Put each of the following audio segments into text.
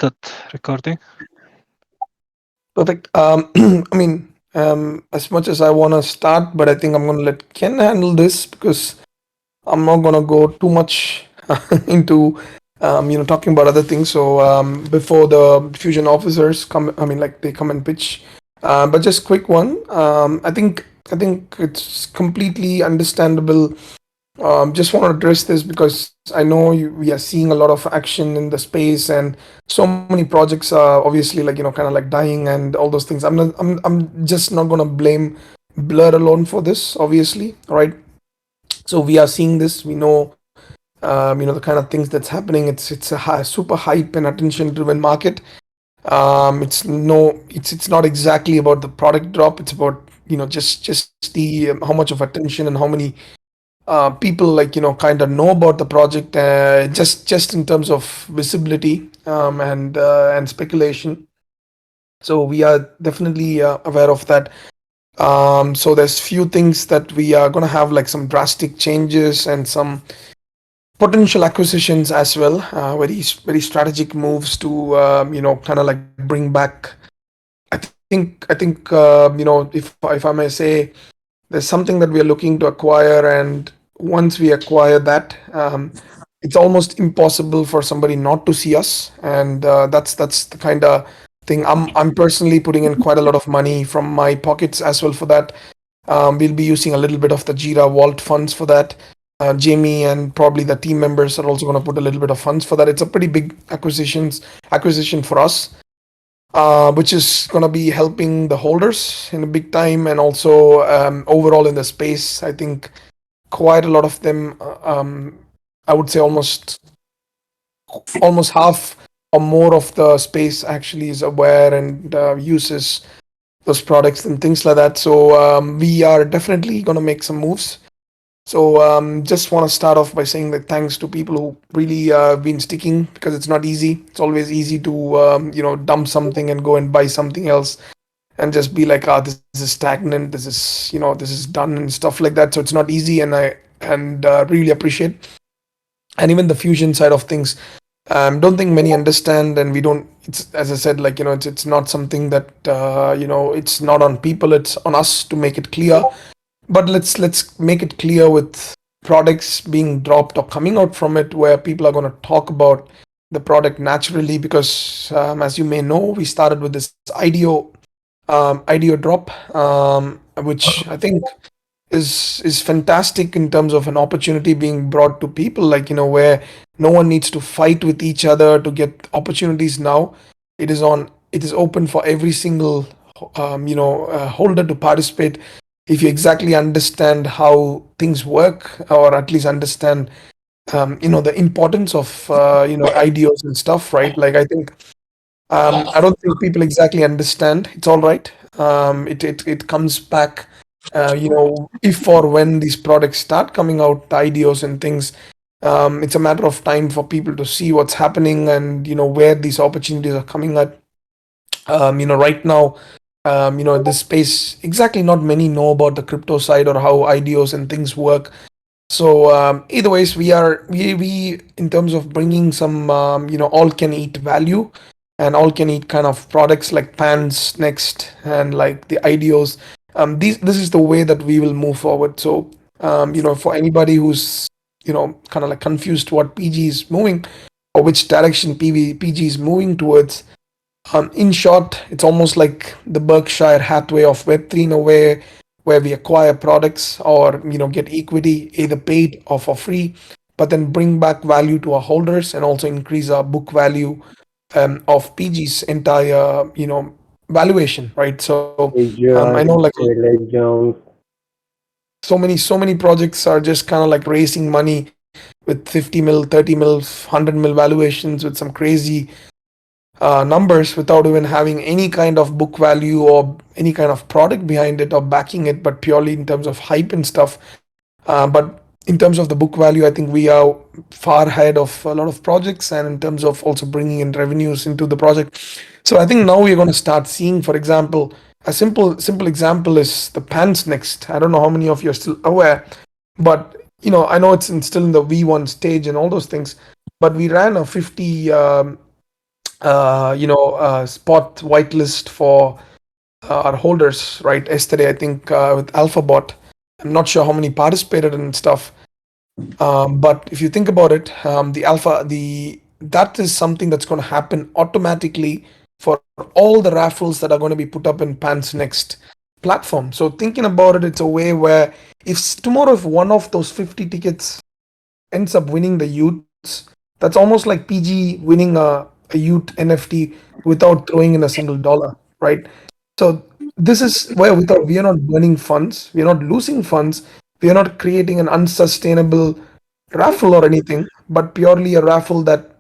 started recording. Perfect. I mean, as much as I want to start, but I think I'm going to let Ken handle this because I'm not going to go too much into, talking about other things. So before the fusion officers come, I mean, like they come and pitch. But just quick one. I think it's completely understandable. Just want to address this because I know we are seeing a lot of action in the space, and so many projects are obviously like kind of like dying and all those things. I'm just not gonna blame Blur alone for this, obviously, right? So we are seeing this. We know, the kind of things that's happening. It's a super hype and attention driven market. It's not exactly about the product drop. It's about just the how much of attention and how many people kind of know about the project, just in terms of visibility, and speculation. So we are definitely aware of that. So there's few things that we are going to have like some drastic changes and some potential acquisitions as well, very strategic moves to kind of like bring back. I think if I may say, there's something that we are looking to acquire, and once we acquire that, it's almost impossible for somebody not to see us, and that's the kind of thing. I'm personally putting in quite a lot of money from my pockets as well for that. We'll be using a little bit of the Jira Vault funds for that. Jamie and probably the team members are also going to put a little bit of funds for that. It's a pretty big acquisition for us, which is going to be helping the holders in a big time, and also overall in the space. I think quite a lot of them, I would say almost half or more of the space actually is aware and uses those products and things like that. So we are definitely going to make some moves. So just want to start off by saying that thanks to people who really been sticking, because it's not easy. It's always easy to dump something and go and buy something else and just be like, ah, this is stagnant. This is done and stuff like that. So it's not easy, and I really appreciate. And even the fusion side of things, don't think many understand, and we don't. It's, as I said, like it's not something that it's not on people. It's on us to make it clear. But let's make it clear with products being dropped or coming out from it, where people are going to talk about the product naturally, because as you may know, we started with this IDO drop, which I think is fantastic in terms of an opportunity being brought to people, where no one needs to fight with each other to get opportunities. Now it is open for every single holder to participate, if you exactly understand how things work, or at least understand the importance of IDOs and stuff, right? Like, I think I don't think people exactly understand. It's all right. It comes back, if or when these products start coming out, the IDOs and things. It's a matter of time for people to see what's happening, and where these opportunities are coming at. Right now, this space, exactly not many know about the crypto side or how IDOs and things work. So either ways, we in terms of bringing some all can eat value and all can eat kind of products like pans next, and like the IDOs. This is the way that we will move forward. So for anybody who's kind of like confused what PG is moving, or which direction PG is moving towards. In short, it's almost like the Berkshire Hathaway of Web3, in a way, where we acquire products or get equity either paid or for free, but then bring back value to our holders and also increase our book value of PG's entire valuation, right? So I know, like, Enjoy Jones. so many projects are just kind of like raising money with 50 mil, 30 mil, 100 mil valuations with some crazy numbers, without even having any kind of book value or any kind of product behind it or backing it, but purely in terms of hype and stuff. But in terms of the book value, I think we are far ahead of a lot of projects, and in terms of also bringing in revenues into the project. So I think now we're going to start seeing, for example, a simple example is the pants next. I don't know how many of you are still aware, but I know still in the V1 stage and all those things. But we ran a 50 spot whitelist for our holders, right? Yesterday, I think with AlphaBot, I'm not sure how many participated and stuff. But if you think about it, that is something that's going to happen automatically for all the raffles that are going to be put up in Pan's next platform. So thinking about it, it's a way where tomorrow if one of those 50 tickets ends up winning the Utes, that's almost like PG winning a Ute NFT without throwing in a single dollar, right? So this is where we are not burning funds, we are not losing funds, we are not creating an unsustainable raffle or anything, but purely a raffle that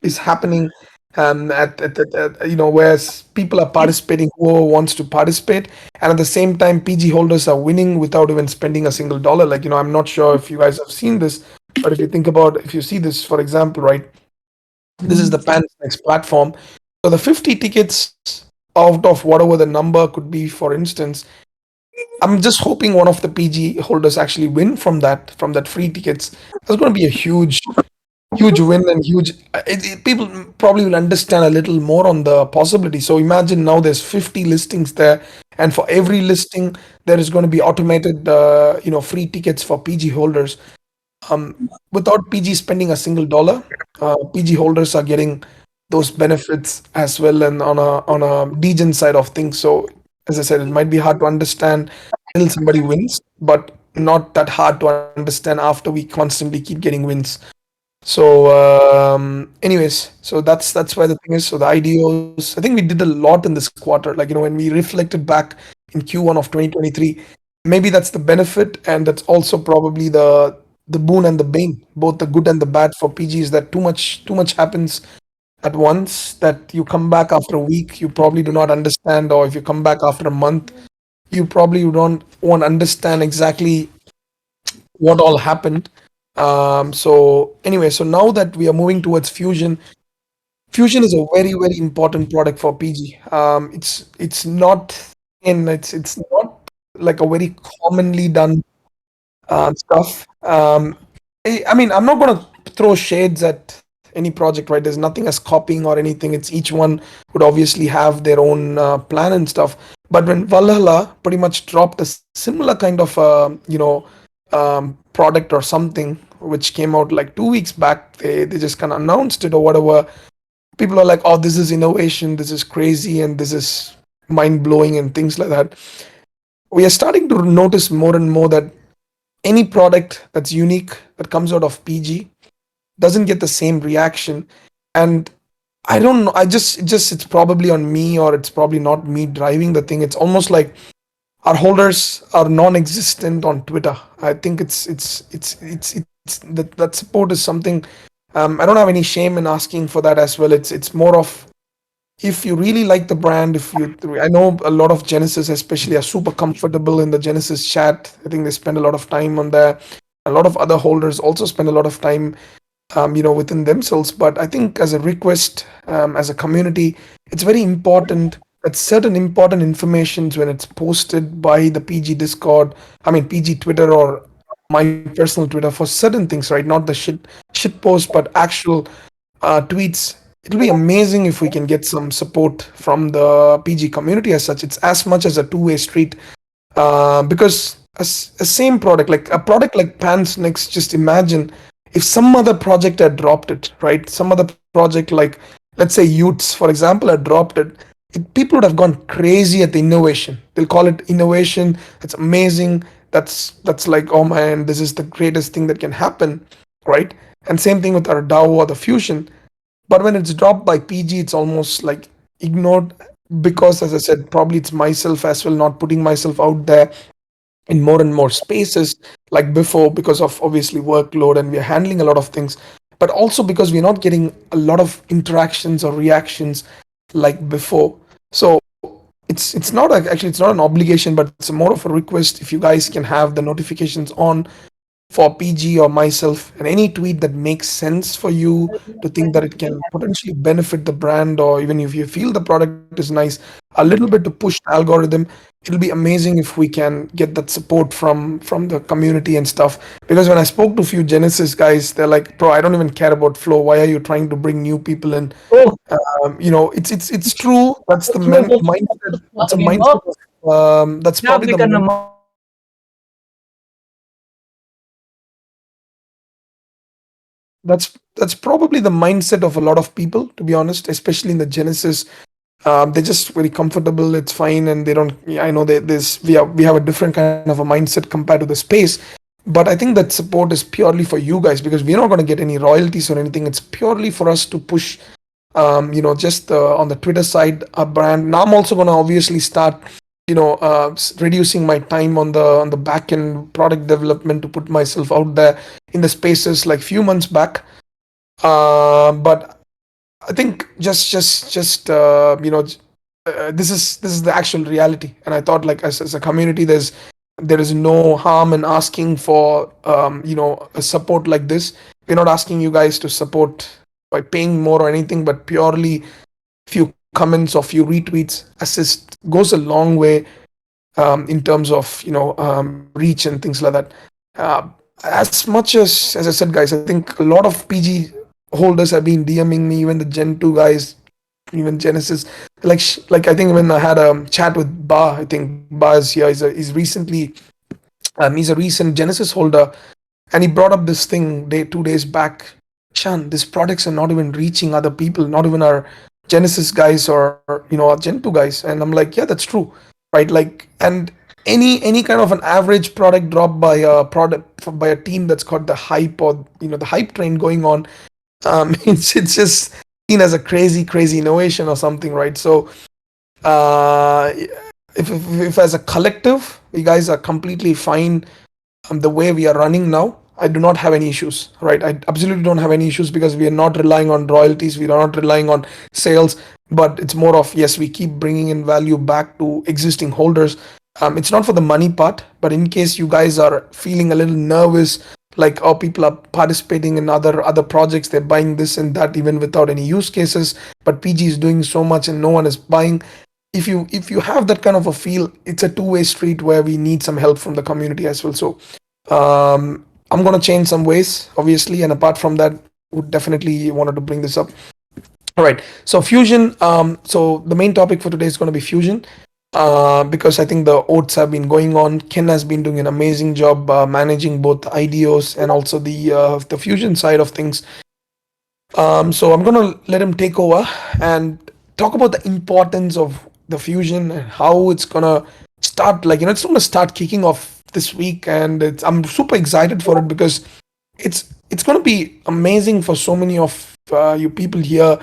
is happening where people are participating, whoever wants to participate, and at the same time, PG holders are winning without even spending a single dollar. Like, I'm not sure if you guys have seen this, but if you see this, for example, right, this is the Pan's platform. So the 50 tickets out of whatever the number could be, for instance, I'm just hoping one of the PG holders actually win from that free tickets. That's going to be a huge win and huge. People probably will understand a little more on the possibility. So imagine now there's 50 listings there, and for every listing there is going to be automated, free tickets for PG holders. Without PG spending a single dollar, PG holders are getting those benefits as well, and on a degen side of things. So as I said, it might be hard to understand till somebody wins, but not that hard to understand after we constantly keep getting wins. So, anyways, so that's where the thing is. So the IDOs, I think we did a lot in this quarter. Like, when we reflected back in Q1 of 2023, maybe that's the benefit, and that's also probably the boon and the bane, both the good and the bad for PGs. That too much happens at once. That you come back after a week, you probably do not understand, or if you come back after a month, you probably don't won't understand exactly what all happened. So anyway, so now that we are moving towards Fusion, Fusion is a very, very important product for PG. It's not it's not like a very commonly done stuff. I mean, I'm not gonna throw shades at any project, right? There's nothing as copying or anything. It's each one would obviously have their own plan and stuff. But when Valhalla pretty much dropped a similar kind of product or something, which came out like 2 weeks back, they just kind of announced it or whatever. People are like, "Oh, this is innovation. This is crazy, and this is mind blowing," and things like that. We are starting to notice more and more that any product that's unique that comes out of PG doesn't get the same reaction. And I don't know. It's probably on me, or it's probably not me driving the thing. It's almost like our holders are non-existent on Twitter. I think that support is something. I don't have any shame in asking for that as well. It's more of, if you really like the brand, I know a lot of Genesis especially are super comfortable in the Genesis chat. I think they spend a lot of time on there. A lot of other holders also spend a lot of time, within themselves. But I think as a request, as a community, it's very important that certain important informations, when it's posted by the PG Discord, I mean PG Twitter or my personal Twitter, for certain things, right? Not the shit post, but actual tweets. It'll be amazing if we can get some support from the PG community as such. It's as much as a two-way street, because a same product, like a product like Pants Next, just imagine if some other project had dropped it, right? Some other project like, let's say Utes, for example, had dropped it, people would have gone crazy at the innovation. They'll call it innovation. It's amazing. That's like, oh man, this is the greatest thing that can happen, right? And same thing with our DAO or the Fusion. But when it's dropped by PG, it's almost like ignored, because, as I said, probably it's myself as well, not putting myself out there in more and more spaces like before, because of obviously workload, and we're handling a lot of things, but also because we're not getting a lot of interactions or reactions like before. So it's not actually, it's not an obligation, but it's more of a request. If you guys can have the notifications on, for PG or myself, and any tweet that makes sense for you to think that it can potentially benefit the brand, or even if you feel the product is nice, a little bit to push the algorithm, it'll be amazing if we can get that support from the community and stuff. Because when I spoke to a few Genesis guys, they're like, "Bro, I don't even care about flow. Why are you trying to bring new people in?" Oh, It's true. That's the mindset. That's a again, mindset oh, of that's yeah, probably the because mindset. That's probably the mindset of a lot of people, to be honest, especially in the Genesis. They're just very comfortable. It's fine, and they don't. Yeah, I know that we have a different kind of a mindset compared to the space, but I think that support is purely for you guys because we're not going to get any royalties or anything. It's purely for us to push. Just on the Twitter side, a brand. Now I'm also going to obviously start reducing my time on the back end product development to put myself out there in the spaces like few months back. But I think this is the actual reality, and I thought like as a community, there is no harm in asking for a support like this. We're not asking you guys to support by paying more or anything, but purely few comments or few retweets assist goes a long way in terms of reach and things like that. Uh, as much as I said, guys, I think a lot of PG holders have been DMing me, even the Gen 2 guys, even Genesis. Like I think when I had a chat with Ba, I think Ba is here. He's a recent Genesis holder, and he brought up this thing 2 days back. Shan, these products are not even reaching other people, not even our Genesis guys or our Gen 2 guys. And I'm like, yeah, that's true, right? Like, and any kind of an average product dropped by a team that's got the hype or the hype train going on, it's just seen as a crazy innovation or something, right? So uh, if as a collective, you guys are completely fine the way we are running now, I do not have any issues, right? I absolutely don't have any issues because we are not relying on royalties, we are not relying on sales, but it's more of yes, we keep bringing in value back to existing holders. It's not for the money part, but in case you guys are feeling a little nervous, like oh, people are participating in other projects, they're buying this and that even without any use cases, but PG is doing so much and no one is buying. If you have that kind of a feel, it's a two-way street where we need some help from the community as well. So I'm gonna change some ways, obviously, and apart from that, would definitely wanted to bring this up. All right, so Fusion. So the main topic for today is going to be Fusion, because I think the oats have been going on. Ken has been doing an amazing job managing both IDOs and also the Fusion side of things. So I'm gonna let him take over and talk about the importance of the Fusion and how it's gonna start. Like it's gonna start kicking off this week, and I'm super excited for it because it's gonna be amazing for so many of you people here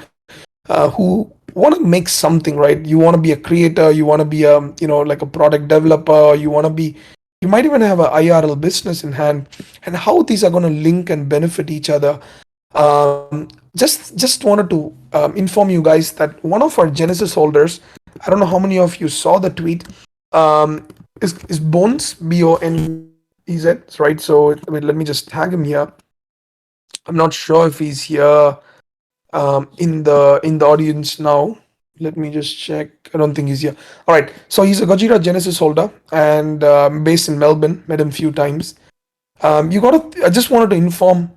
who want to make something, right? You want to be a creator, you want to be a like a product developer, you might even have a IRL business in hand, and how these are going to link and benefit each other. Just wanted to inform you guys that one of our Genesis holders, I don't know how many of you saw the tweet, is Bones, BONEZ, right? So wait, let me just tag him here. I'm not sure if he's here in the audience now. Let me just check. I don't think he's here. All right. So he's a Gojira Genesis holder and based in Melbourne. Met him a few times. You got to. I just wanted to inform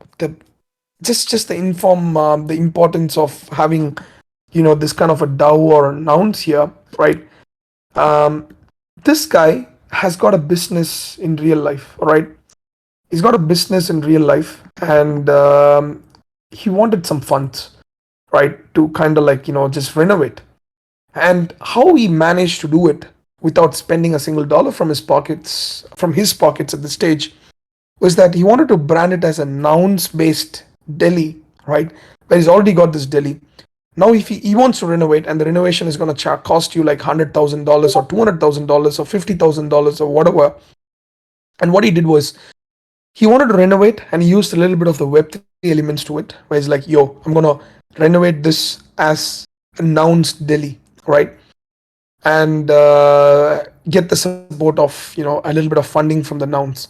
the importance of having this kind of a DAO or nouns here, right? Um, this guy has got a business in real life. All right. He's got a business in real life, and he wanted some funds, right, to kind of like just renovate. And how he managed to do it without spending a single dollar from his pockets at this stage was that he wanted to brand it as a nouns based deli, right? But he's already got this deli. Now if he wants to renovate, and the renovation is going to cost you like $100,000 or $200,000 or $50,000 or whatever. And what he did was he wanted to renovate, and he used a little bit of the Web3 elements to it, where he's like, yo, I'm gonna renovate this as a nouns deli, right? And get the support of a little bit of funding from the nouns.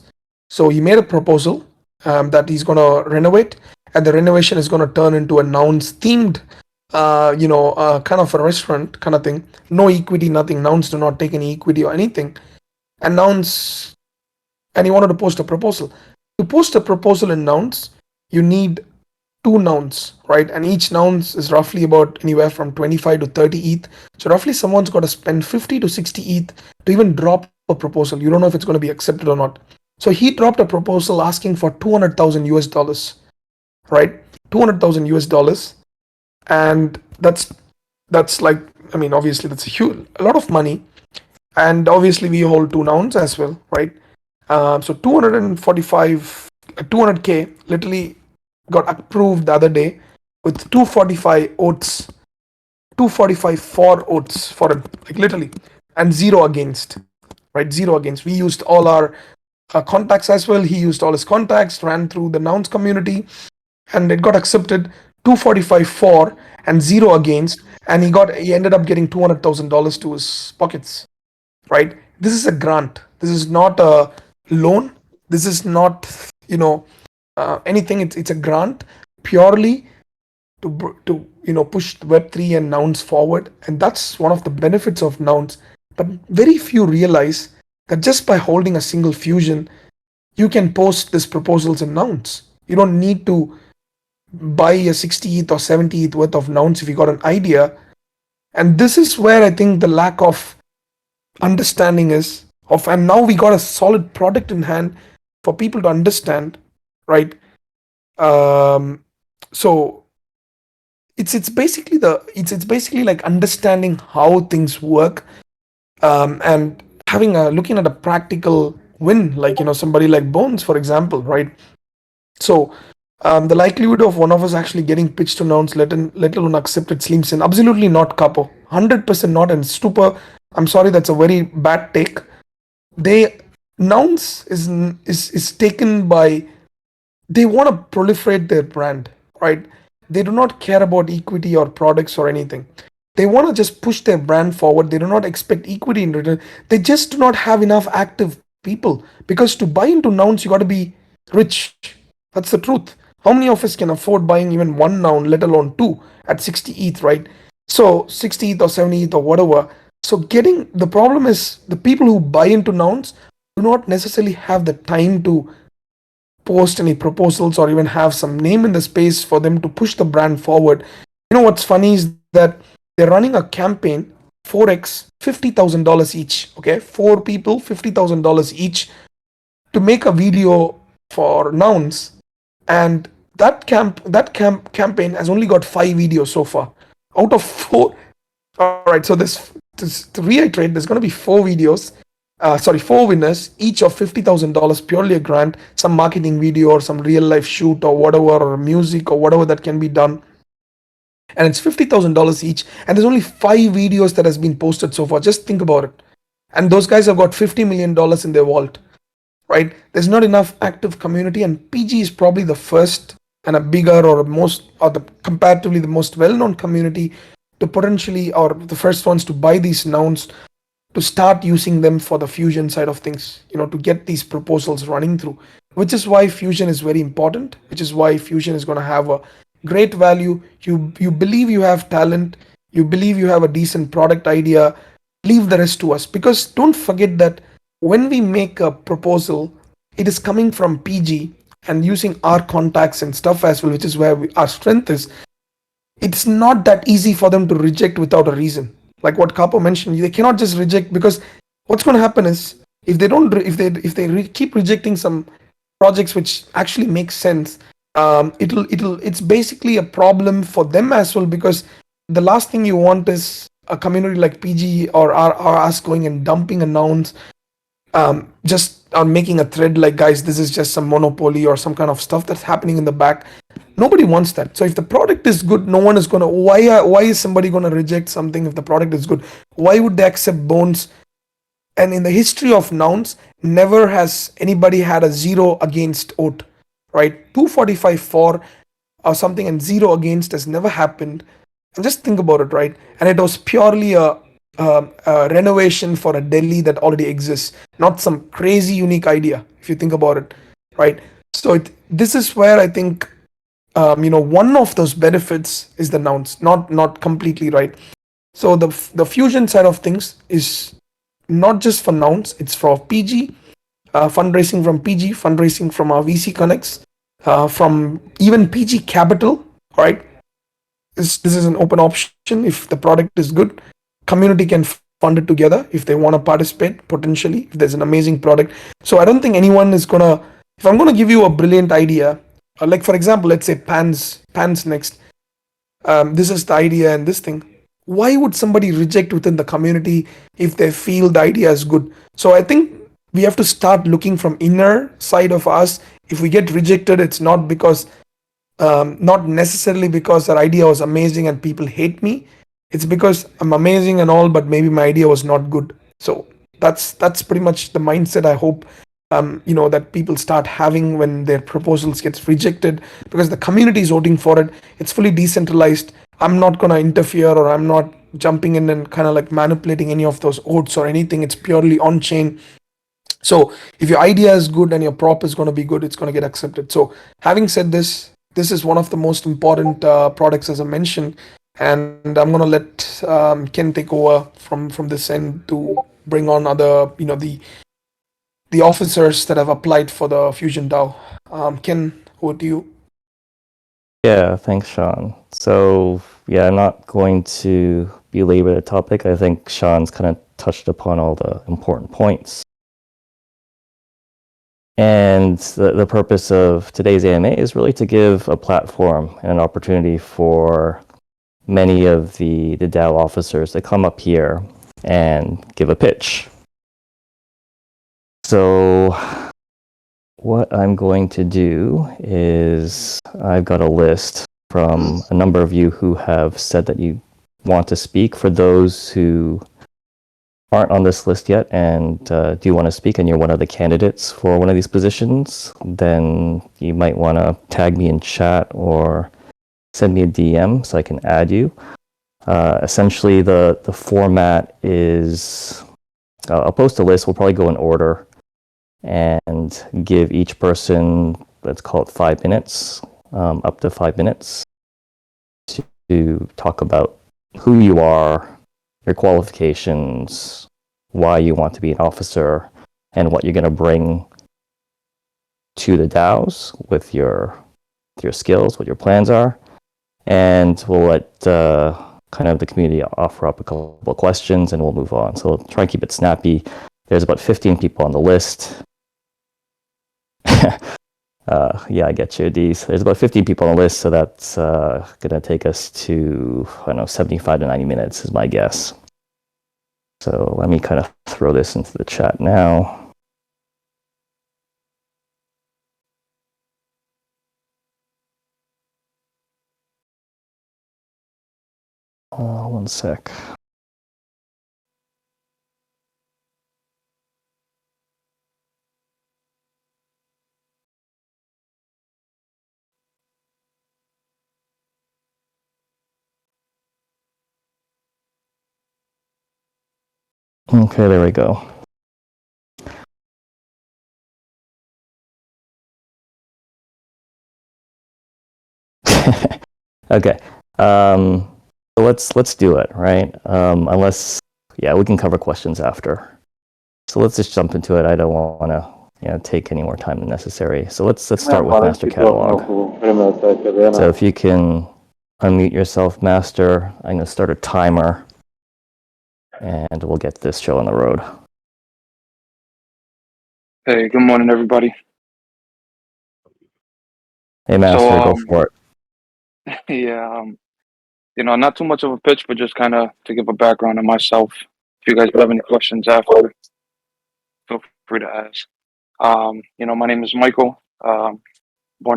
So he made a proposal that he's going to renovate, and the renovation is going to turn into a nouns themed, kind of a restaurant kind of thing. No equity, nothing. Nouns do not take any equity or anything. And nouns, and he wanted to post a proposal. To post a proposal in nouns, you need two nouns, right? And each nouns is roughly about anywhere from 25 to 30 ETH. So roughly someone's got to spend 50 to 60 ETH to even drop a proposal. You don't know if it's going to be accepted or not. So he dropped a proposal asking for 200,000 US dollars, right? 200,000 US dollars. And that's like, I mean, obviously that's a lot of money. And obviously we hold two nouns as well, right? So 200k literally got approved the other day with 245 votes, 245 for votes for it, like literally, and zero against, right? Zero against. We used all our contacts as well. He used all his contacts, ran through the nouns community, and it got accepted. 245 for and zero against, and he ended up getting $200,000 to his pockets, right? This is a grant. This is not a loan. This is not, anything. It's a grant purely to push Web3 and nouns forward, and that's one of the benefits of nouns. But very few realize that just by holding a single fusion, you can post these proposals in nouns. You don't need to buy a 60 ETH or 70 ETH worth of nouns if you got an idea. And this is where I think the lack of understanding is of, and now we got a solid product in hand for people to understand, right? So it's basically it's basically like understanding how things work, and looking at a practical win, like somebody like Bones, for example, right? So the likelihood of one of us actually getting pitched to nouns, let alone accepted, seems in absolutely not, Capo. 100% not. And stupor, I'm sorry, that's a very bad take. Nouns is taken by, they want to proliferate their brand, right? They do not care about equity or products or anything. They want to just push their brand forward. They do not expect equity in return. They just do not have enough active people, because to buy into nouns you got to be rich. That's the truth. How many of us can afford buying even one noun, let alone two, at 60 ETH, right? So 60 ETH or 70 ETH or whatever. So the problem is the people who buy into nouns do not necessarily have the time to post any proposals or even have some name in the space for them to push the brand forward. What's funny is that they're running a campaign, 4x, $50,000 each. Okay, 4 people, $50,000 each, to make a video for nouns, and that campaign has only got 5 videos so far out of 4. All right, so to reiterate, there's going to be 4 videos. 4 winners, each of $50,000, purely a grant, some marketing video or some real life shoot or whatever, or music or whatever that can be done. And it's $50,000 each, and there's only 5 videos that has been posted so far. Just think about it. And those guys have got $50 million in their vault, right? There's not enough active community, and PG is probably the first and a bigger or comparatively the most well-known community to potentially, or the first ones to buy these nouns, to start using them for the Fusion side of things, to get these proposals running through, which is why Fusion is very important, which is why Fusion is going to have a great value. You believe you have talent, you believe you have a decent product idea, leave the rest to us. Because don't forget that when we make a proposal, it is coming from PG and using our contacts and stuff as well, which is where our strength is. It's not that easy for them to reject without a reason. Like what Capo mentioned, they cannot just reject, because what's going to happen is, if they keep rejecting some projects which actually make sense, it's basically a problem for them as well, because the last thing you want is a community like PG or us going and dumping a nouns, just making a thread like, guys, this is just some monopoly or some kind of stuff that's happening in the back. Nobody wants that. So if the product is good, no one is gonna. Why is somebody gonna reject something if the product is good? Why would they accept Bones? And in the history of nouns, never has anybody had a 0 against vote, right? 245 for or something and 0 against has never happened. And just think about it, right? And it was purely a renovation for a Delhi that already exists, not some crazy unique idea, if you think about it. right? So this is where I think one of those benefits is the nouns, not completely, right? So the fusion side of things is not just for nouns; it's for PG, fundraising from PG, fundraising from our VC connects, from even PG Capital, right? This is an open option. If the product is good, community can fund it together if they want to participate potentially if there's an amazing product. So I don't think anyone is gonna, if I'm gonna give you a brilliant idea, like for example, let's say pans next, this is the idea and this thing, why would somebody reject within the community if they feel the idea is good? So I think we have to start looking from inner side of us. If we get rejected, it's not because not necessarily because our idea was amazing and people hate me. It's because I'm amazing and all, but maybe my idea was not good. So that's pretty much the mindset I hope that people start having when their proposals gets rejected, because the community is voting for it. It's fully decentralized. I'm not gonna interfere, or I'm not jumping in and kind of like manipulating any of those votes or anything. It's purely on chain. So if your idea is good and your prop is going to be good, it's going to get accepted. So having said this, this is one of the most important products, as I mentioned, and I'm going to let Ken take over from this end to bring on other, the officers that have applied for the Fusion DAO. Ken, over to you. Yeah, thanks, Shan. So, yeah, I'm not going to belabor the topic. I think Shan's kind of touched upon all the important points. And the purpose of today's AMA is really to give a platform and an opportunity for many of the DAO officers to come up here and give a pitch. So what I'm going to do is I've got a list from a number of you who have said that you want to speak. For those who aren't on this list yet and do want to speak, and you're one of the candidates for one of these positions, then you might want to tag me in chat or send me a DM so I can add you. Essentially, the format is I'll post a list. We'll probably go in order and give each person, let's call it 5 minutes, up to 5 minutes, to talk about who you are, your qualifications, why you want to be an officer, and what you're going to bring to the DAOs with your skills, what your plans are. And we'll let kind of the community offer up a couple of questions, and we'll move on. So we'll try and keep it snappy. There's about 15 people on the list. Yeah, I get you, Dees. There's about 15 people on the list, so that's going to take us to, I don't know, 75 to 90 minutes is my guess. So let me kind of throw this into the chat now. One sec. Okay, there we go. Okay. So let's do it, right? Unless, yeah, we can cover questions after. So let's just jump into it. I don't want to take any more time than necessary. So let's start with Master Catalog. So if you can unmute yourself, Master, I'm going to start a timer, and we'll get this show on the road. Hey, good morning, everybody. Hey, Master, go for it. Yeah, not too much of a pitch, but just kind of to give a background on myself. If you guys have any questions after, feel free to ask. My name is Michael, born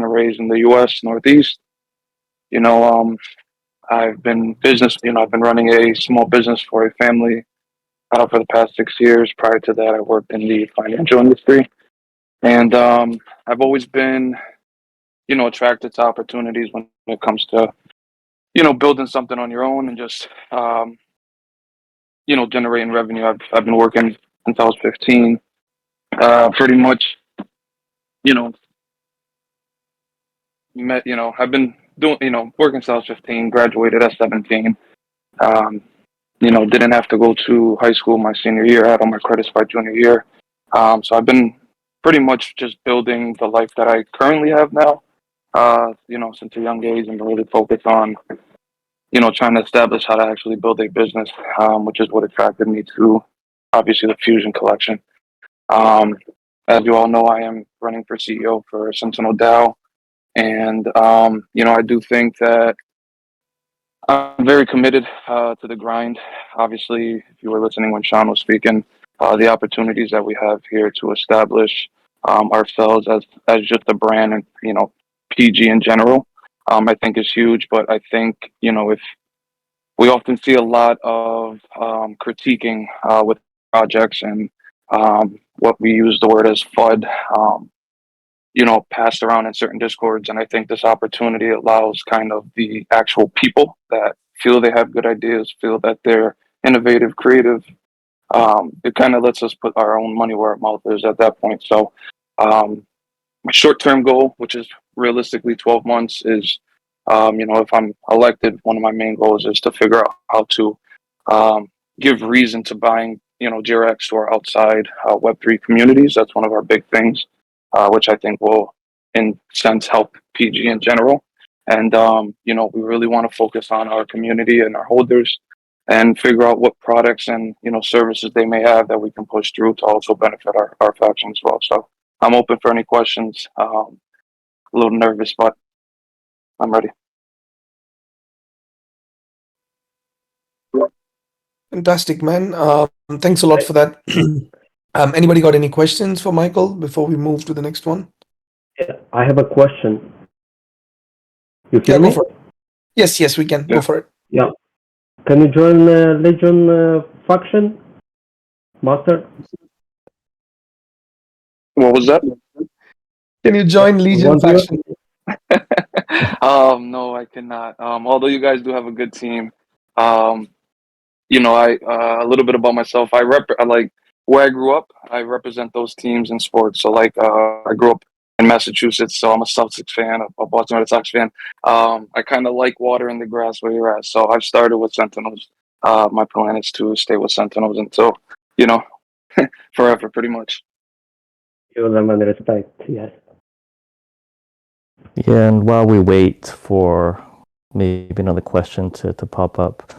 and raised in the U.S. Northeast. I've been I've been running a small business for a family for the past 6 years. Prior to that, I worked in the financial industry. And I've always been, attracted to opportunities when it comes to, building something on your own and just, generating revenue. I've been working since I was 15, pretty much, I've been doing, working since I was 15, graduated at 17. Um, didn't have to go to high school my senior year. I had all my credits by junior year. So I've been pretty much just building the life that I currently have now, since a young age, and really focused on, trying to establish how to actually build a business, which is what attracted me to obviously the Fusion collection. Um, as you all know, I am running for CEO for Sentinel DAO. And, I do think that I'm very committed to the grind. Obviously, if you were listening when Shan was speaking, the opportunities that we have here to establish ourselves as just a brand and, PG in general, I think is huge. But I think, if we often see a lot of critiquing with projects and what we use the word as FUD, passed around in certain discords. And I think this opportunity allows kind of the actual people that feel they have good ideas, feel that they're innovative, creative. It kind of lets us put our own money where our mouth is at that point. So my short-term goal, which is realistically 12 months, is, if I'm elected, one of my main goals is to figure out how to give reason to buying, GRX to our outside Web3 communities. That's one of our big things, which I think will, in sense, help PG in general. And, we really want to focus on our community and our holders and figure out what products and, services they may have that we can push through to also benefit our faction as well. So I'm open for any questions. A little nervous, but I'm ready. Fantastic, man. Thanks a lot for that. Anybody got any questions for Michael before we move to the next one? Yeah, I have a question. You Yeah, hear go me? for it. Yes, we can. Yeah. Go for it. Yeah. Can you join Legion faction, Master? What was that? Can you join Legion Wonder- faction? No, I cannot. Although you guys do have a good team. A little bit about myself. I like where I grew up. I represent those teams in sports. So I grew up in Massachusetts, so I'm a Celtics fan, a Boston Red Sox fan. I kind of like water in the grass where you're at. So I've started with Sentinels. My plan is to stay with Sentinels until, forever, pretty much. You them and respect, yes. Yeah, and while we wait for maybe another question to pop up,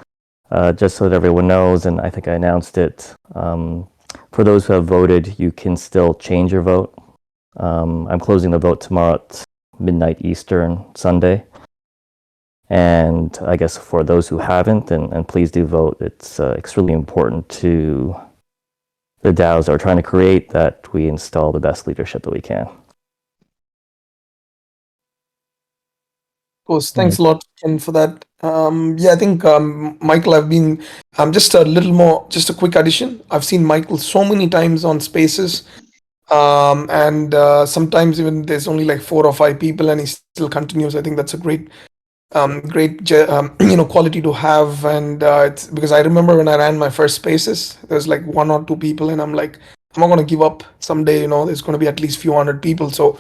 just so that everyone knows, and I think I announced it, for those who have voted, you can still change your vote. I'm closing the vote tomorrow at midnight Eastern, Sunday. And I guess for those who haven't, and please do vote, it's extremely important to the DAOs that we're trying to create that we install the best leadership that we can. Of course. Thanks a lot, Ken, for that. I think Michael, I've been just a quick addition. I've seen Michael so many times on spaces, and sometimes even there's only like 4 or 5 people, and he still continues. I think that's a great quality to have. And it's because I remember when I ran my first spaces, there's like 1 or 2 people, and I'm like, I'm not going to give up. Someday, there's going to be at least few hundred people. So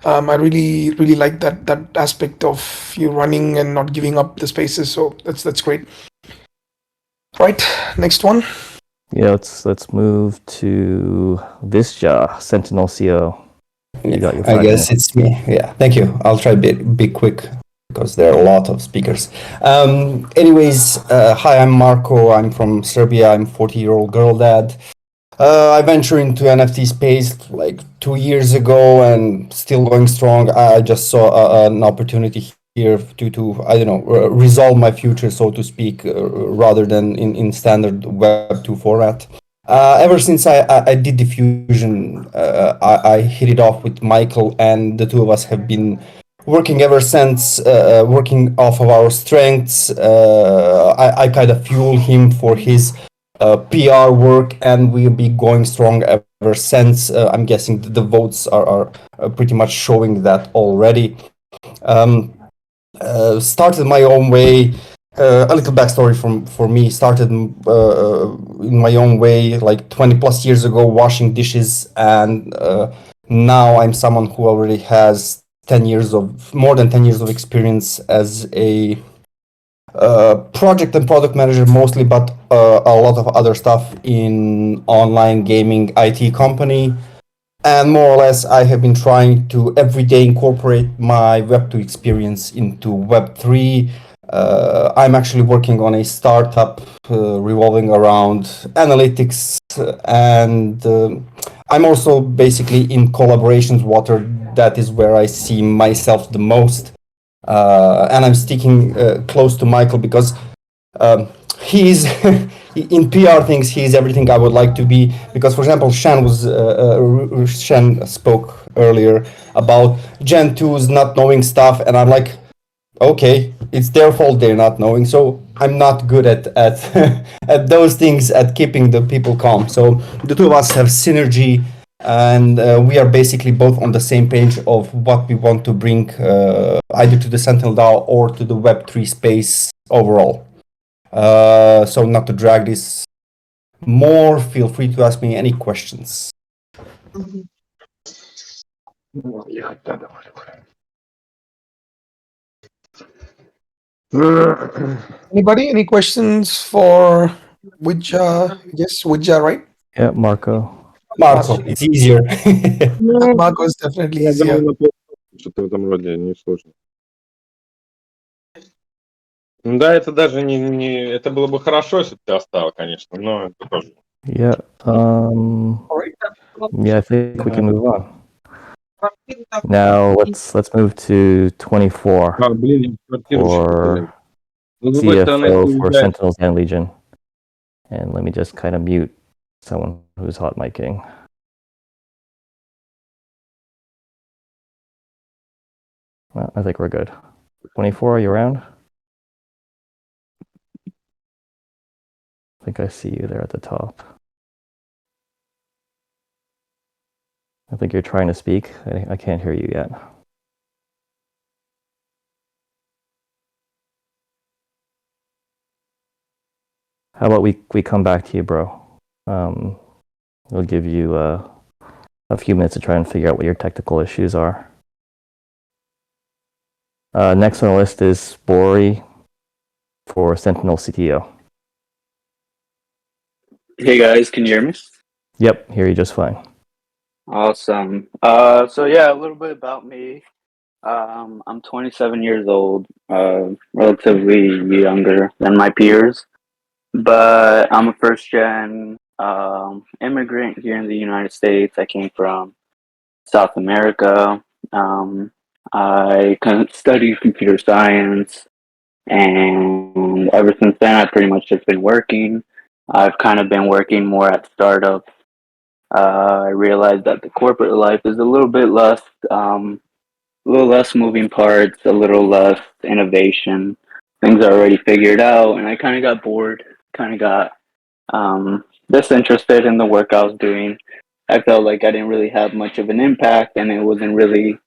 I really, really like that aspect of you running and not giving up the spaces. So that's great. Right, next one. Yeah, let's move to Visja, Sentinel CO. You got your I 5 guess minutes. it's me. Yeah, thank you. I'll try be quick because there are a lot of speakers. Hi, I'm Marco. I'm from Serbia. I'm 40-year-old girl dad. I ventured into NFT space like 2 years ago and still going strong. I just saw an opportunity here to resolve my future, so to speak, rather than in standard Web2 format. Ever since I did the Fusion, I hit it off with Michael, and the two of us have been working ever since, working off of our strengths. I kind of fuel him for his PR work, and we'll be going strong ever since. I'm guessing the votes are pretty much showing that already. Started my own way. A little backstory for me. Started in my own way, like 20 plus years ago, washing dishes, and now I'm someone who already has more than 10 years of experience as a project and product manager mostly, but a lot of other stuff in online gaming IT company. And more or less, I have been trying to every day incorporate my Web2 experience into Web3. I'm actually working on a startup revolving around analytics, and I'm also basically in collaborations. That is where I see myself the most. And I'm sticking close to Michael because he's in PR things. He's everything I would like to be. Because, for example, Shan spoke earlier about Gen 2s not knowing stuff, and I'm like, okay, it's their fault they're not knowing. So I'm not good at at those things, at keeping the people calm. So the two of us have synergy, and we are basically both on the same page of what we want to bring either to the Sentinel DAO or to the Web3 space overall. So not to drag this more, feel free to ask me any questions. Anybody? Any questions for Widja? Yes, Widja, right? Yeah, Marco. Marco, it's easier. Marco is definitely Я easier. думаю, что-то в этом роде несложно. Ну да, это даже не... Это было бы хорошо, если бы ты оставил, конечно, но это тоже... Yeah. Alright. Yeah, I think we can move on. Now let's move to 24 А, блин, квартиру еще for Ну, с другой стороны, CFO ты for уезжаешь. Sentinels and Legion. And let me just kind of mute someone who's hot micing. Well, I think we're good. 24, are you around? I think I see you there at the top. I think you're trying to speak. I can't hear you yet. How about we come back to you, bro? We'll give you a few minutes to try and figure out what your technical issues are. Next on the list is Spori for Sentinel CTO. Hey guys, can you hear me? Yep, hear you just fine. Awesome. So yeah, a little bit about me. I'm 27 years old, relatively younger than my peers, but I'm a first gen immigrant here in the United States. I came from South America. I studied computer science, and ever since then, I've pretty much just been working. I've kind of been working more at startups. I realized that the corporate life is a little less moving parts, a little less innovation. Things are already figured out, and I kind of got bored. Kind of got disinterested in the work I was doing. I felt like I didn't really have much of an impact, and it wasn't really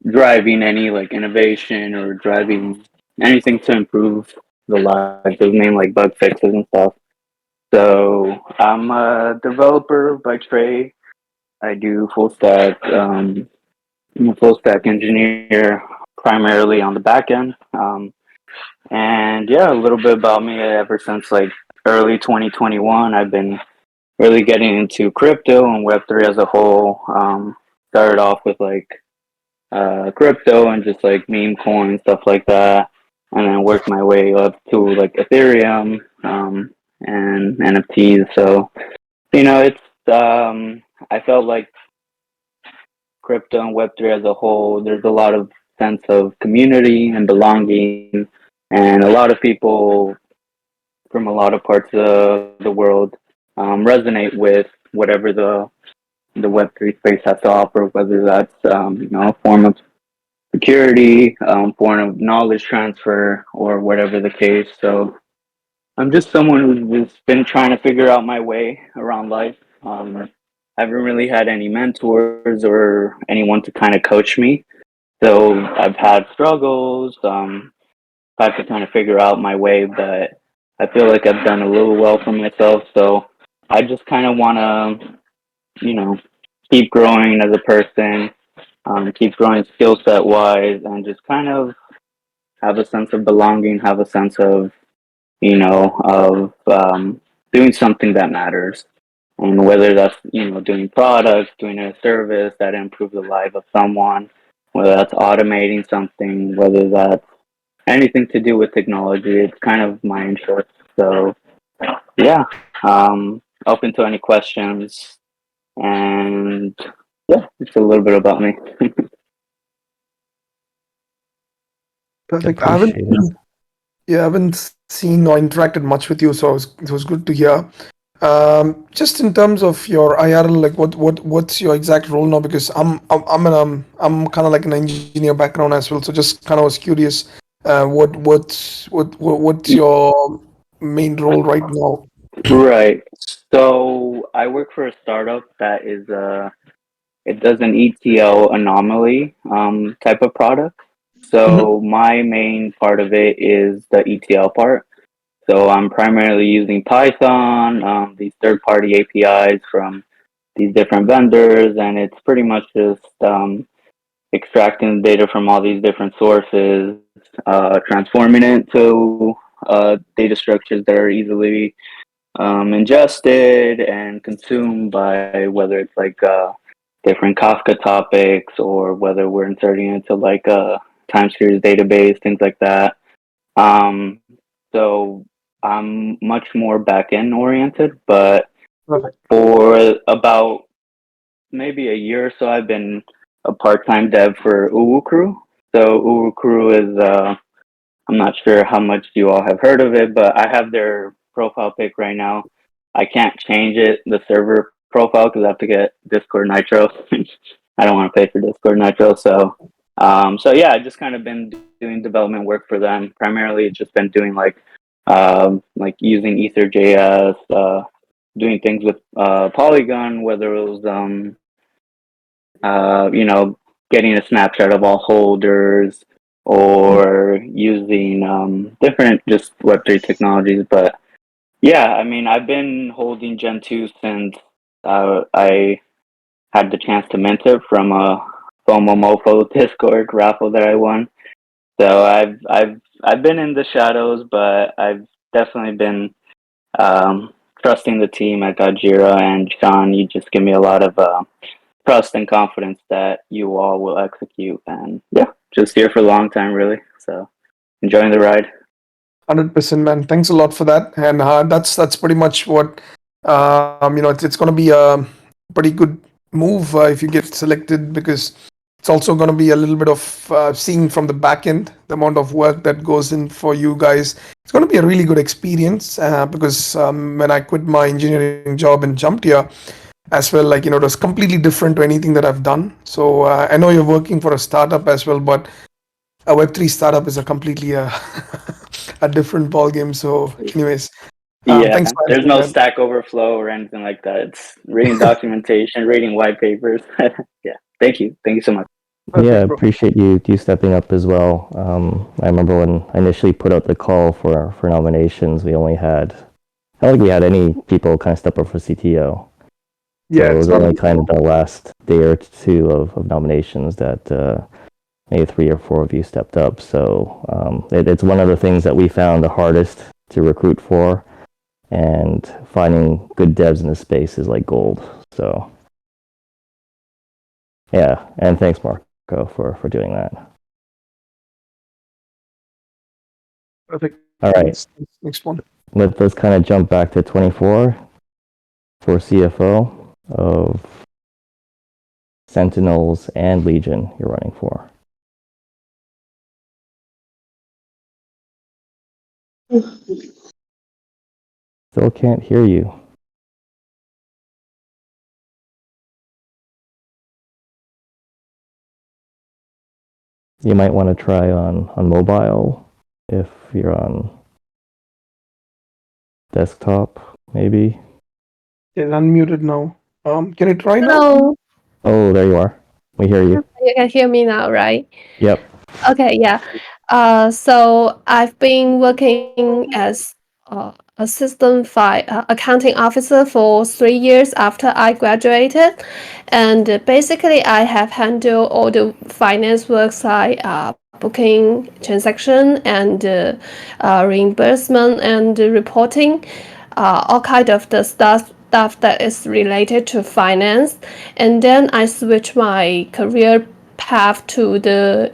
driving any like innovation or driving anything to improve the lives. It was mainly like bug fixes and stuff. So I'm a developer by trade. I do full stack. I'm a full stack engineer, primarily on the back end. And yeah, a little bit about me. Ever since like early 2021, I've been really getting into crypto and Web3 as a whole. Started off with like crypto and just like meme coins, stuff like that, and then worked my way up to like Ethereum and NFTs. So it's I felt like crypto and Web3 as a whole, there's a lot of sense of community and belonging, and a lot of people from a lot of parts of the world resonate with whatever the Web3 space has to offer, whether that's a form of security, form of knowledge transfer, or whatever the case. So I'm just someone who's been trying to figure out my way around life. I haven't really had any mentors or anyone to kind of coach me. So I've had struggles, had to kind of figure out my way, but I feel like I've done a little well for myself. So I just kind of want to, keep growing as a person, keep growing skill set wise, and just kind of have a sense of belonging, have a sense of, doing something that matters. And whether that's, doing products, doing a service that improves the life of someone, whether that's automating something, whether that's anything to do with technology, it's kind of my interest. So, yeah, open to any questions. And yeah, it's a little bit about me. Perfect. I haven't, Appreciate it. yeah, I haven't seen or interacted much with you, so it was good to hear. Just in terms of your IRL, like what's your exact role now? Because I'm kind of like an engineer background as well, so just kind of was curious. What's your main role right now? Right. So I work for a startup that is it does an ETL anomaly type of product. So my main part of it is the ETL part. So I'm primarily using Python, these third-party APIs from these different vendors, and it's pretty much just extracting the data from all these different sources, transforming it to data structures that are easily ingested and consumed by whether it's like different Kafka topics or whether we're inserting into like a time series database, things like that. Um, so I'm much more back end oriented, but Perfect. for about maybe a year or so, I've been a part time dev for Uwu Crew. So Uwu Crew is I'm not sure how much you all have heard of it, but I have their profile pic right now. I can't change it, the server profile, because I have to get Discord Nitro. I don't want to pay for Discord Nitro, so yeah, I just kind of been doing development work for them. Primarily, it's just been doing like using Ether.js, doing things with Polygon, whether it was getting a snapshot of all holders or using different just Web3 technologies. But yeah, I mean, I've been holding Gen 2 since I had the chance to mint it from a FOMO Mofo Discord raffle that I won. So I've been in the shadows, but I've definitely been trusting the team at Gajira and Shan. You just give me a lot of trust and confidence that you all will execute. And yeah, just here for a long time, really. So enjoying the ride. 100%, man. Thanks a lot for that. And that's pretty much what it's going to be a pretty good move if you get selected, because it's also going to be a little bit of seeing from the back end the amount of work that goes in for you guys. It's going to be a really good experience because when I quit my engineering job and jumped here as well, like, it was completely different to anything that I've done. So I know you're working for a startup as well, but a Web3 startup is a completely a different ball game. So, anyways, Yeah, thanks for there's answering no that. Stack Overflow or anything like that. It's reading documentation, reading white papers. Yeah, thank you so much. Perfect, Yeah, bro. appreciate you stepping up as well. I remember when I initially put out the call for nominations, we only had, I don't think we had any people kind of step up for CTO. Yeah, So it it's was not. only kind of the last day or two of nominations that maybe 3 or 4 of you stepped up. So it's one of the things that we found the hardest to recruit for, and finding good devs in the space is like gold. So yeah, and thanks Marco for doing that. Perfect. All right, Next one. let's kind of jump back to 24 for CFO of Sentinels and Legion you're running for. Still can't hear you. You might want to try on mobile if you're on desktop, maybe. It's unmuted now. Can you try now? Hello. Oh, there you are. We hear you. You can hear me now, right? Yep. Okay, yeah. So I've been working as assistant accounting officer for 3 years after I graduated, and basically I have handled all the finance works like booking, transaction, and reimbursement and reporting, all kind of the stuff that is related to finance. And then I switched my career path to the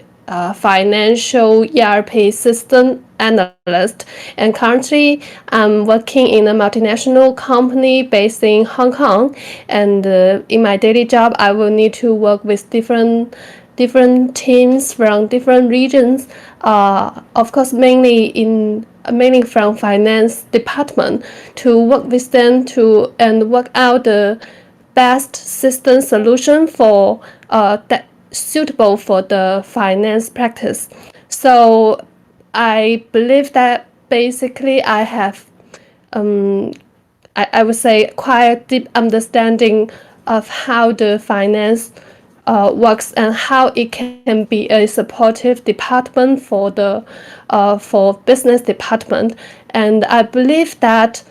financial ERP system analyst, and currently I'm working in a multinational company based in Hong Kong. And in my daily job, I will need to work with different teams from different regions. Of course, mainly from finance department, to work with them to and work out the best system solution for that suitable for the finance practice. So I believe that basically I have I would say quite deep understanding of how the finance works and how it can be a supportive department for the for business department. And I believe that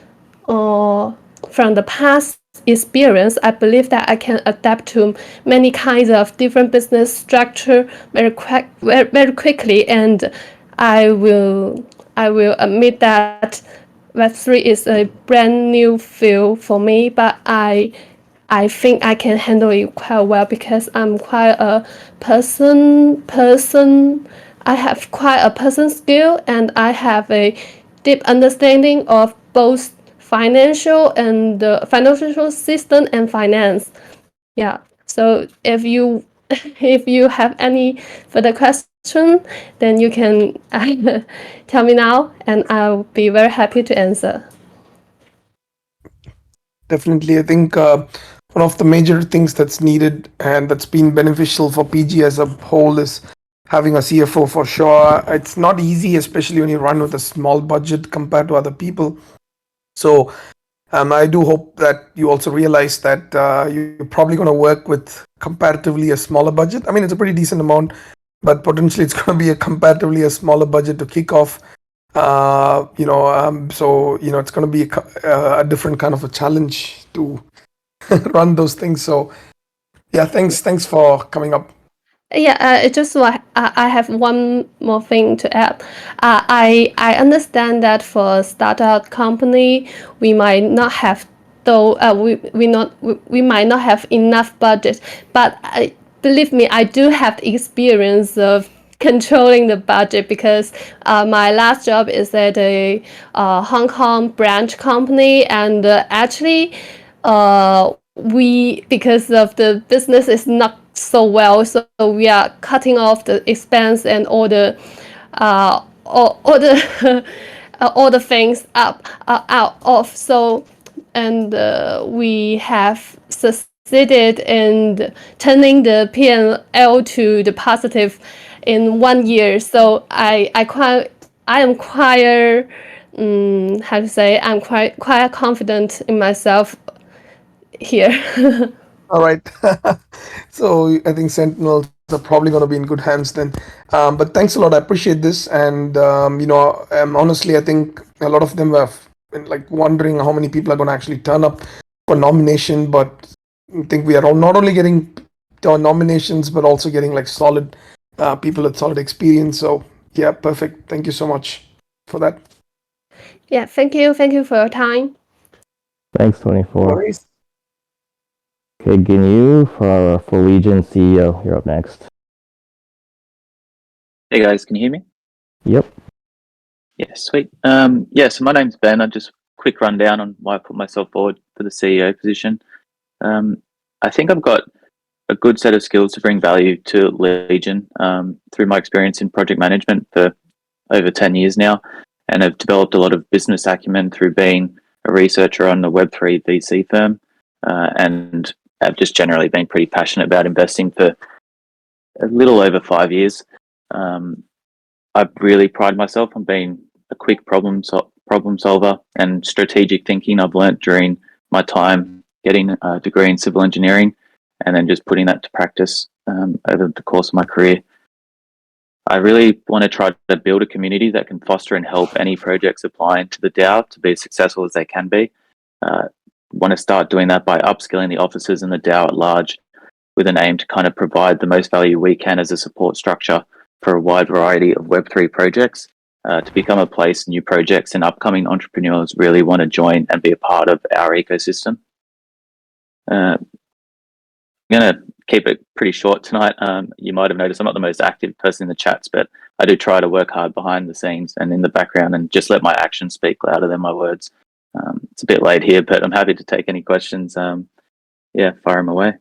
from the past experience, I believe that I can adapt to many kinds of different business structure very quickly. And I will admit that Web3 is a brand new field for me, but I think I can handle it quite well because I'm quite a person. I have quite a person skill, and I have a deep understanding of both financial and the financial system and finance. Yeah. So if you if you have any further question, then you can tell me now, and I'll be very happy to answer. Definitely, I think one of the major things that's needed and that's been beneficial for PG as a whole is having a CFO for sure. It's not easy, especially when you run with a small budget compared to other people. So I do hope that you also realize that you're probably going to work with comparatively a smaller budget. I mean, it's a pretty decent amount, but potentially it's going to be a comparatively a smaller budget to kick off. So it's going to be a different kind of a challenge to run those things. So yeah, thanks for coming up. Yeah, it just I have one more thing to add. I understand that for a startup company, we might not have we might not have enough budget, but believe me, I do have the experience of controlling the budget because my last job is at a Hong Kong branch company, and actually we, because of the business is not so well, so we are cutting off the expense and all the all the all the things out of. So, and we have succeeded in turning the P&L to the positive in 1 year. So I am quite how to say, I'm quite confident in myself here. All right. So I think Sentinels are probably going to be in good hands then. But thanks a lot. I appreciate this. And, honestly, I think a lot of them have been like wondering how many people are going to actually turn up for nomination. But I think we are all not only getting nominations, but also getting like solid people with solid experience. So yeah, perfect. Thank you so much for that. Yeah, thank you for your time. Thanks, 24. No worries. Okay, Ginyu for Legion CEO. You're up next. Hey guys, can you hear me? Yep. Yeah, sweet. So my name's Ben. I just quick rundown on why I put myself forward for the CEO position. I think I've got a good set of skills to bring value to Legion through my experience in project management for over 10 years now, and I've developed a lot of business acumen through being a researcher on the Web3 VC firm, and I've just generally been pretty passionate about investing for a little over 5 years. I really pride myself on being a quick problem solver and strategic thinking I've learnt during my time getting a degree in civil engineering and then just putting that to practice over the course of my career. I really want to try to build a community that can foster and help any projects applying to the DAO to be as successful as they can be. Want to start doing that by upskilling the officers in the DAO at large, with an aim to kind of provide the most value we can as a support structure for a wide variety of Web3 projects, to become a place new projects and upcoming entrepreneurs really want to join and be a part of our ecosystem. I'm going to keep it pretty short tonight. You might have noticed I'm not the most active person in the chats, but I do try to work hard behind the scenes and in the background and just let my actions speak louder than my words. It's a bit late here, but I'm happy to take any questions. Yeah, fire them away.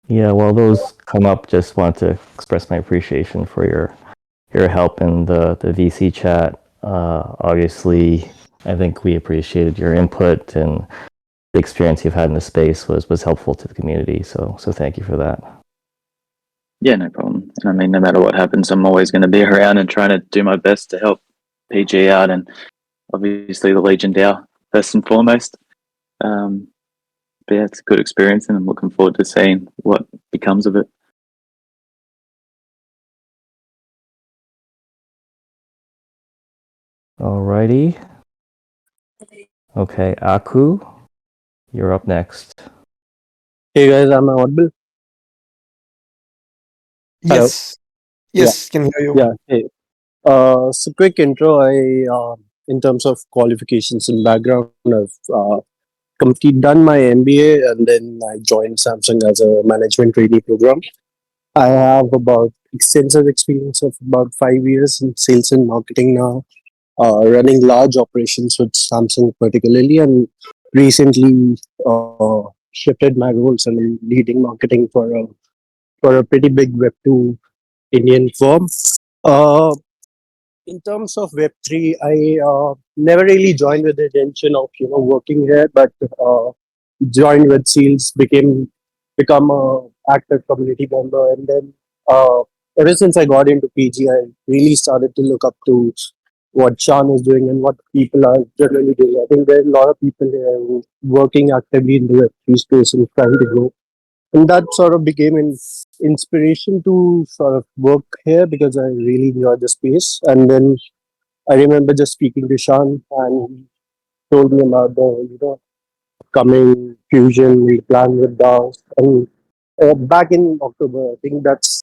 Yeah, while those come up, just want to express my appreciation for your help in the VC chat. Obviously, I think we appreciated your input, and the experience you've had in the space was helpful to the community. So thank you for that. Yeah, no problem. I mean, no matter what happens, I'm always going to be around and trying to do my best to help PG out, and obviously the Legion DAO first and foremost. But yeah, it's a good experience, and I'm looking forward to seeing what becomes of it. Alrighty. Okay, Aku, you're up next. Hey guys, am I audible? Hello. Yes, can hear you. Yeah. Hey. So quick intro. In terms of qualifications and background, I've done my MBA and then I joined Samsung as a management trainee program. I have about extensive experience of about 5 years in sales and marketing now, running large operations with Samsung particularly, and recently shifted my roles and I'm leading marketing for a pretty big Web2 Indian firm. In terms of Web3, I never really joined with the intention of working here, but joined with sales, become a active community member, and then ever since I got into PG, I really started to look up to what Shan is doing and what people are generally doing. I think there are a lot of people here who working actively in the Web3 space and trying to grow. And that sort of became an inspiration to sort of work here because I really enjoyed the space. And then I remember just speaking to Shan and he told me about the coming Fusion plan with DAOs. And back in October, I think that's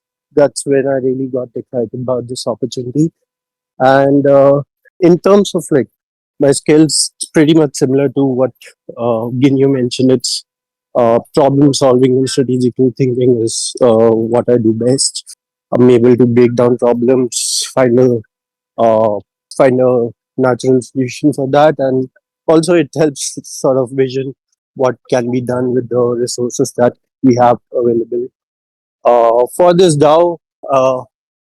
when I really got excited about this opportunity. And in terms of like my skills, it's pretty much similar to what Ginyu mentioned. It's problem solving and strategical thinking is what I do best. I'm able to break down problems, uh, find a natural solution for that, and also it helps sort of vision what can be done with the resources that we have available. For this DAO,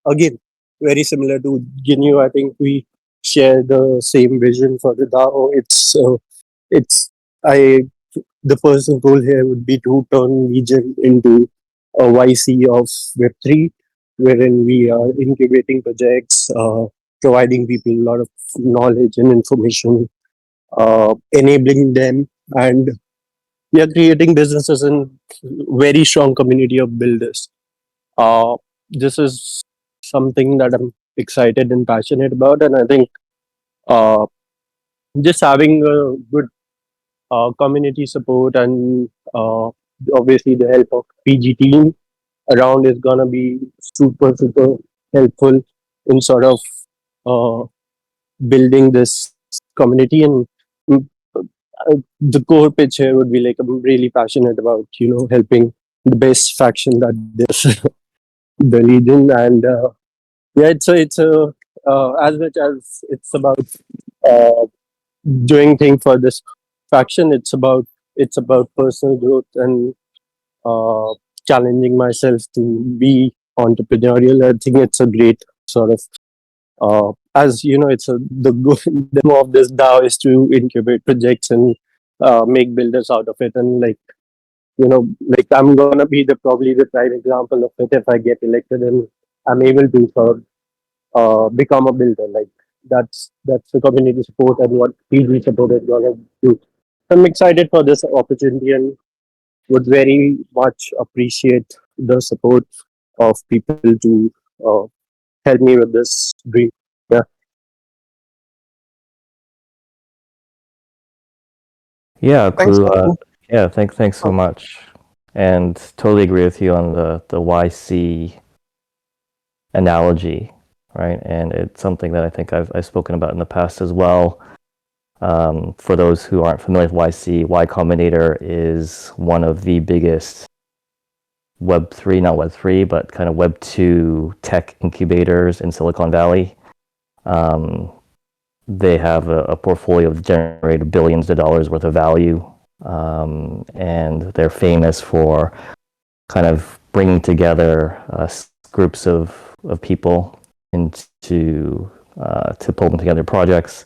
again, very similar to Ginyu, I think we share the same vision for the DAO. It's I the personal goal here would be to turn Legion into a YC of Web3, wherein we are incubating projects, providing people a lot of knowledge and information, enabling them, and we are creating businesses and very strong community of builders. This is something that I'm excited and passionate about, and I think uh, just having a good community support and obviously the help of PG team around is gonna be super helpful in sort of uh, building this community. And mm, the core pitch here would be like I'm really passionate about helping the best faction that there's the Legion, and yeah, it's a as much as it's about uh, doing thing for this faction, it's about personal growth and uh, challenging myself to be entrepreneurial. I think it's a great sort of as you know, the goal the goal of this DAO is to incubate projects and make builders out of it. And like I'm gonna be probably the prime example of it if I get elected and I'm able to sort of become a builder. Like that's the community support and what PG support is gonna do. I'm excited for this opportunity and would very much appreciate the support of people to help me with this dream. Yeah. Yeah, Thanks, cool. Papu. Yeah, thanks so much. And totally agree with you on the YC analogy, right? And it's something that I think I've spoken about in the past as well. For those who aren't familiar with YC, Y Combinator is one of the biggest Web3, not Web3, but kind of Web2 tech incubators in Silicon Valley. They have a portfolio that generated billions of dollars worth of value, and they're famous for kind of bringing together groups of people into to pull them together projects.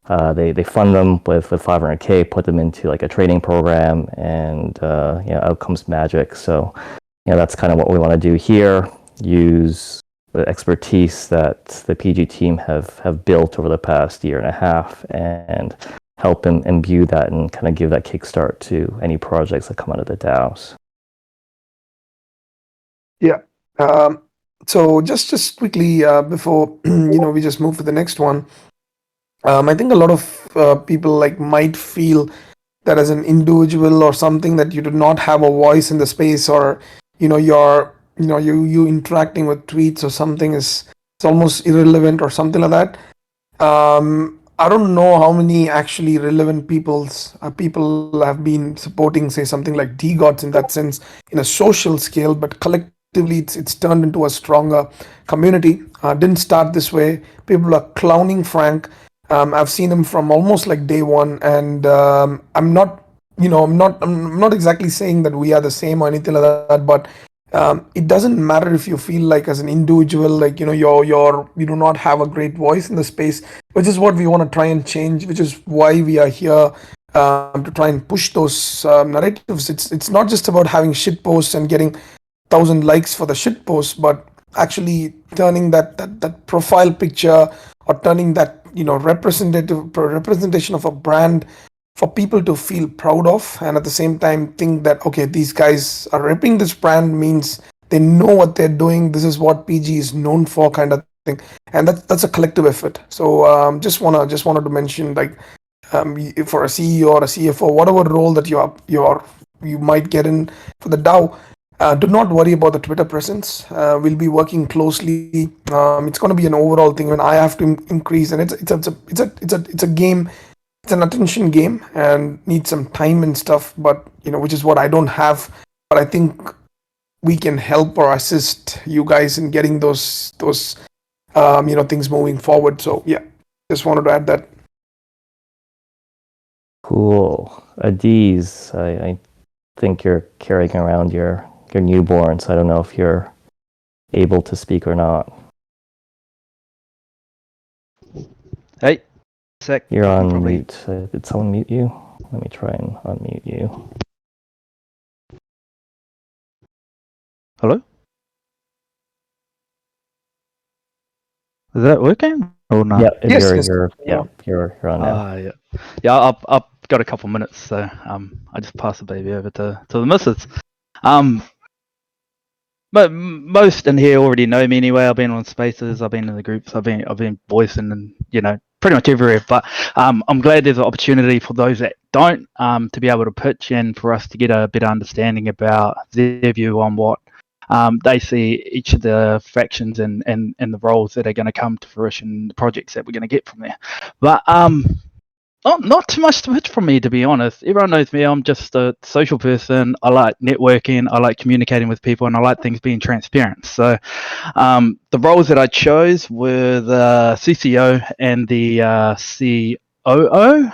They fund them with 500K, put them into like a training program, and outcomes magic. So that's kind of what we want to do here. Use the expertise that the PG team have built over the past year and a half, and help imbue that and kind of give that kickstart to any projects that come out of the DAOs. Yeah. So just quickly before we just move to the next one. I think a lot of people might feel that as an individual or something that you do not have a voice in the space, or you interacting with tweets or something is it's almost irrelevant or something like that. I don't know how many actually relevant people have been supporting, say, something like DGOTS in that sense in a social scale, but collectively it's turned into a stronger community. Didn't start this way. People are clowning Frank. I've seen him from almost like day one, and I'm not exactly saying that we are the same or anything like that, but it doesn't matter if you feel like as an individual, you do not have a great voice in the space, which is what we want to try and change, which is why we are here to try and push those narratives. It's not just about having shit posts and getting 1,000 likes for the shit post, but actually turning that profile picture, or turning that representation of a brand for people to feel proud of, and at the same time think that, okay, these guys are repping this brand, means they know what they're doing. This is what PG is known for, kind of thing. And that's a collective effort. So just wanted to mention, for a CEO or a CFO, whatever role that you might get in for the DAO, do not worry about the Twitter presence. We'll be working closely. It's going to be an overall thing when I have to increase, and it's a game. It's an attention game and needs some time and stuff, but which is what I don't have. But I think we can help or assist you guys in getting those things moving forward. So yeah, just wanted to add that. Cool. Adiz, I think you're carrying around your newborn, so I don't know if you're able to speak or not. Hey, sec. You're on mute. Did someone mute you? Let me try and unmute you. Hello? Is that working or not? Yeah, Yes. You're on now. Yeah. I've got a couple minutes, so I just passed the baby over to the missus. But most in here already know me anyway. I've been on spaces, I've been in the groups, I've been voicing, and pretty much everywhere. But I'm glad there's an opportunity for those that don't to be able to pitch in for us to get a better understanding about their view on what they see each of the factions and the roles that are going to come to fruition, the projects that we're going to get from there. But not too much to pitch from me, to be honest. Everyone knows me. I'm just a social person. I like networking. I like communicating with people, and I like things being transparent. So the roles that I chose were the CCO and the COO.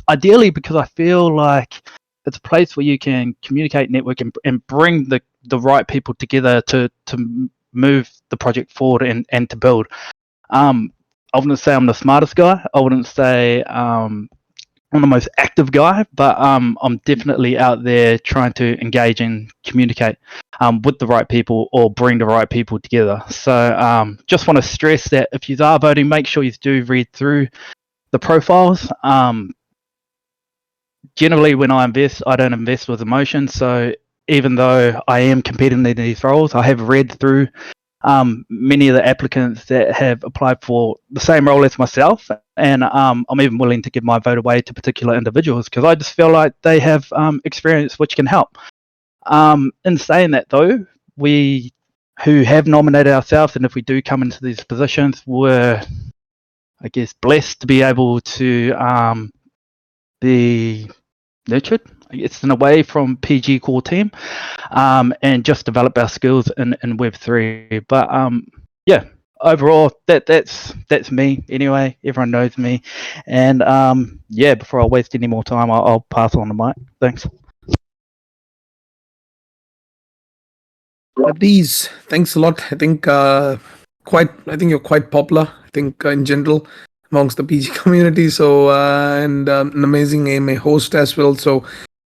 Ideally, because I feel like it's a place where you can communicate, network, and bring the right people together to move the project forward and to build. I wouldn't say I'm the smartest guy. I wouldn't say I'm the most active guy, but I'm definitely out there trying to engage and communicate with the right people or bring the right people together. So just want to stress that if you are voting, make sure you do read through the profiles. Generally, when I invest, I don't invest with emotion. So even though I am competing in these roles, I have read through many of the applicants that have applied for the same role as myself, and I'm even willing to give my vote away to particular individuals because I just feel like they have experience which can help. In saying that, though, we who have nominated ourselves, and if we do come into these positions, we're, I guess, blessed to be able to be nurtured, I guess, in a way from PG core team, and just develop our skills in Web3. But yeah, overall, that's me anyway. Everyone knows me, and yeah. Before I waste any more time, I'll pass on the mic. Thanks. These, thanks a lot. I think you're quite popular. I think in general amongst the PG community. So and an amazing AMA host as well. So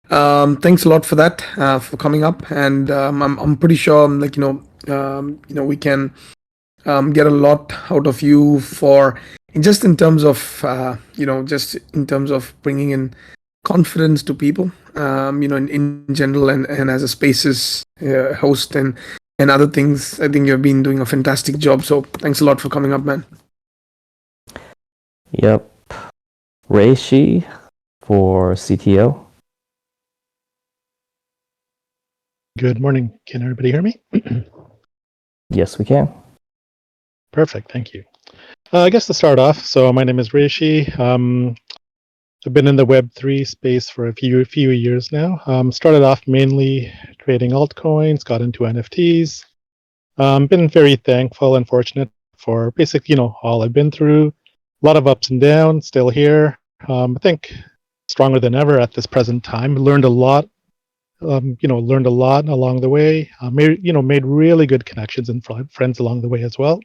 thanks a lot for that, for coming up. And I'm pretty sure, we can get a lot out of you for just in terms of just in terms of bringing in confidence to people, in general, and as a spaces host and other things. I think you've been doing a fantastic job. So thanks a lot for coming up, man. Yep. Reishi for CTO. Good morning. Can everybody hear me? Yes, we can. Perfect. Thank you. I guess to start off, so my name is Reishi. I've been in the Web3 space for a few years now. Started off mainly trading altcoins, got into NFTs. Been very thankful and fortunate for basically, all I've been through. A lot of ups and downs, still here. I think stronger than ever at this present time. Learned a lot. Learned a lot along the way. Made really good connections and friends along the way as well.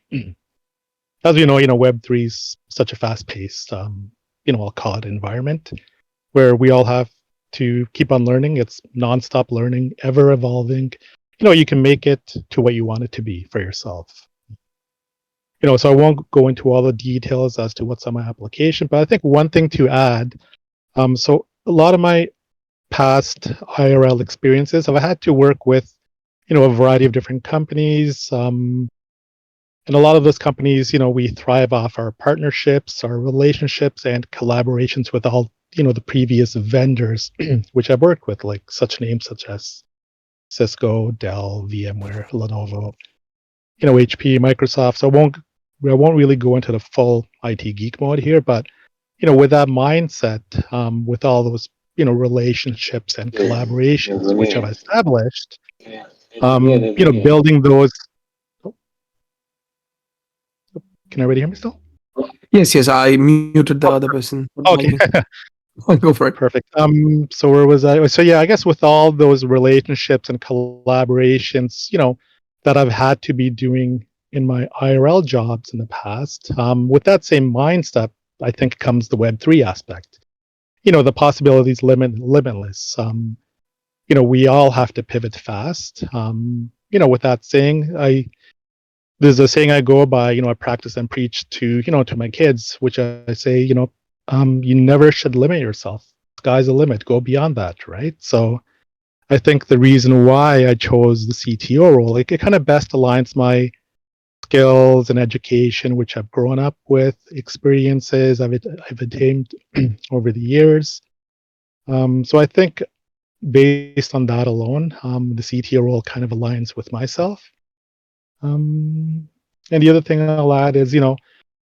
As we know, Web3 is such a fast-paced, I'll call it environment, where we all have to keep on learning. It's nonstop learning, ever evolving. You can make it to what you want it to be for yourself. So I won't go into all the details as to what's on my application, but I think one thing to add, so a lot of my past IRL experiences, I've had to work with, a variety of different companies, and a lot of those companies, we thrive off our partnerships, our relationships, and collaborations with all, the previous vendors, which I've worked with, like such names such as Cisco, Dell, VMware, Lenovo, HP, Microsoft. So I won't really go into the full IT geek mode here, but, with that mindset, with all those, relationships and collaborations which I've established, building those. Can everybody hear me still? Yes, I muted the other person. Okay. Go for it. Perfect. So where was I? So yeah, I guess with all those relationships and collaborations, that I've had to be doing in my IRL jobs in the past, with that same mindset, I think comes the Web3 aspect. The possibilities limitless. We all have to pivot fast. With that saying, there's a saying I go by, I practice and preach to, to my kids, which I say, you never should limit yourself. Sky's the limit. Go beyond that, right? So I think the reason why I chose the CTO role, it kind of best aligns my skills and education, which I've grown up with, experiences I've attained over the years. So I think based on that alone, the CTO role kind of aligns with myself. And the other thing I'll add is,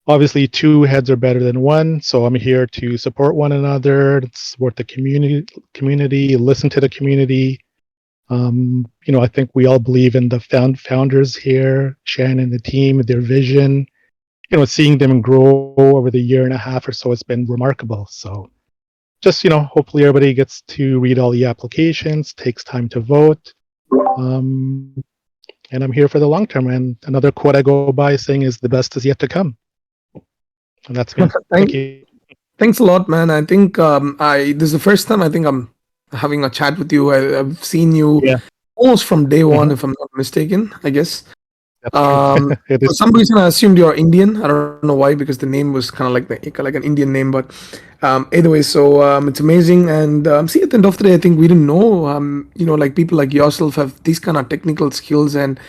obviously 2 heads are better than 1. So I'm here to support one another, support the community, listen to the community. I think we all believe in the founders here, Shan and the team, their vision. Seeing them grow over the year and a half or so has been remarkable. So just, hopefully everybody gets to read all the applications, takes time to vote. And I'm here for the long term. And another quote I go by saying is, the best is yet to come. And that's me. Thank you. Thanks a lot, man. I think this is the first time I think I'm having a chat with you. I've seen you almost from day one, if I'm not mistaken, I guess. That's true. It For is some reason, I assumed you're Indian. I don't know why, because the name was kind of like an Indian name. But either way, so it's amazing. And see, at the end of the day, I think we didn't know. Like people like yourself have these kind of technical skills, and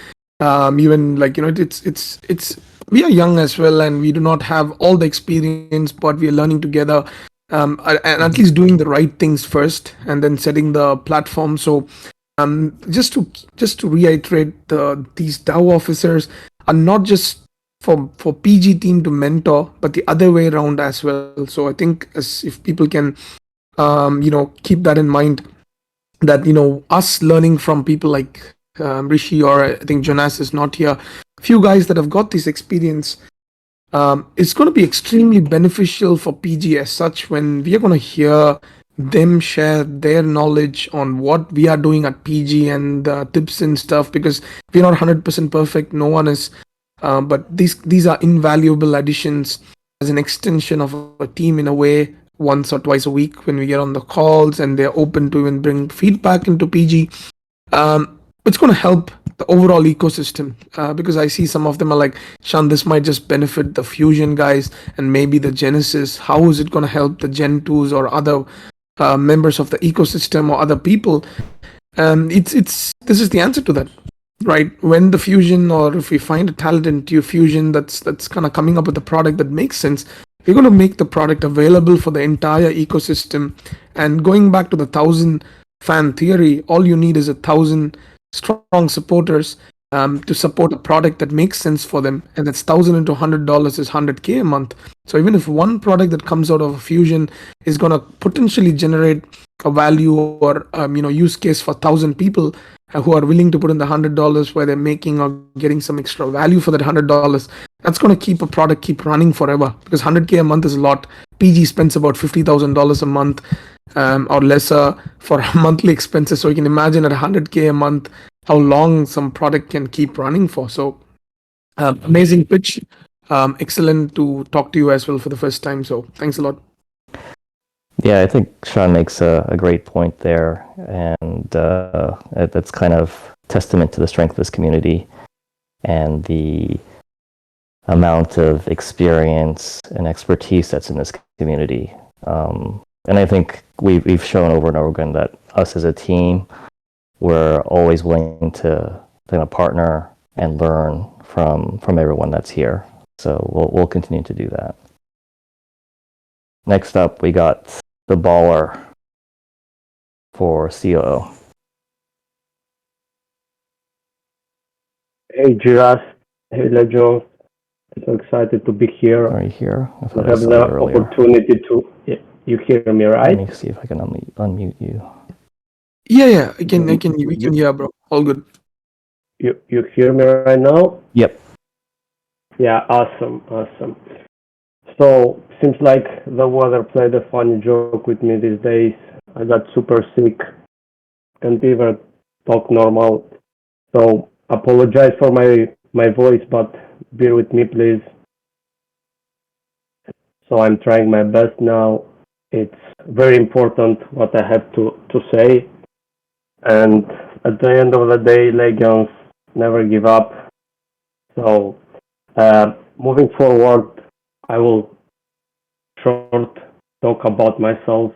even like it's we are young as well, and we do not have all the experience, but we are learning together. And at least doing the right things first, and then setting the platform. So just to reiterate, these DAO officers are not just for PG team to mentor, but the other way around as well. So I think as if people can keep that in mind, that us learning from people like Rishi, or I think Jonas is not here, few guys that have got this experience, it's going to be extremely beneficial for PG as such, when we are going to hear them share their knowledge on what we are doing at PG and tips and stuff, because we're not 100% perfect, no one is, but these are invaluable additions as an extension of a team in a way, once or twice a week when we get on the calls, and they're open to even bring feedback into PG. It's going to help the overall ecosystem, because I see some of them are like, Shan, this might just benefit the Fusion guys and maybe the Genesis. How is it going to help the Gen 2s or other members of the ecosystem or other people? This is the answer to that, right? When the Fusion, or if we find a talent into Fusion that's kind of coming up with a product that makes sense, we're going to make the product available for the entire ecosystem. And going back to the 1,000 fan theory, all you need is 1,000 strong supporters to support a product that makes sense for them, and that's 1,000 into $100 is $100K a month. So even if one product that comes out of a Fusion is going to potentially generate a value or use case for 1,000 people who are willing to put in the $100 where they're making or getting some extra value for that $100, that's going to keep a product keep running forever, because $100K a month is a lot. PG spends about $50,000 a month or lesser for monthly expenses. So you can imagine at $100K a month how long some product can keep running for. So amazing pitch. Excellent to talk to you as well for the first time. So thanks a lot. Yeah, I think Shan makes a great point there, and that's kind of testament to the strength of this community and the amount of experience and expertise that's in this community. And I think we've shown over and over again that us as a team, we're always willing to partner and learn from everyone that's here. So we'll continue to do that. Next up, we got the baller for COO. Hey, Jiras. Hey, Lejo. I'm so excited to be here. Are you here? I I have the opportunity to. You hear me, right? Let me see if I can unmute you. Yeah, we can hear, bro. All good. You hear me right now? Yep. Yeah, awesome. So, seems like the weather played a funny joke with me these days. I got super sick, can't even talk normal. So, apologize for my voice, but bear with me, please. So, I'm trying my best now. It's very important what I have to say. And at the end of the day, Legions never give up. So, moving forward, I will short talk about myself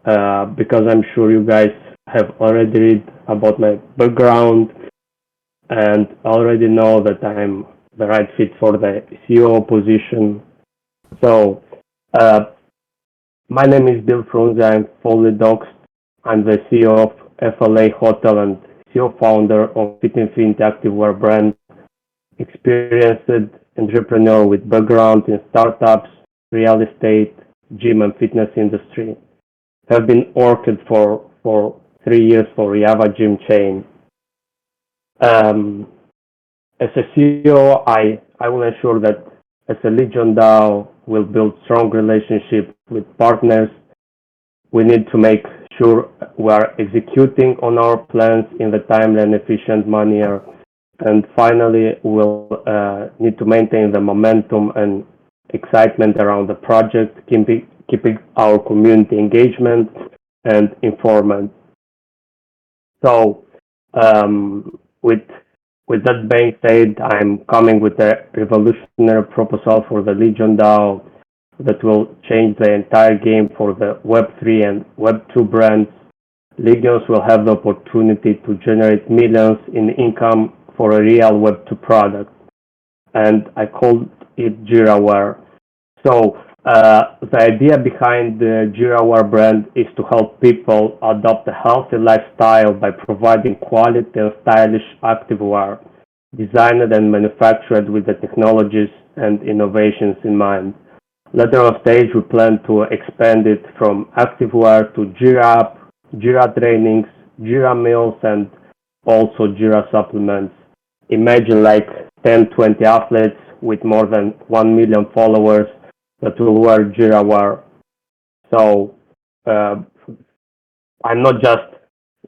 because I'm sure you guys have already read about my background and already know that I'm the right fit for the CEO position. So, my name is Bill Frunze. I'm fully doxed. I'm the CEO of FLA Hotel and CEO founder of Fitness Interactive brand. Experienced entrepreneur with background in startups, real estate, gym and fitness industry. Have been working for 3 years for Java gym chain. As a CEO, I will ensure that as a Legion DAO, we'll build strong relationships with partners. We need to make sure we are executing on our plans in the timely and efficient manner. And finally, we'll need to maintain the momentum and excitement around the project, keeping our community engagement and informed. So, with with that being said, I'm coming with a revolutionary proposal for the Legion DAO that will change the entire game for the Web3 and Web2 brands. Legions will have the opportunity to generate millions in income for a real Web2 product. And I called it JiraWare. So the idea behind the JiraWare brand is to help people adopt a healthy lifestyle by providing quality and stylish activewear, designed and manufactured with the technologies and innovations in mind. Later on stage, we plan to expand it from activewear to Jira app, Jira trainings, Jira meals, and also Jira supplements. Imagine like 10, 20 athletes with more than 1 million followers that will wear JiraWare. So I'm not just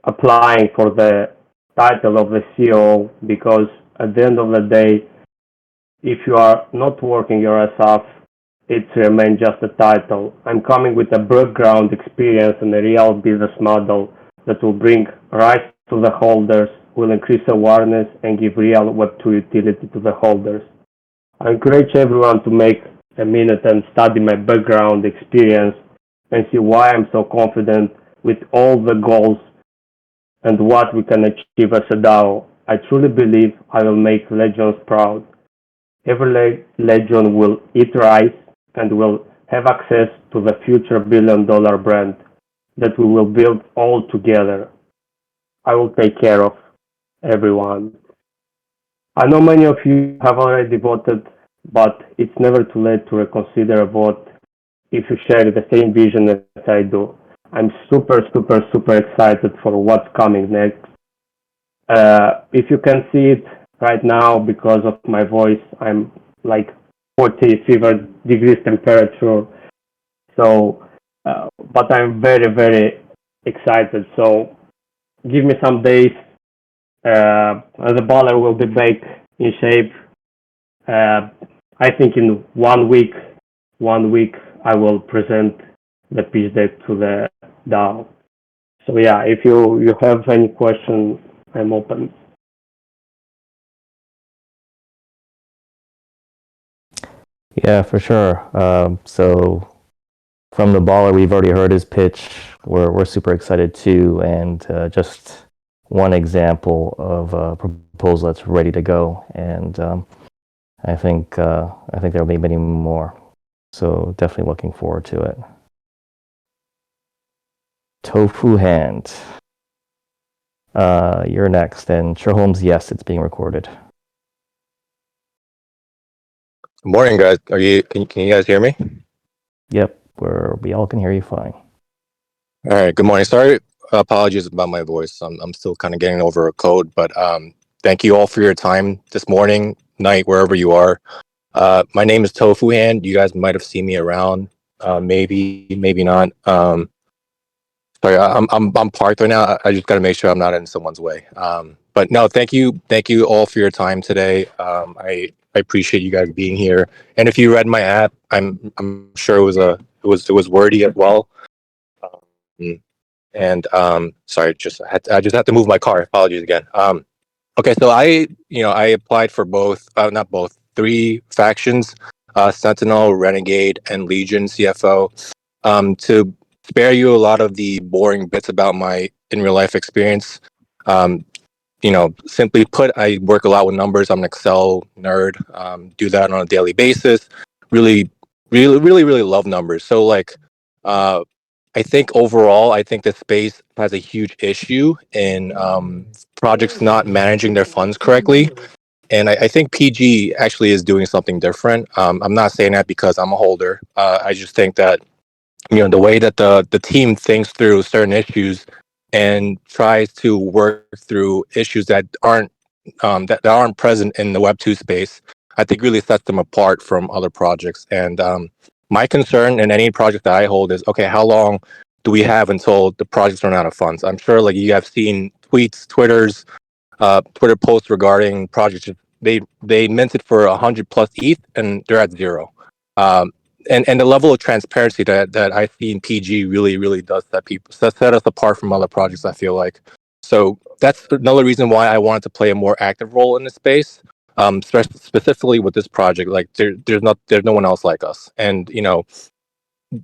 applying for the title of the CEO because at the end of the day, if you are not working your ass off, it remains just a title. I'm coming with a background experience and a real business model that will bring rights to the holders, will increase awareness, and give real Web2 utility to the holders. I encourage everyone to make a minute and study my background experience and see why I'm so confident with all the goals and what we can achieve as a DAO. I truly believe I will make Legions proud. Every Legion will eat rice and will have access to the future billion-dollar brand that we will build all together. I will take care of everyone. I know many of you have already voted, but it's never too late to reconsider a vote if you share the same vision as I do. I'm super excited for what's coming next. If you can see it right now, because of my voice, I'm like 40 fever degrees temperature. So, but I'm very excited. So, give me some days. The baller will be back in shape. I think in 1 week, I will present the pitch deck to the DAO. So yeah, if you have any question, I'm open. Yeah, for sure. So from the baller, we've already heard his pitch. We're super excited too, and just one example of a proposal that's ready to go. And I think there'll be many more. So definitely looking forward to it. Tofu Hand. You're next, and Sherholmes, yes, it's being recorded. Good morning, guys. Can you guys hear me? Yep, we all can hear you fine. All right. Good morning. Sorry, apologies about my voice. I'm still kind of getting over a cold, but thank you all for your time this morning, night, wherever you are. My name is Tofu Hand. You guys might have seen me around, maybe not. Sorry, I'm parked right now. I just got to make sure I'm not in someone's way. But no, thank you all for your time today. I appreciate you guys being here. And if you read my app, I'm sure it was wordy as well. Sorry, I just had to move my car. Apologies again. Okay, so I applied for not both, 3 factions, Sentinel, Renegade, and Legion CFO, to spare you a lot of the boring bits about my in real life experience. Simply put, I work a lot with numbers. I'm an Excel nerd. Do that on a daily basis. Really love numbers. So I think overall, the space has a huge issue in projects not managing their funds correctly. And I think PG actually is doing something different. I'm not saying that because I'm a holder. I just think that the way that the team thinks through certain issues and tries to work through issues that aren't present in the Web2 space, I think really sets them apart from other projects. And my concern in any project that I hold is, okay, how long do we have until the projects run out of funds? I'm sure you have seen tweets, Twitter posts regarding projects. They minted for 100+ ETH and they're at 0. And the level of transparency that I see in PG really does set us apart from other projects, I feel like. So that's another reason why I wanted to play a more active role in this space. Specifically with this project, like there's no one else like us, and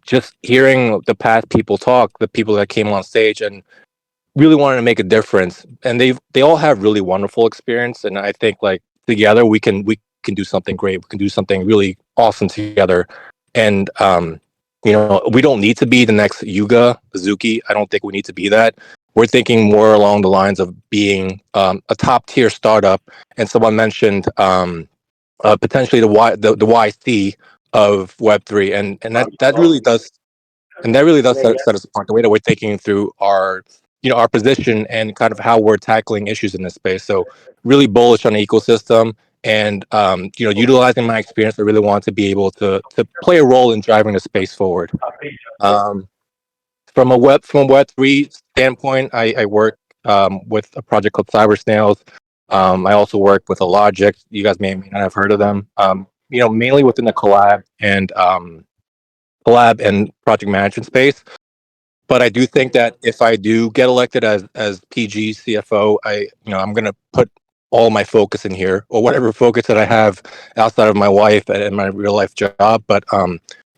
just hearing the past people talk, the people that came on stage and really wanted to make a difference, and they all have really wonderful experience, and I think like together we can do something great. We can do something really awesome together, and we don't need to be the next Yuga Suzuki. I don't think we need to be that. We're thinking more along the lines of being a top tier startup, and someone mentioned potentially the YC of Web3, and that really does. And that really does set us apart, the way that we're thinking through our our position and kind of how we're tackling issues in this space. So really bullish on the ecosystem, and utilizing my experience, I really want to be able to play a role in driving the space forward. From a Web3 standpoint, I work with a project called Cyber Snails. I also work with a Logic. You guys may not have heard of them. Mainly within the collab and project management space. But I do think that if I do get elected as PG CFO, I'm gonna put all my focus in here, or whatever focus that I have outside of my wife and my real life job. But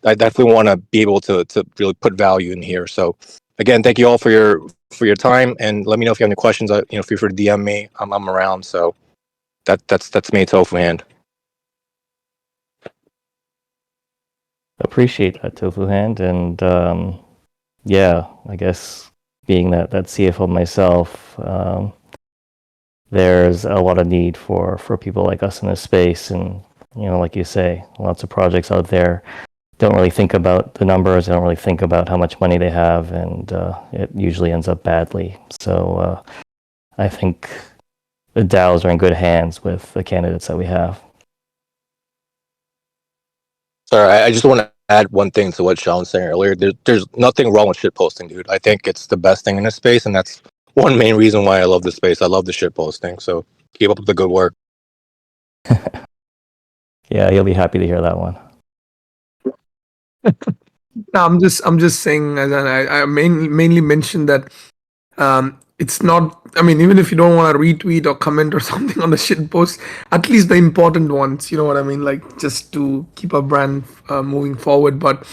I definitely want to be able to really put value in here. So again, thank you all for your time, and let me know if you have any questions. Feel free to DM me. I'm around. So that's me, Tofu Hand. Appreciate that, Tofu Hand, and yeah, I guess being that CFO myself, there's a lot of need for people like us in this space, and like you say, lots of projects out there don't really think about the numbers, they don't really think about how much money they have, and it usually ends up badly. So I think the DAOs are in good hands with the candidates that we have. Sorry, I just want to add one thing to what Sean was saying earlier. There's nothing wrong with shit posting, dude. I think it's the best thing in this space, and that's one main reason why I love this space. I love the shit posting. So keep up the good work. Yeah, you'll be happy to hear that one. No, I'm just saying, as I mainly mentioned that it's not. I mean, even if you don't want to retweet or comment or something on the shit post, at least the important ones. You know what I mean? Like just to keep our brand moving forward. But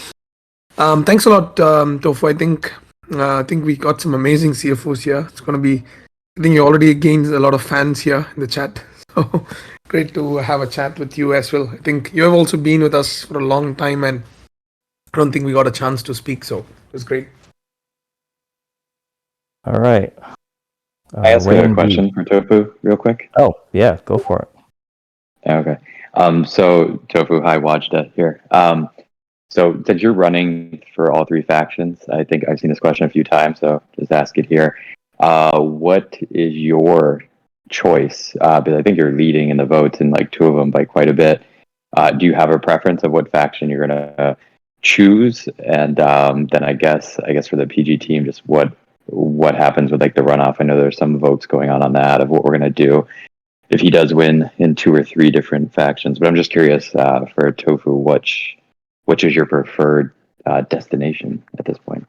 thanks a lot, Tofu. I think we got some amazing CFOs here. It's gonna be. I think you already gained a lot of fans here in the chat. So great to have a chat with you as well. I think you have also been with us for a long time, and I don't think we got a chance to speak, so it was great. All right. I ask a question for Tofu real quick? Oh, yeah, go for it. Okay. So Tofu, hi, Wajda here. So since you're running for all three factions, I think I've seen this question a few times, so just ask it here. What is your choice? Because I think you're leading in the votes in like two of them by quite a bit. Do you have a preference of what faction you're gonna choose? And then I guess for the PG team, just what happens with like the runoff? I know there's some votes going on that of what we're gonna do if he does win in 2 or 3 different factions. But I'm just curious for Tofu, which is your preferred destination at this point?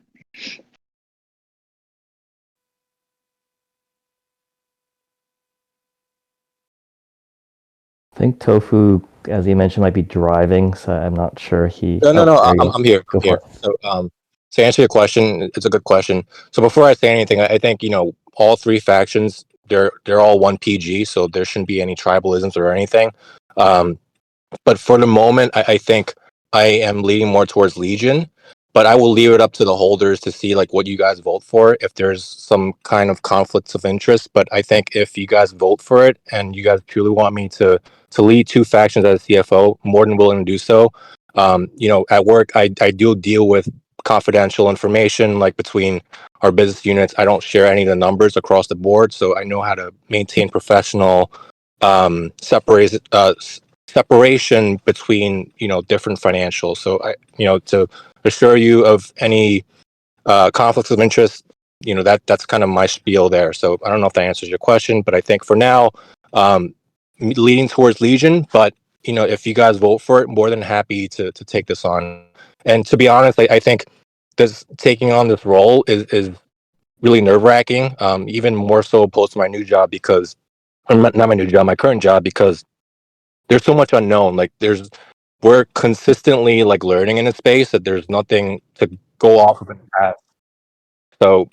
I think Tofu, as he mentioned, might be driving, so I'm not sure he. No, I'm here. I'm here. So, to answer your question, it's a good question. So before I say anything, I think all three factions, they're all one PG, so there shouldn't be any tribalisms or anything. But for the moment, I think I am leaning more towards Legion. But I will leave it up to the holders to see like what you guys vote for, if there's some kind of conflicts of interest. But I think if you guys vote for it and you guys truly want me to lead 2 factions as a CFO, more than willing to do so. At work, I do deal with confidential information like between our business units. I don't share any of the numbers across the board, so I know how to maintain professional separation between different financials. So I to assure you of any conflicts of interest, that's kind of my spiel there. So I don't know if that answers your question, but I think for now, leading towards Legion. But if you guys vote for it, more than happy to take this on. And to be honest, I think taking on this role is really nerve wracking. Even more so opposed to my new job because, or not my new job, my current job, because there's so much unknown. Like we're consistently like learning in a space that there's nothing to go off of in the past. So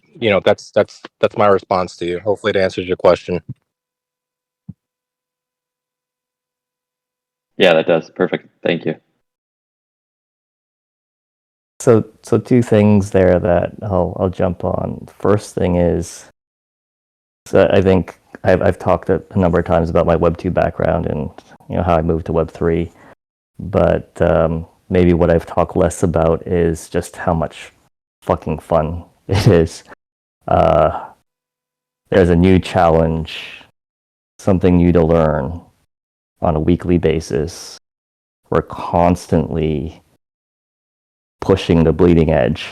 that's my response to you. Hopefully it answers your question. Yeah, that does. Perfect. Thank you. So two things there that I'll jump on. First thing is, so I think I've talked a number of times about my Web 2 background and how I moved to Web 3, but maybe what I've talked less about is just how much fucking fun it is. There's a new challenge, something new to learn on a weekly basis. We're constantly pushing the bleeding edge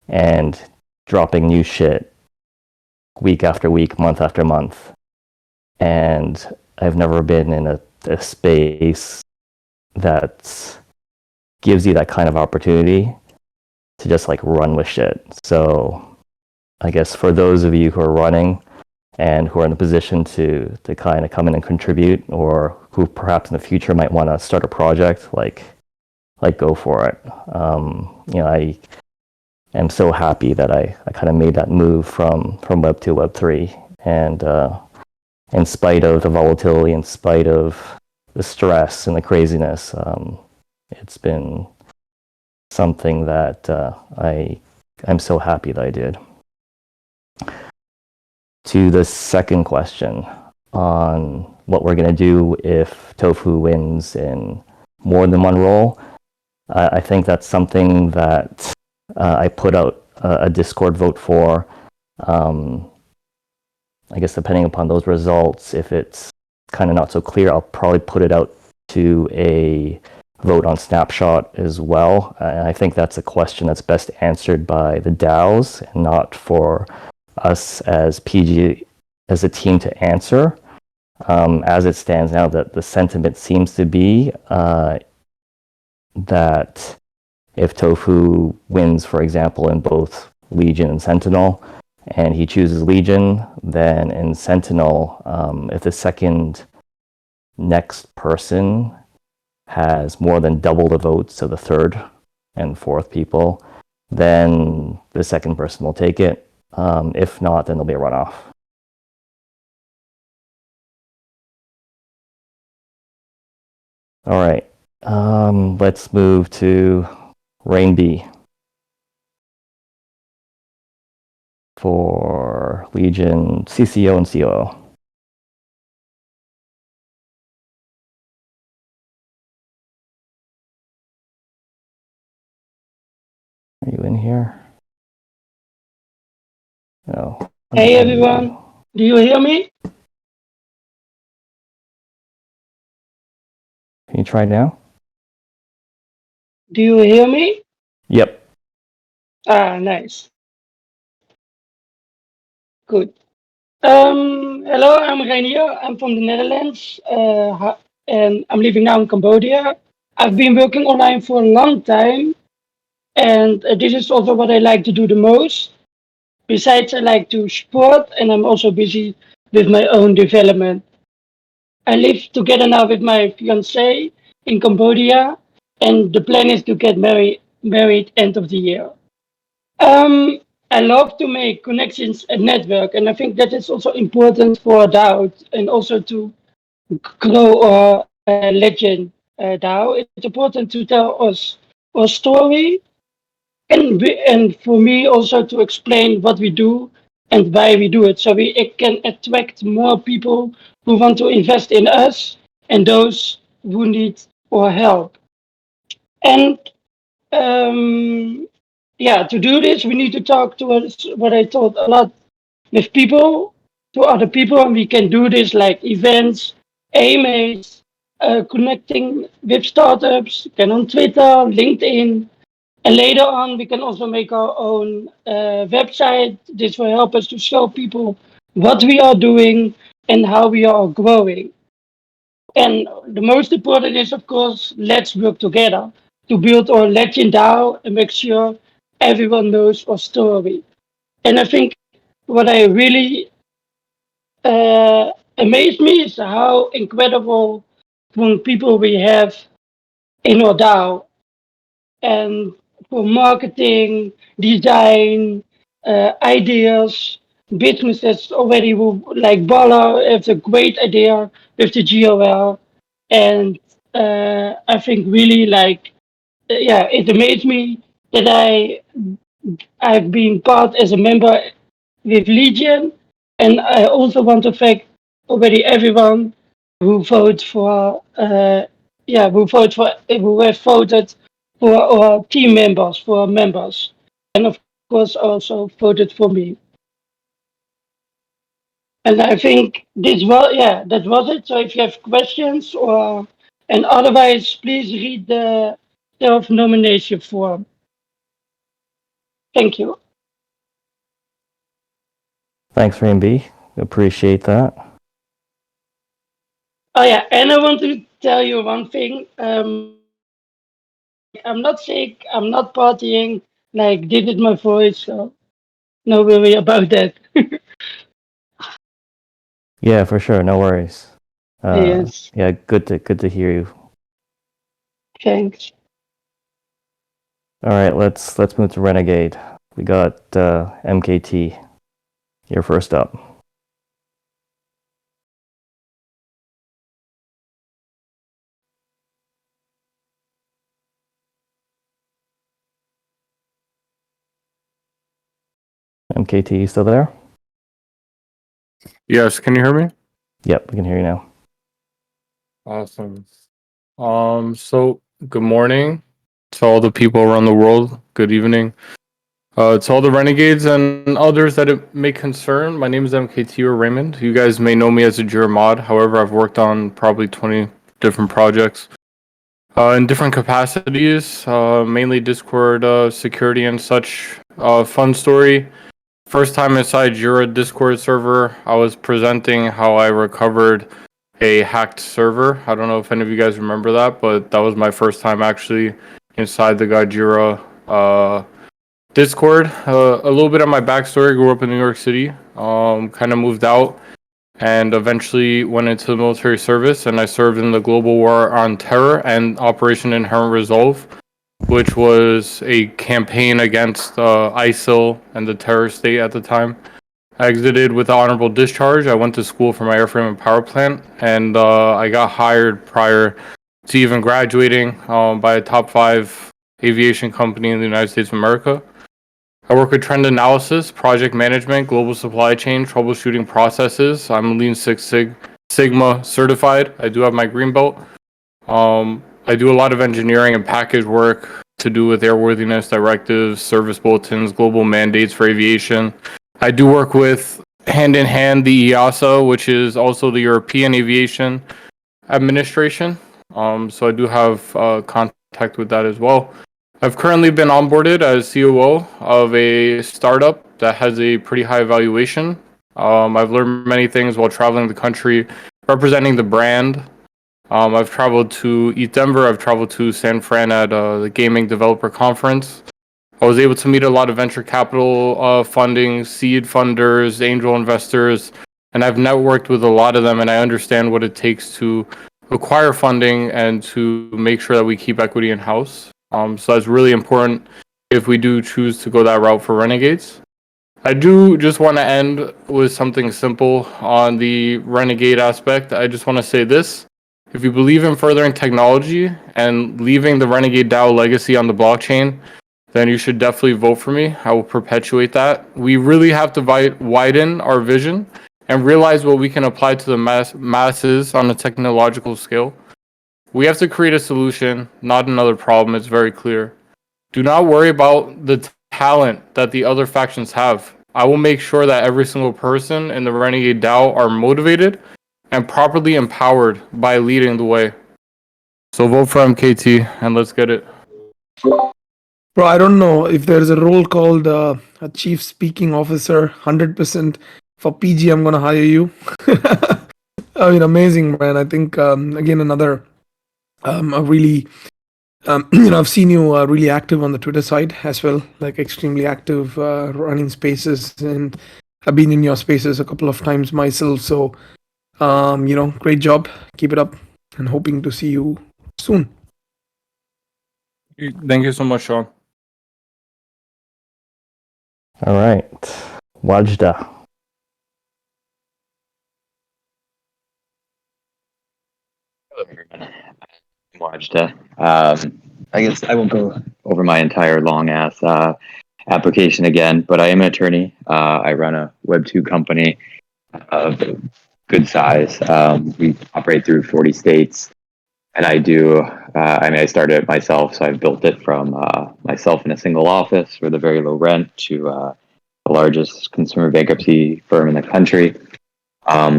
and dropping new shit week after week, month after month. And I've never been in a space that gives you that kind of opportunity to just like run with shit. So I guess for those of you who are running and who are in a position to kind of come in and contribute, or who perhaps in the future might want to start a project, like go for it. I am so happy that I kind of made that move from Web 2 to Web 3, and in spite of the volatility, in spite of the stress and the craziness, it's been something that I'm so happy that I did. To the second question on what we're going to do if Tofu wins in more than one role, I think that's something that I put out a Discord vote for. I guess depending upon those results, if it's kind of not so clear, I'll probably put it out to a vote on Snapshot as well. And I think that's a question that's best answered by the DAOs and not for us as PG, as a team, to answer. As it stands now, that the sentiment seems to be that if Tofu wins, for example, in both Legion and Sentinel, and he chooses Legion, then in Sentinel, if the second next person has more than double the votes of the third and fourth people, then the second person will take it. If not, then there'll be a runoff. All right, let's move to Rain B for Legion CCO and COO. Are you in here? No. Hey everyone, do you hear me? Can you try now? Do you hear me? Yep. Ah, nice. Good. Hello, I'm Reinier. I'm from the Netherlands, and I'm living now in Cambodia. I've been working online for a long time, and this is also what I like to do the most. Besides, I like to sport, and I'm also busy with my own development. I live together now with my fiance in Cambodia, and the plan is to get married end of the year. I love to make connections and network, and I think that is also important for a DAO and also to grow our legend DAO. It's important to tell us our story, and for me also to explain what we do and why we do it, so it can attract more people who want to invest in us and those who need our help. And yeah, to do this, we need to talk to us, what I thought a lot with people, to other people, and we can do this like events, AMAs, connecting with startups, can on Twitter, LinkedIn, and later on we can also make our own website. This will help us to show people what we are doing and how we are growing. And the most important is, of course, let's work together to build our legend DAO and make sure everyone knows our story. And I think what I really amazed me is how incredible strong people we have in our DAO, and for marketing, design, ideas, businesses already who like Bala has a great idea with the GOL, and I think really like yeah, it amazed me that I've been part as a member with Legion, and I also want to thank already everyone who voted for who have voted for our team members, for our members, and of course also voted for me. And I think that was it. So if you have questions or and otherwise, please read the self-nomination form. Thank you. Thanks, Rain B. Appreciate that. Oh yeah, and I want to tell you one thing. I'm not sick. I'm not partying. Like, this is my voice, so no worry about that. Yeah, for sure. No worries. Yes. Yeah, good to hear you. Thanks. All right, let's move to Renegade. We got MKT. You're first up. MKT, you still there? Yes, can you hear me? Yep, we can hear you now. Awesome. So good morning to all the people around the world. Good evening. To all the renegades and others that it may concern. My name is MKT or Raymond. You guys may know me as a Jira mod. However, I've worked on probably 20 different projects in different capacities, mainly Discord security and such. Fun story. First time inside Jira Discord server, I was presenting how I recovered a hacked server. I don't know if any of you guys remember that, but that was my first time actually inside the Jira Discord. A little bit of my backstory: grew up in New York City, kind of moved out, and eventually went into the military service. And I served in the Global War on Terror and Operation Inherent Resolve, which was a campaign against ISIL and the terror state at the time. I exited with honorable discharge. I went to school for my airframe and power plant, and I got hired prior to even graduating by a top 5 aviation company in the United States of America. I work with trend analysis, project management, global supply chain, troubleshooting processes. I'm Lean Six Sigma certified. I do have my green belt. I do a lot of engineering and package work to do with airworthiness directives, service bulletins, global mandates for aviation. I do work with hand in hand the EASA, which is also the European Aviation Administration. So I do have contact with that as well. I've currently been onboarded as COO of a startup that has a pretty high valuation. I've learned many things while traveling the country, representing the brand. I've traveled to East Denver. I've traveled to San Fran at the Gaming Developer Conference. I was able to meet a lot of venture capital funding, seed funders, angel investors, and I've networked with a lot of them, and I understand what it takes to acquire funding and to make sure that we keep equity in-house. So that's really important if we do choose to go that route for Renegades. I do just want to end with something simple on the Renegade aspect. I just want to say this. If you believe in furthering technology and leaving the Renegade DAO legacy on the blockchain, then you should definitely vote for me. I will perpetuate that. We really have to widen our vision and realize what we can apply to the masses on a technological scale. We have to create a solution, not another problem. It's very clear. Do not worry about the talent that the other factions have. I will make sure that every single person in the Renegade DAO are motivated and properly empowered by leading the way. So vote for MKT and let's get it. Bro, I don't know if there's a role called a chief speaking officer. 100% for PG, I'm gonna hire you. I mean, amazing, man. I think again another a really I've seen you really active on the Twitter side as well, like extremely active, running spaces, and I've been in your spaces a couple of times myself. So, great job. Keep it up, and hoping to see you soon. Thank you so much, Sean. All right, Wajda. Watched. I guess I won't go over my entire long ass application again, but I am an attorney. I run a Web2 company of good size. We operate through 40 states, and I started it myself, so I've built it from myself in a single office with a very low rent to the largest consumer bankruptcy firm in the country.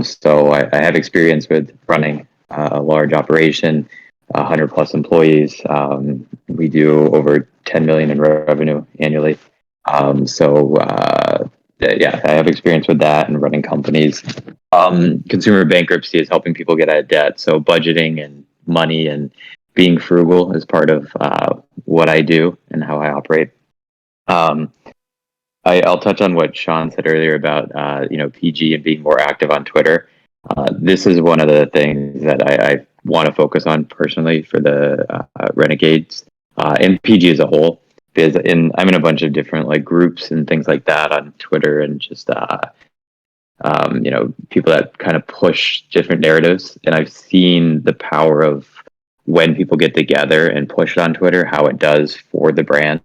So I have experience with running a large operation. 100 plus employees. We do over 10 million in revenue annually. Yeah, I have experience with that and running companies. Consumer bankruptcy is helping people get out of debt. So budgeting and money and being frugal is part of what I do and how I operate. I'll touch on what Sean said earlier about PG and being more active on Twitter. This is one of the things that I want to focus on personally for the Renegades and PG as a whole, because I'm in a bunch of different like groups and things like that on Twitter, and just people that kind of push different narratives, and I've seen the power of when people get together and push it on Twitter, how it does for the brand.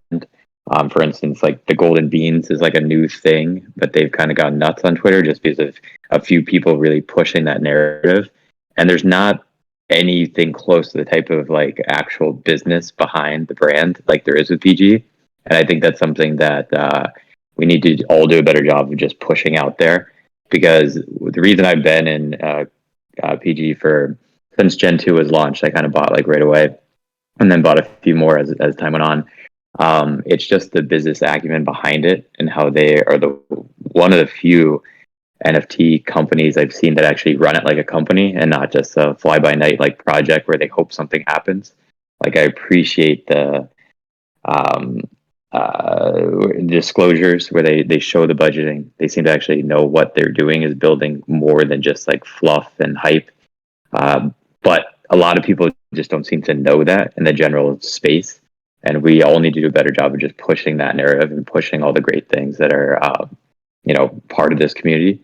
For instance, like the Golden Beans is like a new thing, but they've kind of gone nuts on Twitter just because of a few people really pushing that narrative. And there's not anything close to the type of like actual business behind the brand like there is with PG. And I think that's something that we need to all do a better job of just pushing out there, because the reason I've been in PG since Gen 2 was launched, I kind of bought like right away and then bought a few more as time went on. It's just the business acumen behind it and how they are one of the few NFT companies I've seen that actually run it like a company and not just a fly by night like project where they hope something happens. Like, I appreciate the disclosures where they show the budgeting. They seem to actually know what they're doing is building more than just like fluff and hype. But a lot of people just don't seem to know that in the general space. And we all need to do a better job of just pushing that narrative and pushing all the great things that are, part of this community.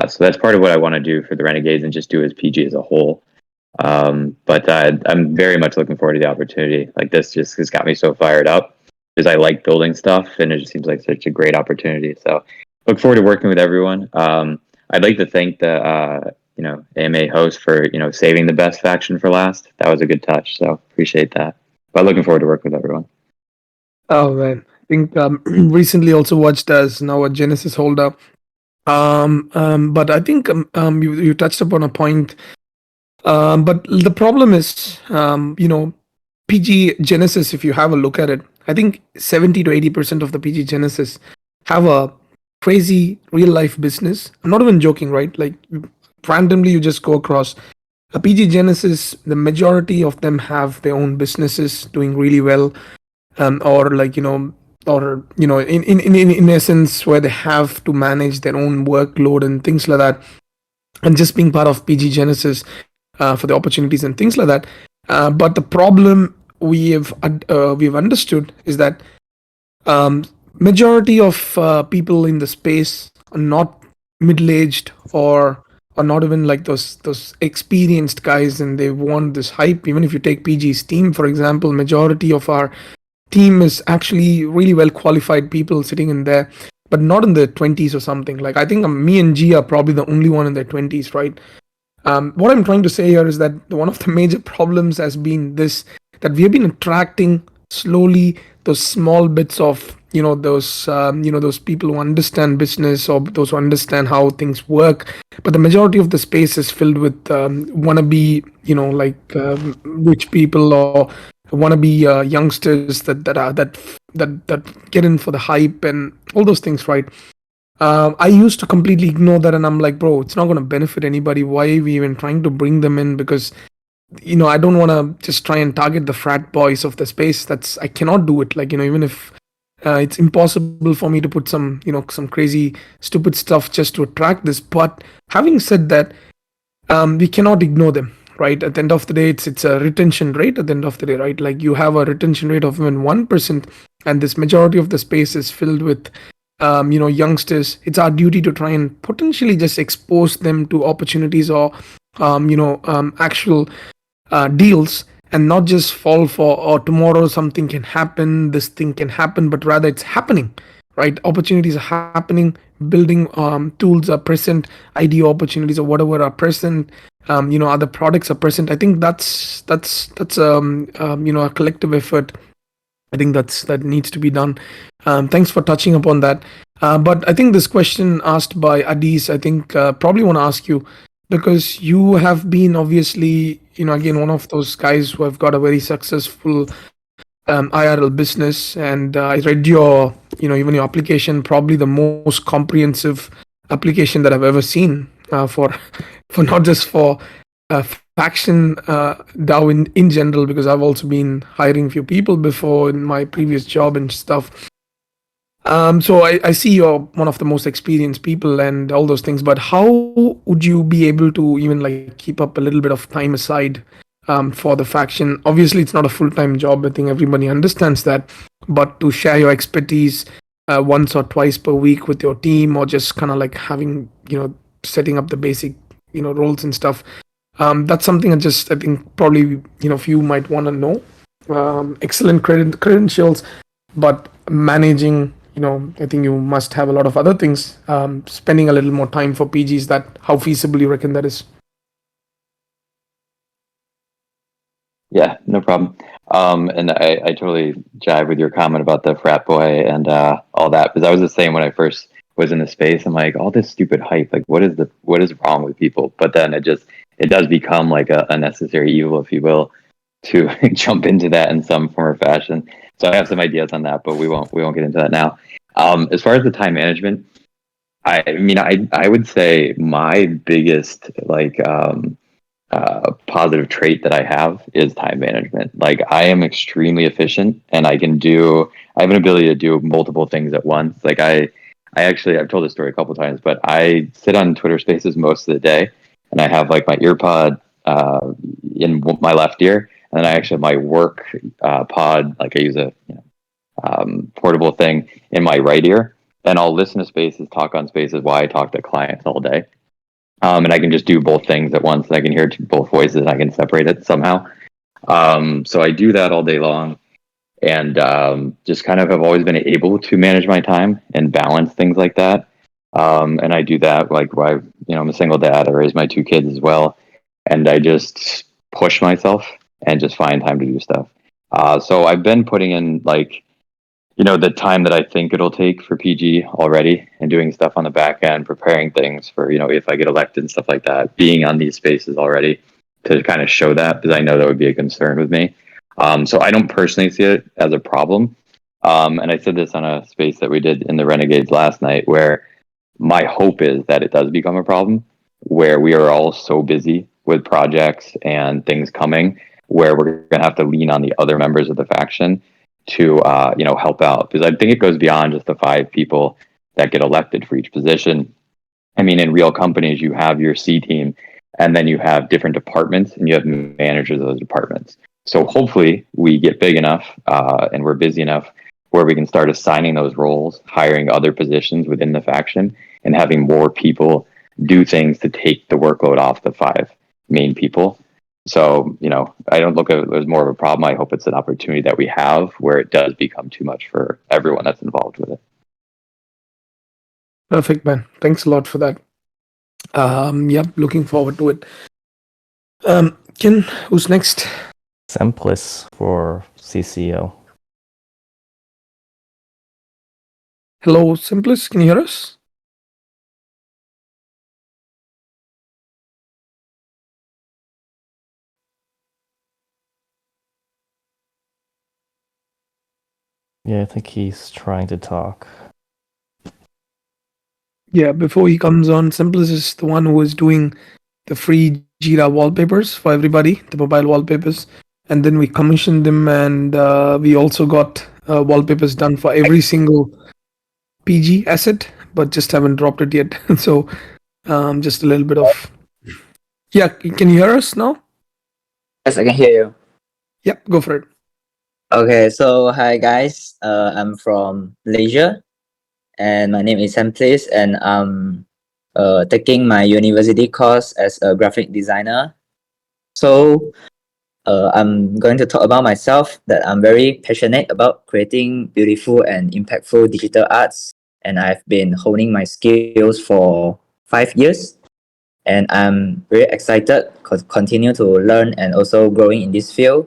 So that's part of what I want to do for the Renegades and just do as PG as a whole. But I'm very much looking forward to the opportunity. Like, this just has got me so fired up because I like building stuff, and it just seems like such a great opportunity. So look forward to working with everyone. I'd like to thank the AMA host for saving the best faction for last. That was a good touch. So appreciate that. But looking forward to working with everyone. Oh man, I think recently also watched as now a Genesis holder. But I think you touched upon a point. But the problem is, PG Genesis. If you have a look at it, I think 70 to 80% of the PG Genesis have a crazy real life business. I'm not even joking, right? Like, randomly you just go across a PG Genesis, the majority of them have their own businesses doing really well, in essence, where they have to manage their own workload and things like that, and just being part of PG Genesis for the opportunities and things like that. But the problem we've understood is that majority of people in the space are not middle-aged or not even like those experienced guys, and they want this hype. Even if you take PG's team, for example, majority of our team is actually really well qualified people sitting in there, but not in their 20s or something. Like, I think me and G are probably the only one in their 20s, right? What I'm trying to say here is that one of the major problems has been this, that we have been attracting slowly those small bits of those people who understand business, or those who understand how things work. But the majority of the space is filled with wannabe, rich people, or wannabe youngsters that get in for the hype and all those things, right? I used to completely ignore that, and I'm like, bro, it's not going to benefit anybody. Why are we even trying to bring them in? Because I don't want to just try and target the frat boys of the space. I cannot do it. Like, even if It's impossible for me to put some some crazy stupid stuff just to attract this. But having said that, we cannot ignore them, right? At the end of the day, it's a retention rate at the end of the day, right? Like you have a retention rate of even 1%, and this majority of the space is filled with youngsters. It's our duty to try and potentially just expose them to opportunities or actual deals, and not just fall for, or tomorrow something can happen, this thing can happen, but rather it's happening, right? Opportunities are happening, building tools are present, idea opportunities or whatever are present, other products are present. I think that's a collective effort. I think that needs to be done. Thanks for touching upon that. But I think this question asked by Adis, I think probably want to ask you, because you have been obviously, again, one of those guys who have got a very successful IRL business, and I read your, even your application, probably the most comprehensive application that I've ever seen for not just for faction DAO in general, because I've also been hiring few people before in my previous job and stuff. So I see you're one of the most experienced people and all those things, but how would you be able to even like keep up a little bit of time aside for the faction? Obviously, it's not a full-time job. I think everybody understands that, but to share your expertise once or twice per week with your team, or just kind of like having, setting up the basic, roles and stuff. That's something I think probably, few might want to know. Excellent credentials, but managing, I think you must have a lot of other things. Spending a little more time for PGs, that how feasible you reckon that is? Yeah, no problem. And I totally jive with your comment about the frat boy and all that, because I was the same when I first was in the space. I'm like, all this stupid hype, like what is wrong with people? But then it does become like a necessary evil, if you will, to jump into that in some form or fashion. So I have some ideas on that, but we won't get into that now. As far as the time management, I mean, I would say my biggest positive trait that I have is time management. Like I am extremely efficient, and I have an ability to do multiple things at once. Like I've told this story a couple times, but I sit on Twitter Spaces most of the day, and I have like my earpod in my left ear, and then I actually have my work pod, like I use a portable thing in my right ear, and I'll listen to Spaces, talk on Spaces while I talk to clients all day. And I can just do both things at once. I can hear both voices, and I can separate it somehow. So I do that all day long, and just kind of have always been able to manage my time and balance things like that. And I do that like I'm a single dad. I raise my 2 kids as well, and I just push myself and just find time to do stuff. So I've been putting in the time that I think it'll take for PG already, and doing stuff on the back end, preparing things for, if I get elected and stuff like that, being on these spaces already to kind of show that, because I know that would be a concern with me. So I don't personally see it as a problem. And I said this on a space that we did in the Renegades last night, where my hope is that it does become a problem, where we are all so busy with projects and things coming, where we're going to have to lean on the other members of the faction to help out, because I think it goes beyond just the 5 people that get elected for each position. I mean, in real companies, you have your C team, and then you have different departments, and you have managers of those departments. So hopefully we get big enough and we're busy enough where we can start assigning those roles, hiring other positions within the faction, and having more people do things to take the workload off the 5 main people. So, I don't look at it as more of a problem. I hope it's an opportunity that we have where it does become too much for everyone that's involved with it. Perfect, man. Thanks a lot for that. Looking forward to it. Ken, who's next? Semplis for CCO. Hello, Simplis, can you hear us? Yeah, I think he's trying to talk. Yeah, before he comes on, Simplis is the one who is doing the free Jira wallpapers for everybody, the mobile wallpapers. And then we commissioned them, and we also got wallpapers done for every single PG asset, but just haven't dropped it yet. So just a little bit of yeah. Can you hear us now? Yes, I can hear you. Yep, go for it. Okay, so hi guys. I'm from Malaysia, and my name is Sam Place, and I'm taking my university course as a graphic designer. So I'm going to talk about myself that I'm very passionate about creating beautiful and impactful digital arts, and I've been honing my skills for 5 years. And I'm very excited to continue to learn and also growing in this field.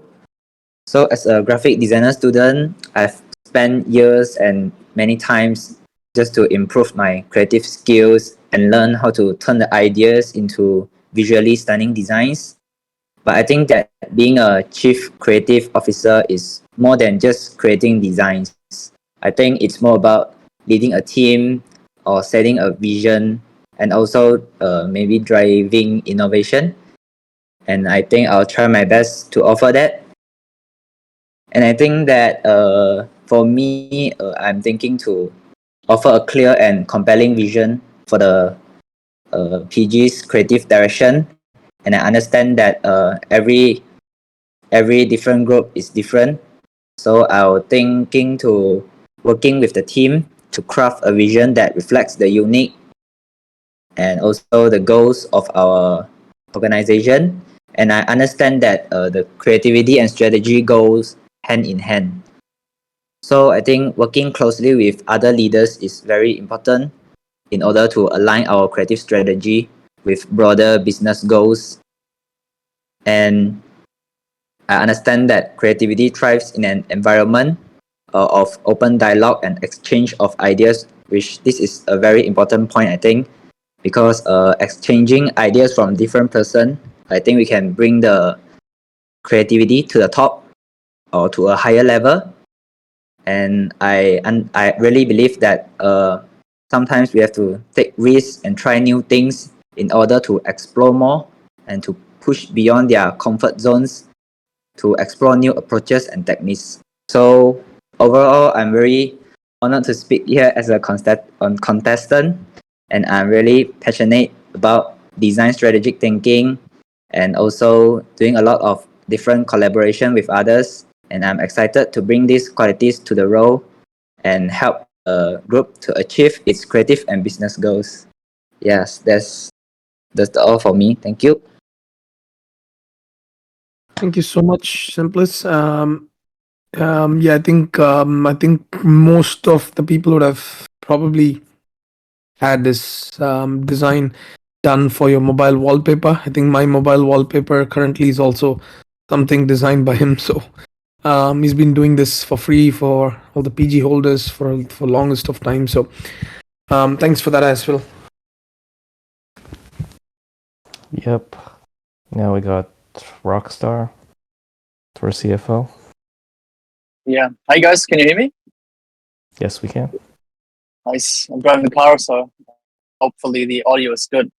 So as a graphic designer student, I've spent years and many times just to improve my creative skills and learn how to turn the ideas into visually stunning designs. But I think that being a chief creative officer is more than just creating designs. I think it's more about leading a team or setting a vision and also maybe driving innovation. And I think I'll try my best to offer that. And I think that for me, I'm thinking to offer a clear and compelling vision for the PG's creative direction. And I understand that every different group is different. So I'll thinking to working with the team to craft a vision that reflects the unique and also the goals of our organization. And I understand that the creativity and strategy goes hand in hand. So I think working closely with other leaders is very important in order to align our creative strategy with broader business goals. And I understand that creativity thrives in an environment of open dialogue and exchange of ideas, which this is a very important point, I think, because exchanging ideas from different person, I think we can bring the creativity to the top or to a higher level. And I really believe that sometimes we have to take risks and try new things in order to explore more and to push beyond their comfort zones to explore new approaches and techniques. So overall, I'm very honored to speak here as a contestant, and I'm really passionate about design strategic thinking and also doing a lot of different collaboration with others. And I'm excited to bring these qualities to the role and help a group to achieve its creative and business goals. Yes, that's all for me. Thank you. Thank you so much, Simplest. Yeah, I think most of the people would have probably had this design done for your mobile wallpaper. I think my mobile wallpaper currently is also something designed by him. So he's been doing this for free for all the PG holders for longest of time. So thanks for that as well. Yep. Now we got Rockstar for CFO. Yeah. Hi guys, can you hear me? Yes, we can. Nice. I'm driving the car, so hopefully the audio is good.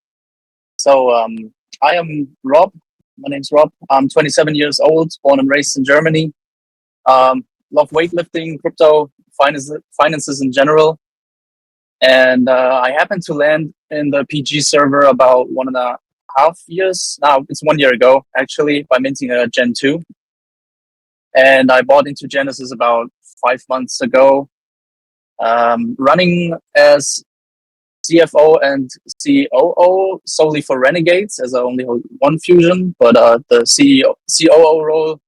So I am Rob. My name's Rob. I'm 27 years old, born and raised in Germany. Love weightlifting, crypto, finances in general. And I happened to land in the PG server about 1.5 years. Now it's 1 year ago, actually, by minting a Gen 2. And I bought into Genesis about 5 months ago. Running as CFO and COO solely for Renegades, as I only hold one Fusion, but the COO role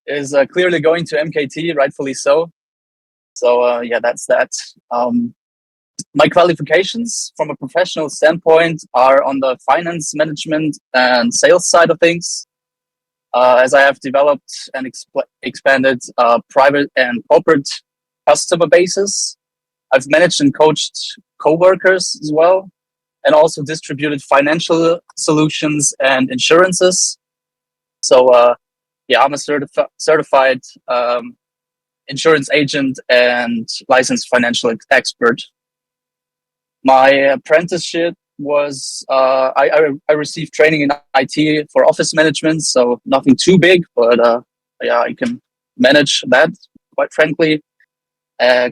is clearly going to MKT, rightfully so. So yeah, that's that. My qualifications from a professional standpoint are on the finance management and sales side of things, as I have developed and expanded private and corporate customer bases. I've managed and coached co-workers as well, and also distributed financial solutions and insurances. So yeah, I'm a certified insurance agent and licensed financial expert. My apprenticeship was I received training in IT for office management, so nothing too big, but yeah, I can manage that, quite frankly.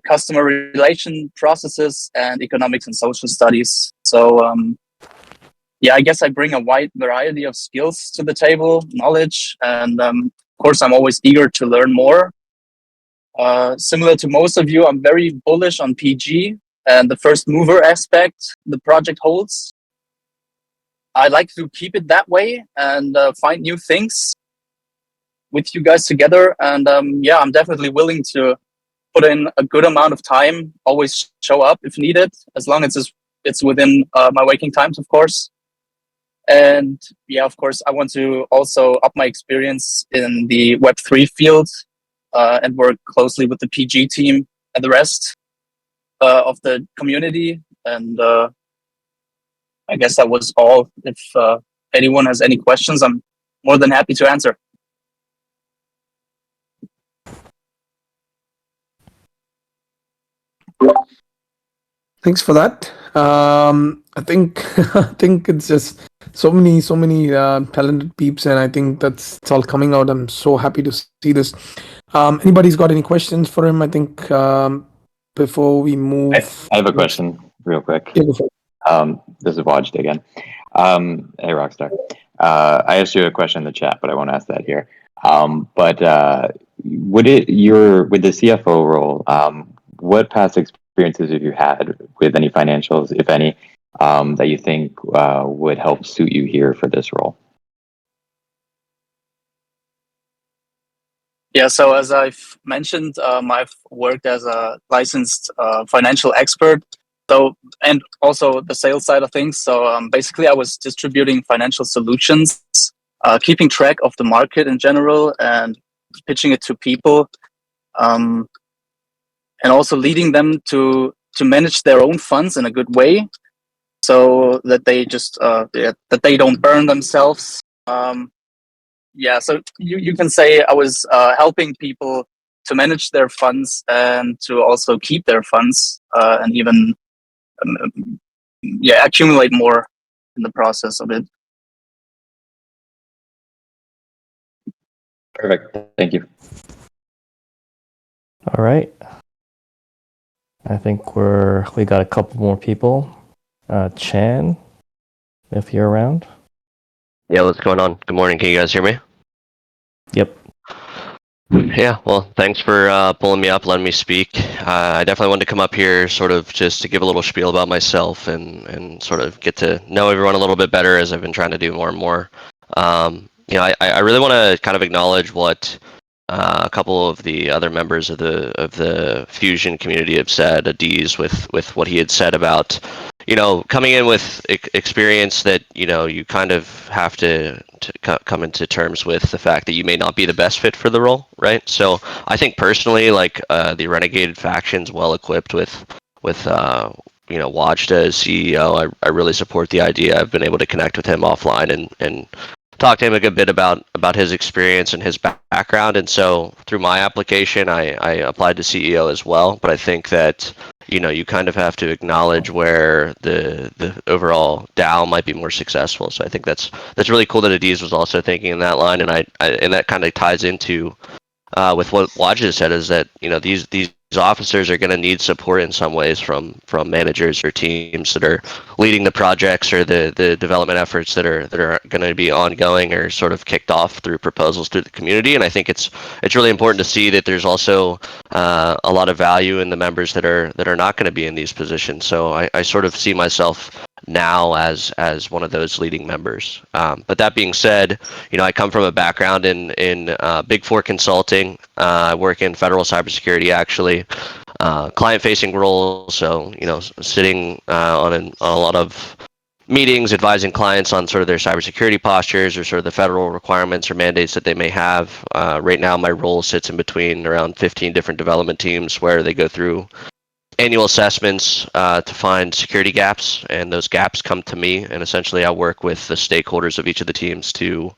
customer relation processes, and economics and social studies. So yeah, I guess I bring a wide variety of skills to the table, knowledge, and of course, I'm always eager to learn more. Similar to most of you, I'm very bullish on PG and the first mover aspect the project holds. I like to keep it that way and find new things with you guys together. And yeah, I'm definitely willing to put in a good amount of time, always show up if needed, as long as it's within my waking times, of course. And yeah, of course, I want to also up my experience in the Web3 field and work closely with the PG team and the rest of the community. And I guess that was all. If anyone has any questions, I'm more than happy to answer. Thanks for that. I think I think it's just so many talented peeps, and I think it's all coming out. I'm so happy to see this. Anybody's got any questions for him? I think before we move. I have a question real quick. Yeah, go for it. This is Wajid again. Hey, Rockstar. I asked you a question in the chat, but I won't ask that here. But with the CFO role, what past experiences have you had with any financials, if any, that you think would help suit you here for this role? Yeah, so as I've mentioned, I've worked as a licensed financial expert, and also the sales side of things. So basically, I was distributing financial solutions, keeping track of the market in general, and pitching it to people, and also leading them to manage their own funds in a good way, so that they just that they don't burn themselves. Yeah, so you can say I was helping people to manage their funds and to also keep their funds and even accumulate more in the process of it. Perfect. Thank you. All right. I think we got a couple more people. Shan, if you're around. Yeah, what's going on? Good morning. Can you guys hear me? Yep. Yeah, well, thanks for pulling me up, letting me speak. I definitely wanted to come up here sort of just to give a little spiel about myself and sort of get to know everyone a little bit better as I've been trying to do more and more. I really want to kind of acknowledge what a couple of the other members of the Fusion community have said, Adiz, with what he had said about, coming in with experience that, you kind of have to come into terms with the fact that you may not be the best fit for the role, right? So I think personally, like the Renegade faction's well equipped with Wajda as CEO. I really support the idea. I've been able to connect with him offline and talk to him a good bit about his experience and his background. And so through my application, I applied to CEO as well. But I think that, you kind of have to acknowledge where the overall DAO might be more successful. So I think that's really cool that Adiz was also thinking in that line. And and that kind of ties into with what Wajid said, is that, these officers are going to need support in some ways from managers or teams that are leading the projects or the development efforts that are going to be ongoing or sort of kicked off through proposals through the community. And I think it's really important to see that there's also a lot of value in the members that are not going to be in these positions. So I sort of see myself now as one of those leading members. But that being said, I come from a background in Big Four consulting. I work in federal cybersecurity, actually, client-facing roles. So sitting on a lot of meetings, advising clients on sort of their cybersecurity postures or sort of the federal requirements or mandates that they may have. Right now, my role sits in between around 15 different development teams where they go through annual assessments to find security gaps, and those gaps come to me, and essentially I work with the stakeholders of each of the teams to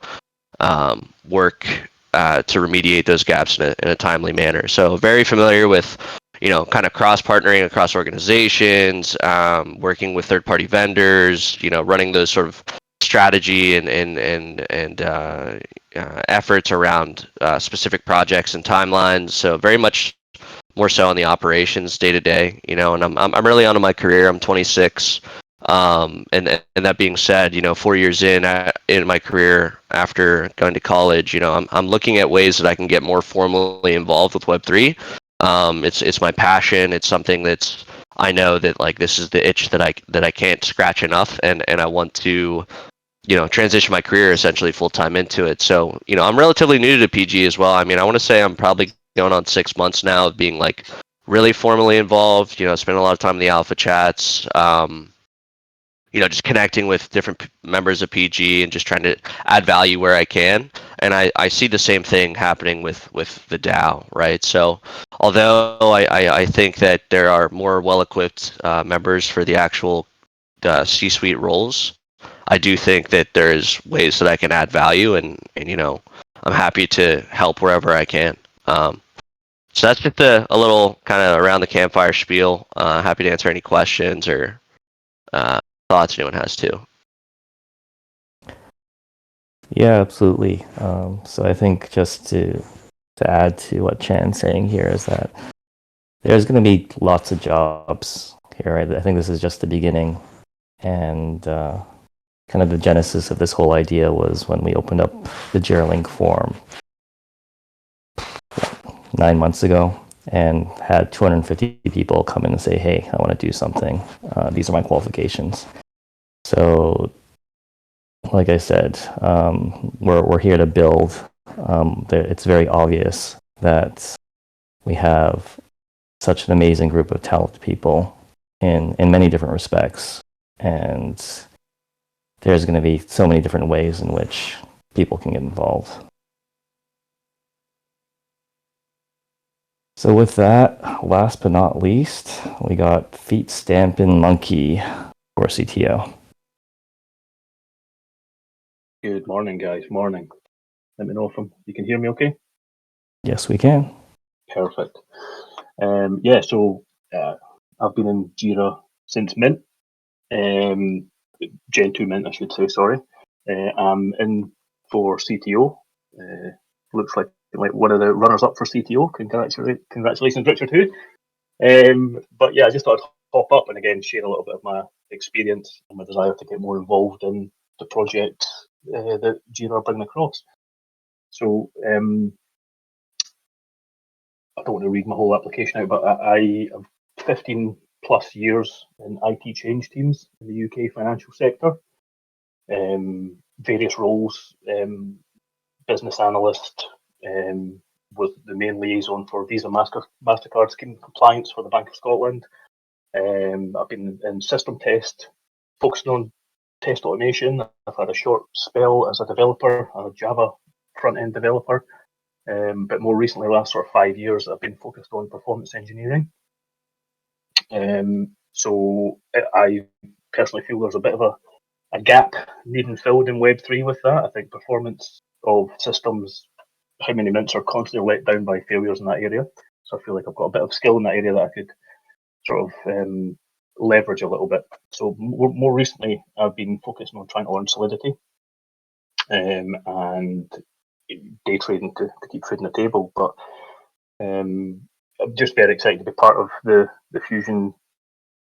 work to remediate those gaps in a timely manner. So very familiar with kind of cross-partnering across organizations, working with third-party vendors, running those sort of strategy and efforts around specific projects and timelines. So very much more so on the operations day to day, you know, and I'm early on in my career. I'm 26. And that being said, you know, 4 years in my career after going to college, you know, I'm looking at ways that I can get more formally involved with Web3. It's my passion. It's something that's, I know that like this is the itch that I can't scratch enough, and I want to, you know, transition my career essentially full time into it. So, you know, I'm relatively new to PG as well. I mean, I want to say I'm probably going on 6 months now of being like really formally involved. You know, spend a lot of time in the alpha chats. You know, just connecting with different members of PG and just trying to add value where I can. And I see the same thing happening with the DAO, right? So although I think that there are more well-equipped members for the actual C-suite roles, I do think that there's ways that I can add value, and you know, I'm happy to help wherever I can. So that's just a little kind of around the campfire spiel. Happy to answer any questions or thoughts anyone has too. Yeah, absolutely. So I think just to add to what Shan's saying here is that there's going to be lots of jobs here. Right? I think this is just the beginning, and kind of the genesis of this whole idea was when we opened up the JIRA forum 9 months ago and had 250 people come in and say, hey, I want to do something. These are my qualifications. So like I said, we're here to build. It's very obvious that we have such an amazing group of talented people in many different respects. And there's going to be so many different ways in which people can get involved. So with that, last but not least, we got Feet Stampin' Monkey for CTO. Good morning, guys. Morning. Let me know if you can hear me okay? Yes, we can. Perfect. Yeah, so I've been in Jira since Mint, Gen 2 Mint, I should say, sorry. I'm in for CTO. Looks like one of the runners-up for CTO. Congratulations, Richard, too. But yeah, I just thought I'd pop up and again share a little bit of my experience and my desire to get more involved in the project that Jira are bringing across. So I don't want to read my whole application out, but I have 15 plus years in IT change teams in the UK financial sector. Various roles, business analyst, was the main liaison for Visa MasterCard scheme compliance for the Bank of Scotland. I've been in system test, focusing on test automation. I've had a short spell as a developer, a Java front-end developer. But more recently, last sort of 5 years, I've been focused on performance engineering. So I personally feel there's a bit of a gap needing filled in Web3 with that. I think performance of systems, how many mints are constantly let down by failures in that area. So I feel like I've got a bit of skill in that area that I could sort of leverage a little bit. So more recently, I've been focusing on trying to learn Solidity and day trading to keep food on the table. But I'm just very excited to be part of the Fusion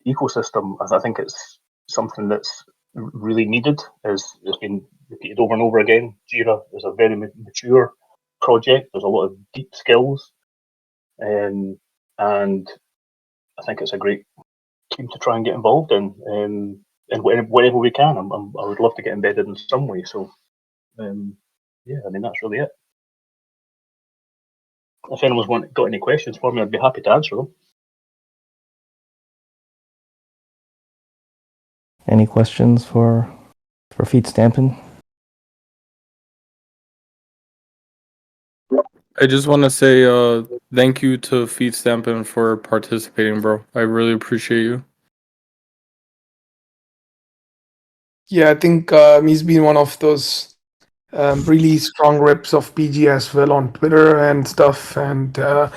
ecosystem. I think it's something that's really needed, as it's been repeated over and over again. Jira is a very mature project. There's a lot of deep skills, and I think it's a great team to try and get involved in, and wherever we can. I would love to get embedded in some way. So, yeah, I mean that's really it. If anyone's got any questions for me, I'd be happy to answer them. Any questions for Feet Stampin'? I just want to say thank you to Feet Stampin' for participating, bro. I really appreciate you. Yeah, I think he's been one of those really strong reps of PG as well on Twitter and stuff. And I'm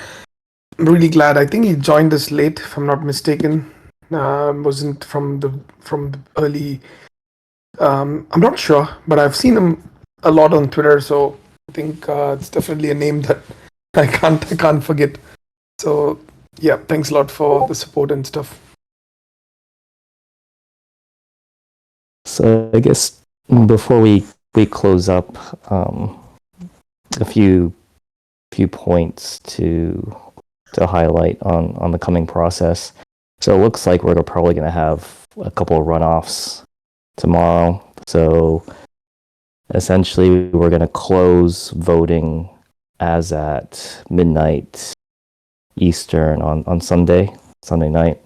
really glad. I think he joined us late, if I'm not mistaken. Wasn't from the early. I'm not sure, but I've seen him a lot on Twitter, so I think it's definitely a name that I can't forget. So Yeah, thanks a lot for the support and stuff. So I guess before we close up, a few points to highlight on the coming process. So it looks like we're probably going to have a couple of runoffs tomorrow. So essentially, we're going to close voting as at midnight Eastern on Sunday night.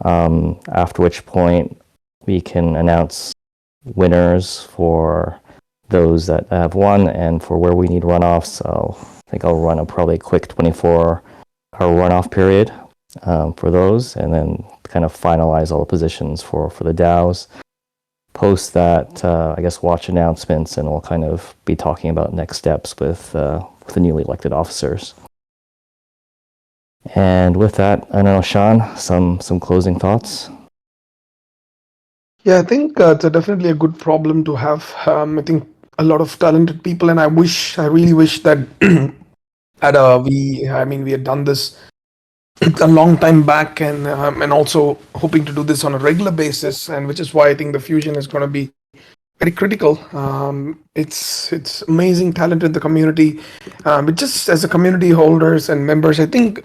After which point we can announce winners for those that have won, and for where we need runoffs. So I think I'll run probably a quick 24-hour runoff period for those, and then kind of finalize all the positions for the DAOs. Post that, I guess, watch announcements, and we'll kind of be talking about next steps with the newly elected officers. And with that, I don't know, Shan, some closing thoughts? Yeah, I think it's definitely a good problem to have. I think a lot of talented people, and I really wish that we had done this a long time back, and also hoping to do this on a regular basis, and which is why I think the Fusion is going to be very critical. It's amazing talent in the community, but just as a community holders and members, I think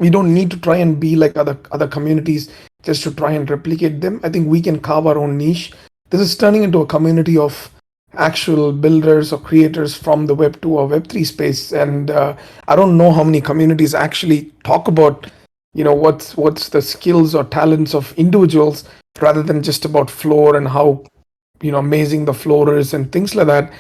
we don't need to try and be like other communities just to try and replicate them. I think we can carve our own niche. This is turning into a community of actual builders or creators from the Web 2 or Web 3 space, and I don't know how many communities actually talk about what's the skills or talents of individuals rather than just about floor and how amazing the floor is and things like that.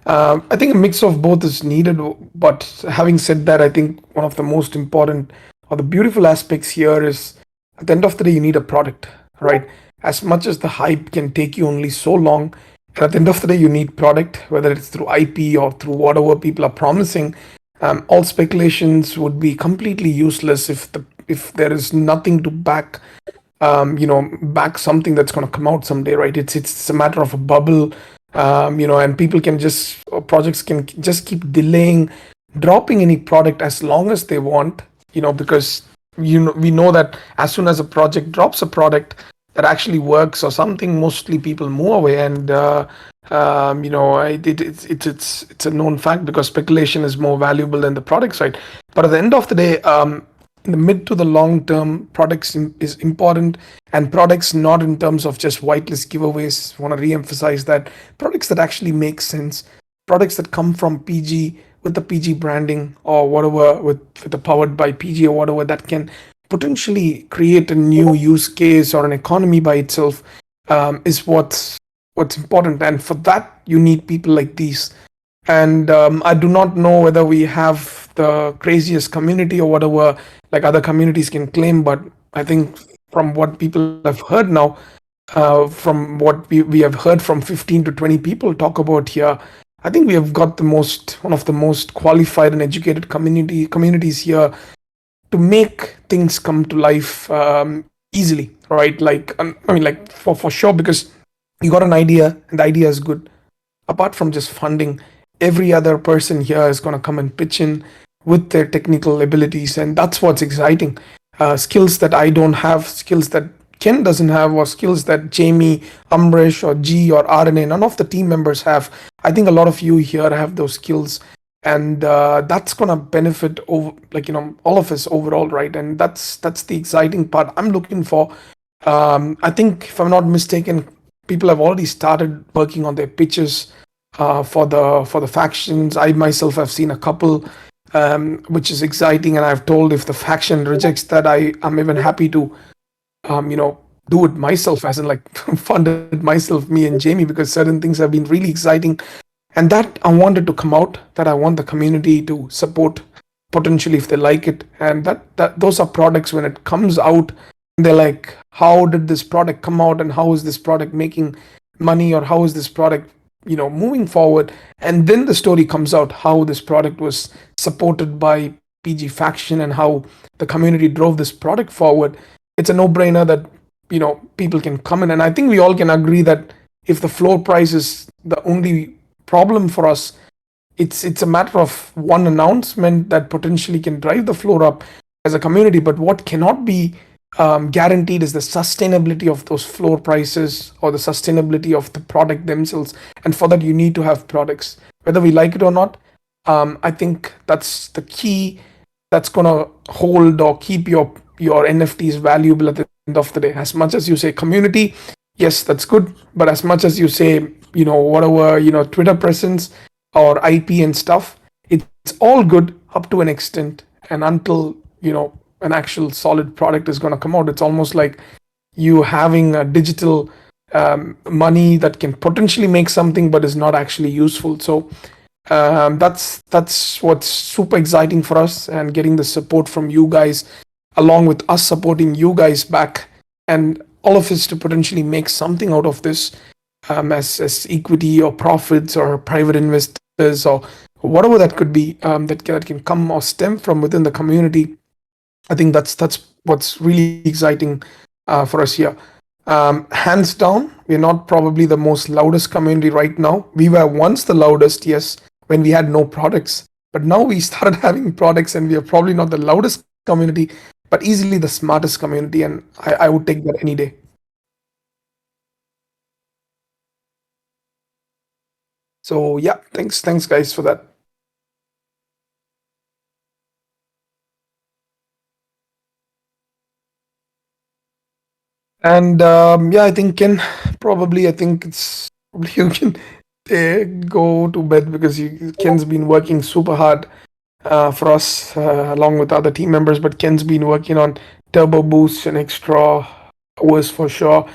I think a mix of both is needed, but having said that, I think one of the most important or the beautiful aspects here is at the end of the day, you need a product, right? As much as the hype can take you only so long, and at the end of the day, you need product, whether it's through IP or through whatever people are promising. All speculations would be completely useless if there is nothing to back back something that's going to come out someday, right? It's a matter of a bubble, and projects can just keep delaying dropping any product as long as they want, because we know that as soon as a project drops a product that actually works or something, mostly people move away, and it's a known fact because speculation is more valuable than the products, right? But at the end of the day, in the mid to the long term, products is important, and products not in terms of just whitelist giveaways. I want to re-emphasize that products that actually make sense, products that come from PG with the PG branding or whatever, with the powered by PG or whatever, that can potentially create a new use case or an economy by itself, is what's important. And for that, you need people like these. And I do not know whether we have the craziest community or whatever, like other communities can claim, but I think from what people have heard now, from what we have heard from 15 to 20 people talk about here, I think we have got one of the most qualified and educated communities here to make things come to life easily, right? Like for sure, because you got an idea and the idea is good. Apart from just funding, every other person here is going to come and pitch in with their technical abilities, and that's what's exciting. Skills that I don't have, skills that Ken doesn't have, or skills that Jamie, Amrish, or G, or RNA, none of the team members have. I think a lot of you here have those skills, and that's gonna benefit all of us overall, right? And that's the exciting part I'm looking for. I think, if I'm not mistaken, people have already started working on their pitches for the factions. I myself have seen a couple, which is exciting, and I've told if the faction rejects that, I'm even happy to do it myself, as in like fund it myself, me and Jamie, because certain things have been really exciting, and that I wanted to come out, that I want the community to support potentially if they like it, and that those are products when it comes out, they're like, how did this product come out, and how is this product making money, or how is this product moving forward? And then the story comes out how this product was supported by PG faction and how the community drove this product forward. It's a no-brainer that people can come in, and I think we all can agree that if the floor price is the only problem for us, it's a matter of one announcement that potentially can drive the floor up. as a community, but what cannot be guaranteed is the sustainability of those floor prices or the sustainability of the product themselves. And for that, you need to have products, whether we like it or not. I think that's the key that's gonna hold or keep your NFTs valuable at the end of the day. As much as you say community, yes, that's good, but as much as you say, whatever, Twitter presence or IP and stuff, it's all good up to an extent, and until an actual solid product is going to come out, it's almost like you having a digital money that can potentially make something but is not actually useful. So that's what's super exciting for us, and getting the support from you guys along with us supporting you guys back, and all of us to potentially make something out of this, as equity or profits or private investors or whatever that could be, that can come or stem from within the community. I think that's what's really exciting for us here. Hands down, we're not probably the most loudest community right now. We were once the loudest, yes, when we had no products. But now we started having products, and we are probably not the loudest community, but easily the smartest community. And I would take that any day. So yeah, thanks guys for that. And yeah, I think Ken, I think it's probably you can go to bed, because Ken's been working super hard for us along with other team members. But Ken's been working on turbo boosts and extra hours for sure.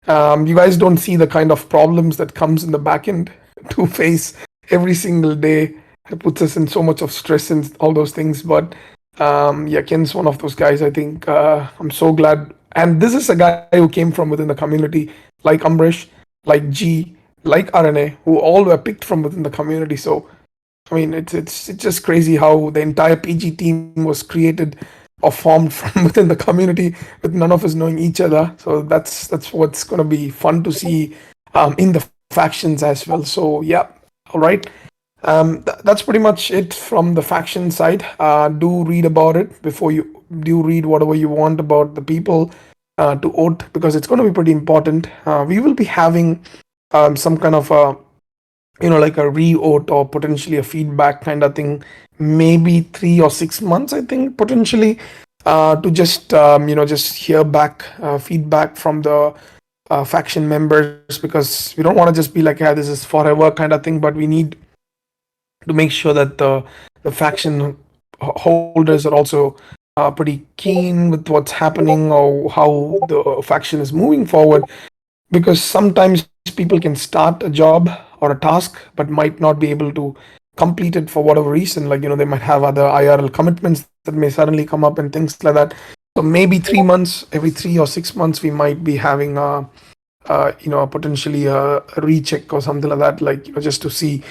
You guys don't see the kind of problems that comes in the back end to face every single day. It puts us in so much of stress and all those things. But yeah, Ken's one of those guys. I think I'm so glad. And this is a guy who came from within the community, like Amrish, like G, like RNA, who all were picked from within the community. So, I mean, it's just crazy how the entire PG team was created or formed from within the community, with none of us knowing each other. So that's what's going to be fun to see in the factions as well. So yeah, all right. That's pretty much it from the faction side. Do read about it before you do read whatever you want about the people to vote, because it's going to be pretty important. We will be having some kind of a like a re-vote or potentially a feedback kind of thing, maybe 3 or 6 months, I think, potentially, to just just hear back feedback from the faction members, because we don't want to just be like, yeah, this is forever kind of thing, but we need to make sure that the faction holders are also pretty keen with what's happening or how the faction is moving forward, because sometimes people can start a job or a task but might not be able to complete it for whatever reason, like they might have other IRL commitments that may suddenly come up and things like that. So maybe 3 months, every 3 or 6 months, we might be having potentially a recheck or something like that, like just to see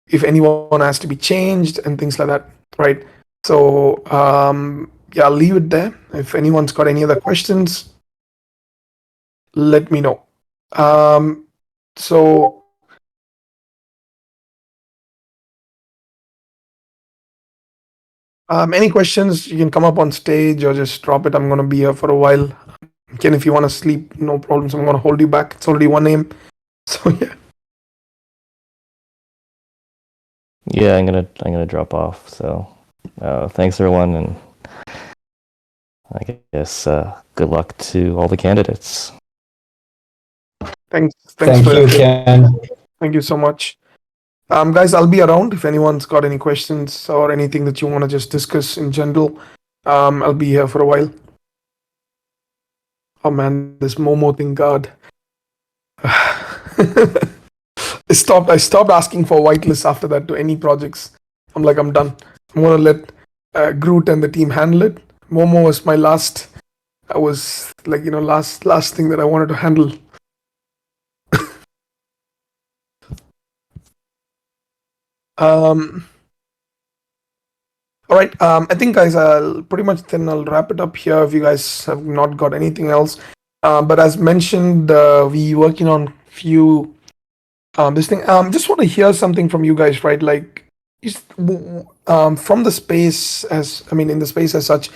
if anyone has to be changed and things like that, right? So yeah, I'll leave it there. If anyone's got any other questions, let me know. So any questions, you can come up on stage or just drop it. I'm going to be here for a while. Ken, if you want to sleep, no problems. I'm going to hold you back. It's already 1 a.m. So yeah. Yeah, I'm gonna drop off. So thanks everyone, and I guess good luck to all the candidates. Thanks Thank for you, that. Ken. Thank you so much. Guys, I'll be around if anyone's got any questions or anything that you want to just discuss in general. I'll be here for a while. Oh man, this Momo thing, God. I stopped asking for whitelists after that to any projects. I'm like, I'm done. I'm gonna let Groot and the team handle it. Momo was my last. I was like, last thing that I wanted to handle. All right. I think, guys, I'll wrap it up here if you guys have not got anything else. But as mentioned, we working on few this thing. Just want to hear something from you guys, right? Like, from the space in the space as such,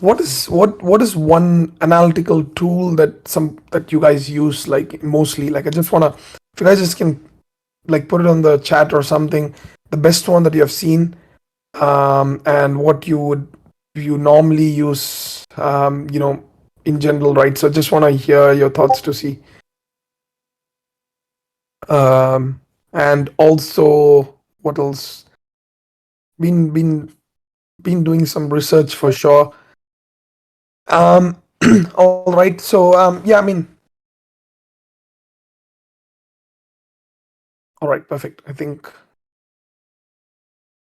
what is one analytical tool that you guys use like mostly? Like I just wanna, if you guys just can like put it on the chat or something, the best one that you have seen, and what you normally use, in general, right? So just want to hear your thoughts to see. And also, what else? Been doing some research for sure. All right. So yeah, I mean, all right, perfect. I think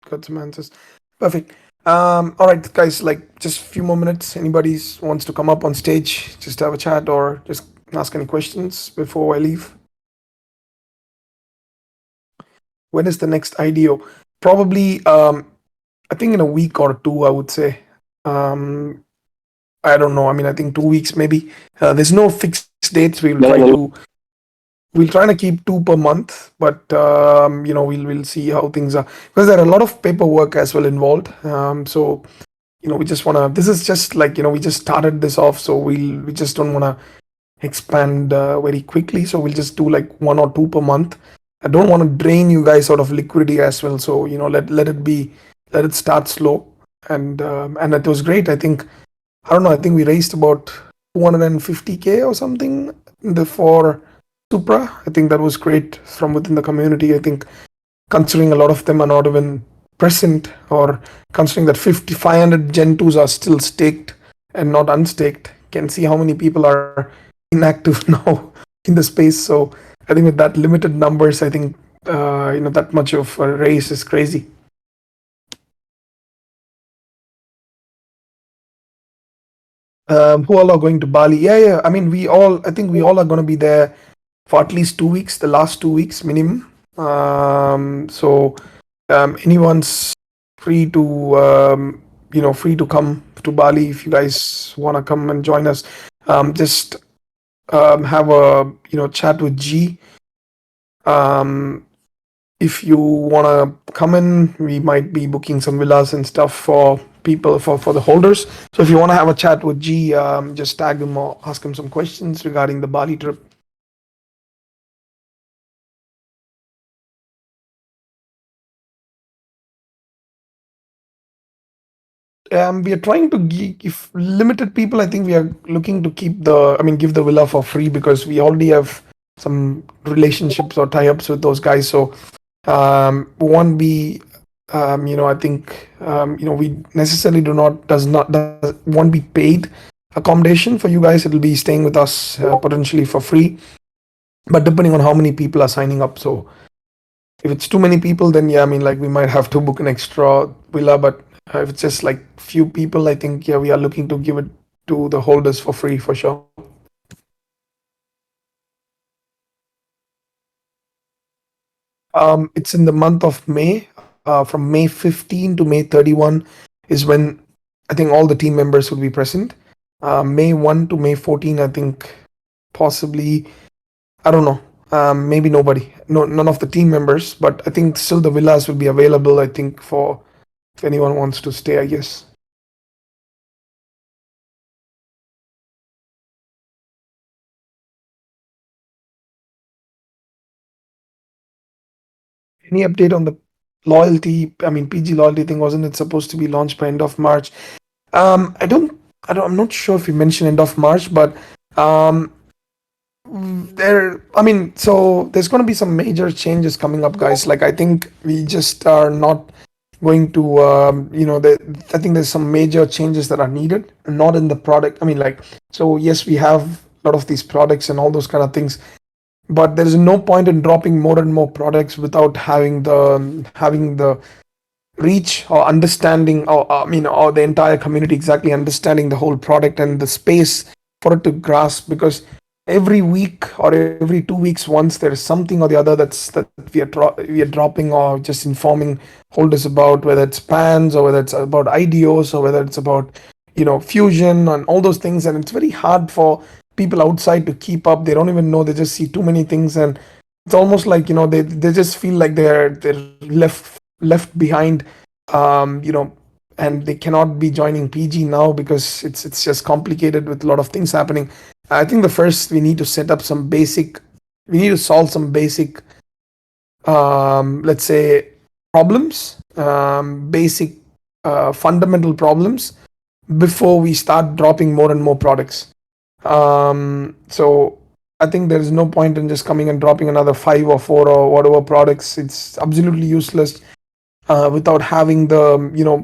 got some answers. Perfect. All right, guys. Like just a few more minutes. Anybody wants to come up on stage, just have a chat or just ask any questions before I leave? When is the next IDO? Probably, I think in a week or two, I would say. I don't know. I mean, I think 2 weeks maybe. There's no fixed dates. We'll try to keep 2 per month, but we'll see how things are, because there are a lot of paperwork as well involved. So we just wanna. This is just like we just started this off, so we just don't wanna expand very quickly. So we'll just do like 1 or 2 per month. I don't want to drain you guys out of liquidity as well. So let it start slow, and it was great. I think I don't know. I think we raised about 250K or something for Supra. I think that was great from within the community. I think considering a lot of them are not even present, or considering that 500 Gen 2s are still staked and not unstaked, can see how many people are inactive now in the space. So I think with that limited numbers, I think that much of a race is crazy. Who all are going to Bali? Yeah. I mean, I think we all are going to be there for at least 2 weeks, the last 2 weeks minimum. So anyone's free to free to come to Bali if you guys want to come and join us. Just have a chat with G. If you want to come in, we might be booking some villas and stuff for people, for the holders. So if you want to have a chat with G, just tag him or ask him some questions regarding the Bali trip. We are trying to if limited people. I think we are looking to give the villa for free, because we already have some relationships or tie-ups with those guys. So won't be I think we necessarily won't be paid accommodation for you guys. It'll be staying with us potentially for free, but depending on how many people are signing up. So if it's too many people, then yeah, I mean, like we might have to book an extra villa. But if it's just like few people, I think we are looking to give it to the holders for free for sure. It's in the month of May. From May 15 to May 31 is when I think all the team members will be present. May 1 to May 14, I think possibly, I don't know, maybe nobody, none of the team members, but I think still the villas will be available, I think, for if anyone wants to stay, I guess. Any update on the loyalty? I mean, PG loyalty thing, wasn't it supposed to be launched by end of March? I'm not sure if you mentioned end of March, but so there's going to be some major changes coming up, guys. Like I think we just are not going to I think there's some major changes that are needed, not in the product. I mean, like, so yes, we have a lot of these products and all those kind of things, but there is no point in dropping more and more products without having the reach or understanding, or the entire community exactly understanding the whole product and the space for it to grasp. Because every week or every 2 weeks once, there is something or the other that we are dropping or just informing holders about, whether it's PANs or whether it's about IDOs or whether it's about Fusion and all those things. And it's very hard for people outside to keep up. They don't even know. They just see too many things, and it's almost like they just feel like they're left behind. and they cannot be joining PG now because it's just complicated with a lot of things happening. I think the first we need to set up some basic, we need to solve some basic, let's say, problems, basic fundamental problems before we start dropping more and more products. So I think there is no point in just coming and dropping another 5 or 4 or whatever products. It's absolutely useless without having the,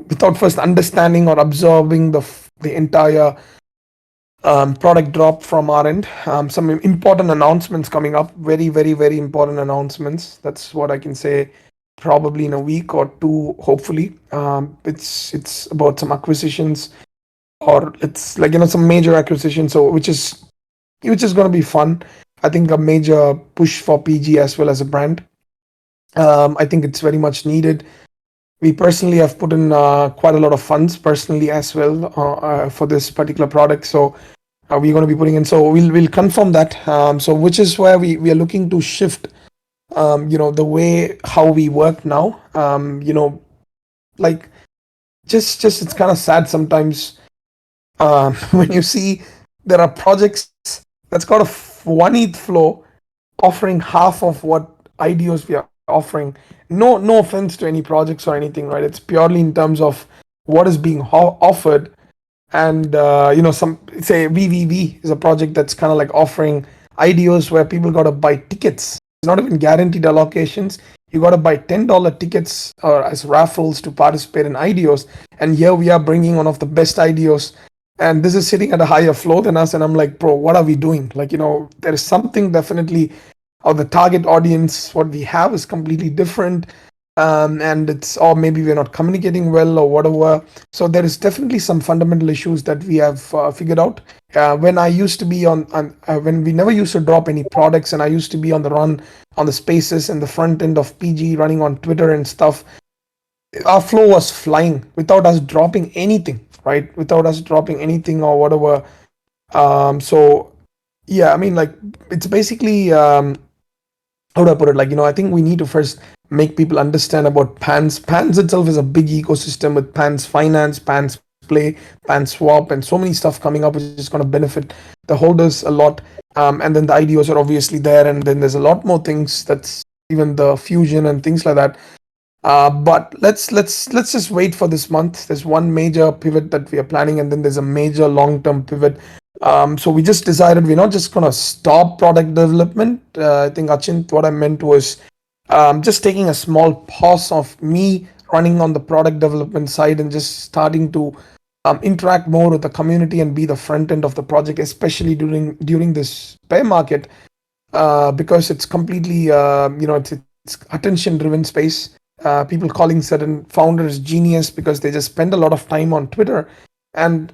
without first understanding or absorbing the entire product drop from our end. Some important announcements coming up, very, very, very important announcements. That's what I can say. Probably in a week or two, hopefully. It's about some acquisitions, or it's like some major acquisition. So which is going to be fun. I think a major push for PG as well as a brand. I think it's very much needed. We personally have put in quite a lot of funds personally as well for this particular product. So we're going to be putting in. So we'll confirm that. So which is where we are looking to shift, the way how we work now. Like just it's kind of sad sometimes when you see there are projects that's got a 1 ETH flow offering half of what IDOs we are offering. No offense to any projects or anything, right? It's purely in terms of what is being offered. And some say VVV is a project that's kind of like offering IDOs where people got to buy tickets. It's not even guaranteed allocations. You got to buy $10 tickets as raffles to participate in IDOs. And here we are bringing one of the best IDOs, and this is sitting at a higher flow than us. And I'm like, bro, what are we doing? Like, there is something definitely, or the target audience, what we have is completely different. And it's, or maybe we're not communicating well or whatever. So there is definitely some fundamental issues that we have figured out. When I used to be when we never used to drop any products, and I used to be on the run on the spaces and the front end of PG running on Twitter and stuff, our flow was flying without us dropping anything, right? Without us dropping anything or whatever. So yeah, I mean, like, it's basically, how do I put it? Like, I think we need to first make people understand about Pans. Pans itself is a big ecosystem with Pans Finance, Pans Play, Pans Swap, and so many stuff coming up, which is going to benefit the holders a lot. And then the IDOs are obviously there, and then there's a lot more things, that's even the Fusion and things like that. But let's just wait for this month. There's one major pivot that we are planning, and then there's a major long-term pivot. So we just decided we're not just gonna stop product development. I think, Achint, what I meant was just taking a small pause of me running on the product development side and just starting to interact more with the community and be the front end of the project, especially during this bear market, because it's completely it's attention driven space. People calling certain founders genius because they just spend a lot of time on Twitter, and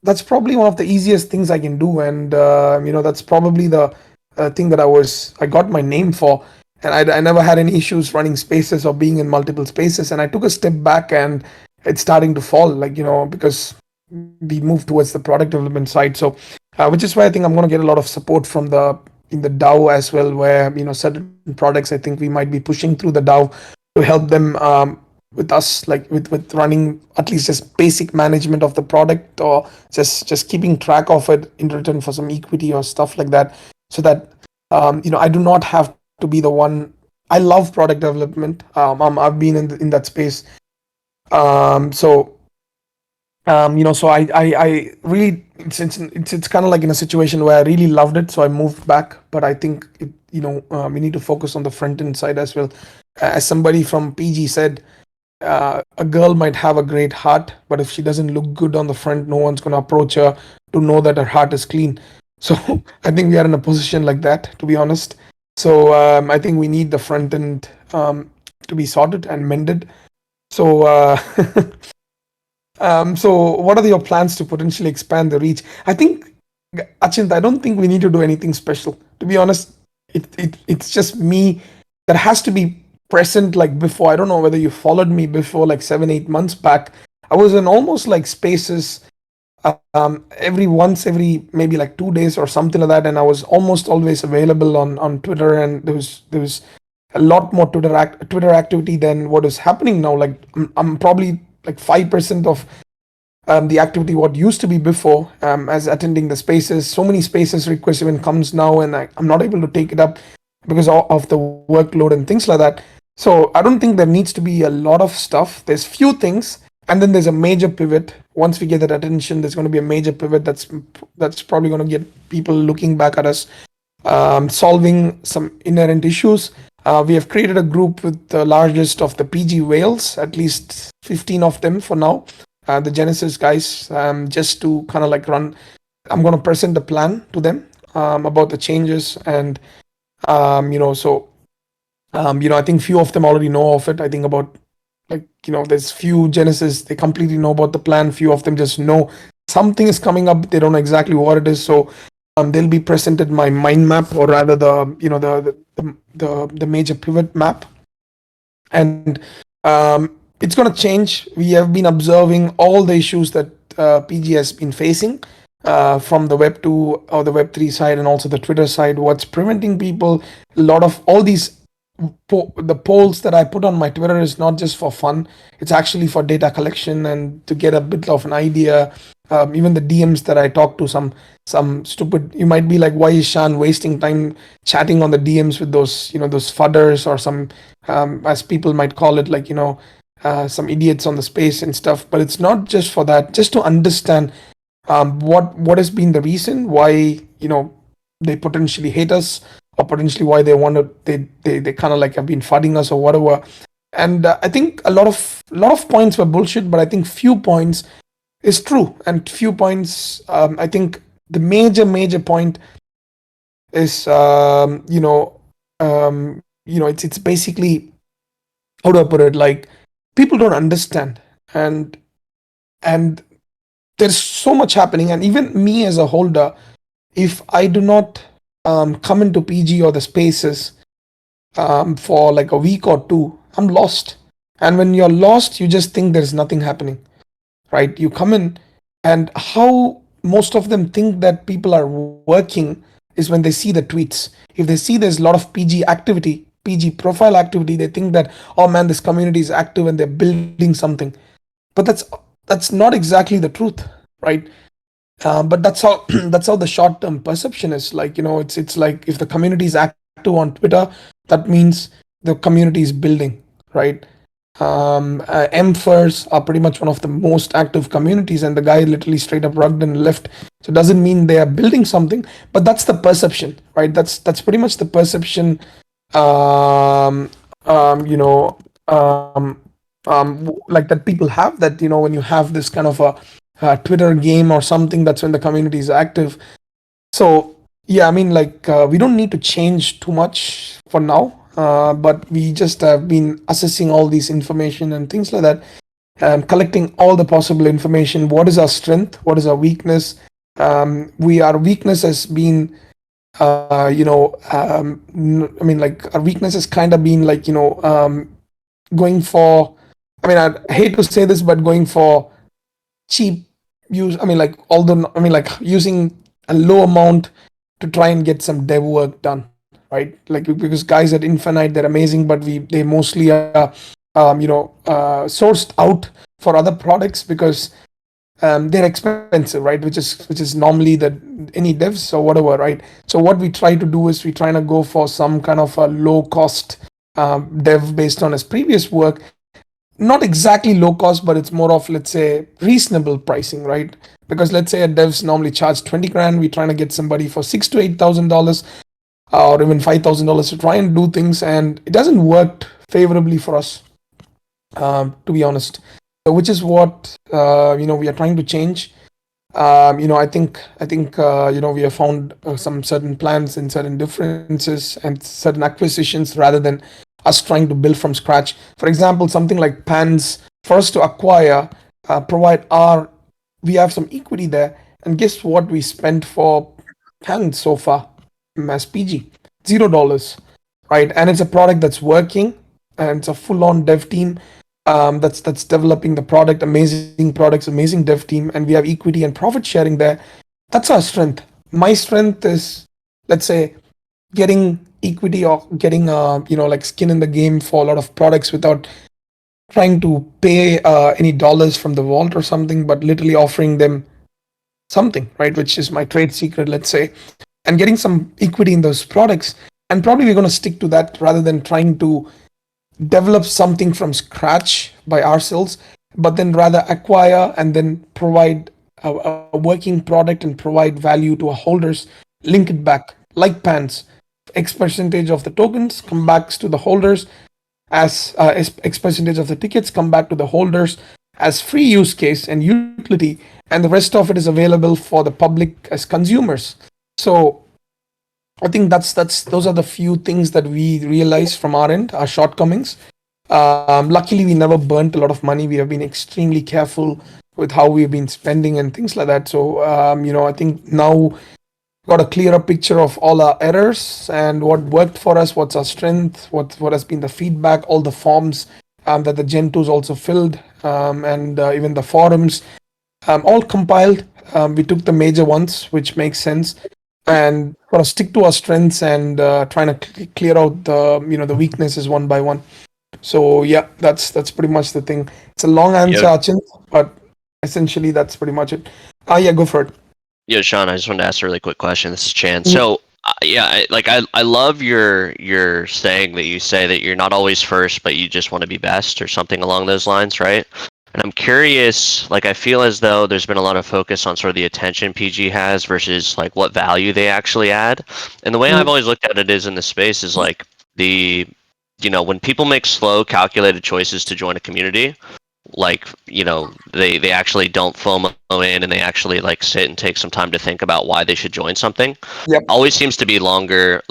that's probably one of the easiest things I can do. And that's probably the thing that I got my name for. And I never had any issues running spaces or being in multiple spaces. And I took a step back, and it's starting to fall, because we moved towards the product development side. So, which is why I think I'm going to get a lot of support from in the DAO as well, where, certain products I think we might be pushing through the DAO to help them with us, like with running at least just basic management of the product, or just keeping track of it in return for some equity or stuff like that, so that I do not have to be the one. I love product development. I've been in that space. So I really, it's kind of like in a situation where I really loved it, so I moved back. But I think we need to focus on the front end side as well. As somebody from PG said, a girl might have a great heart, but if she doesn't look good on the front, no one's going to approach her to know that her heart is clean. So I think we are in a position like that, to be honest. So I think we need the front end to be sorted and mended. So so what are your plans to potentially expand the reach? I think, Achint, I don't think we need to do anything special. To be honest, it's just me that has to be present. Like before, I don't know whether you followed me before, like 7-8 months back. I was in almost like spaces every maybe like 2 days or something like that, and I was almost always available on Twitter, and there was a lot more Twitter activity than what is happening now. Like I'm probably like 5% of the activity what used to be before, as attending the spaces. So many spaces requests even comes now, and I'm not able to take it up because of the workload and things like that. So I don't think there needs to be a lot of stuff. There's few things, and then there's a major pivot. Once we get that attention, there's going to be a major pivot that's probably going to get people looking back at us, solving some inherent issues. We have created a group with the largest of the PG whales, at least 15 of them for now. The Genesis guys, just to kind of like run. I'm going to present the plan to them about the changes, and I think few of them already know of it. I think about there's few Genesis, they completely know about the plan. Few of them just know something is coming up, they don't know exactly what it is. So they'll be presented my mind map, or rather the major pivot map, and it's going to change. We have been observing all the issues that PG has been facing from the Web 2 or the Web 3 side, and also the Twitter side. What's preventing people? A lot of all these the polls that I put on my Twitter is not just for fun. It's actually for data collection and to get a bit of an idea. Even the DMs that I talk to, some stupid. You might be like, why is Shan wasting time chatting on the DMs with those those fudders, or some as people might call it, some idiots on the space and stuff. But it's not just for that. Just to understand what has been the reason why they potentially hate us, or potentially why they want to they kind of like have been fudding us or whatever. And I think a lot of points were bullshit, but I think few points is true, and few points I think the major point is it's basically, how do I put it, like people don't understand, and there's so much happening. And even me as a holder, if I do not come into PG or the spaces for like a week or two, I'm lost. And when you're lost, you just think there's nothing happening, right? You come in, and how most of them think that people are working is when they see the tweets. If they see there's a lot of PG activity, PG profile activity, they think that, oh man, this community is active and they're building something. But that's not exactly the truth, right? But that's how the short-term perception is. Like, it's like if the community is active on Twitter, that means the community is building, right? M-Furs are pretty much one of the most active communities, and the guy literally straight up rugged and left. So it doesn't mean they are building something, but that's the perception, right? That's pretty much the perception. Like that people have, that when you have this kind of a Twitter game or something, that's when the community is active. So yeah, I mean, we don't need to change too much for now, but we just have been assessing all these information and things like that, collecting all the possible information. What is our strength? What is our weakness? Our weakness has been our weakness has kind of been going for, I hate to say this, but going for cheap use. Using a low amount to try and get some dev work done, right? Because guys at Infinite, they're amazing, but they mostly are sourced out for other products because they're expensive, right? Which is normally any devs or whatever, right? So what we try to do is we try to go for some kind of a low cost dev based on his previous work. Not exactly low cost, but it's more of, let's say, reasonable pricing, right? Because let's say a devs normally charge 20 grand, we're trying to get somebody for $6,000 to $8,000 or even $5,000 to try and do things, and it doesn't work favorably for us, to be honest. So which is what we are trying to change. I think we have found some certain plans and certain differences and certain acquisitions rather than us trying to build from scratch. For example, something like Pans, for us to acquire, we have some equity there, and guess what we spent for Pans so far as PG? $0, right? And it's a product that's working, and it's a full-on dev team that's developing the product. Amazing products, amazing dev team, and we have equity and profit sharing there. That's our strength. My strength is, let's say, getting equity or getting skin in the game for a lot of products without trying to pay any dollars from the vault or something, but literally offering them something, right? Which is my trade secret, let's say, and getting some equity in those products. And probably we're going to stick to that rather than trying to develop something from scratch by ourselves, but then rather acquire and then provide a working product and provide value to our holders, link it back like pants. X percentage of the tokens come back to the holders as X percentage of the tickets come back to the holders as free use case and utility, and the rest of it is available for the public as consumers. So I think those are the few things that we realized from our end, our shortcomings. Luckily, we never burnt a lot of money. We have been extremely careful with how we've been spending and things like that. So I think now got a clearer picture of all our errors and what worked for us, what's our strength, what has been the feedback, all the forms that the Gen 2s also filled, and even the forums, all compiled. We took the major ones, which makes sense, and got to stick to our strengths and trying to clear out the weaknesses one by one. So yeah, that's pretty much the thing. It's a long answer, Achin, but essentially that's pretty much it. Yeah, go for it. Yeah, Shan, I just wanted to ask a really quick question. This is Chan. So, I love your saying that you say that you're not always first, but you just want to be best, or something along those lines, right? And I'm curious, I feel as though there's been a lot of focus on sort of the attention PG has versus what value they actually add. And the way I've always looked at it is in the space is when people make slow, calculated choices to join a community, they actually don't FOMO in, and they actually sit and take some time to think about why they should join something. Yep. Always seems to be longer,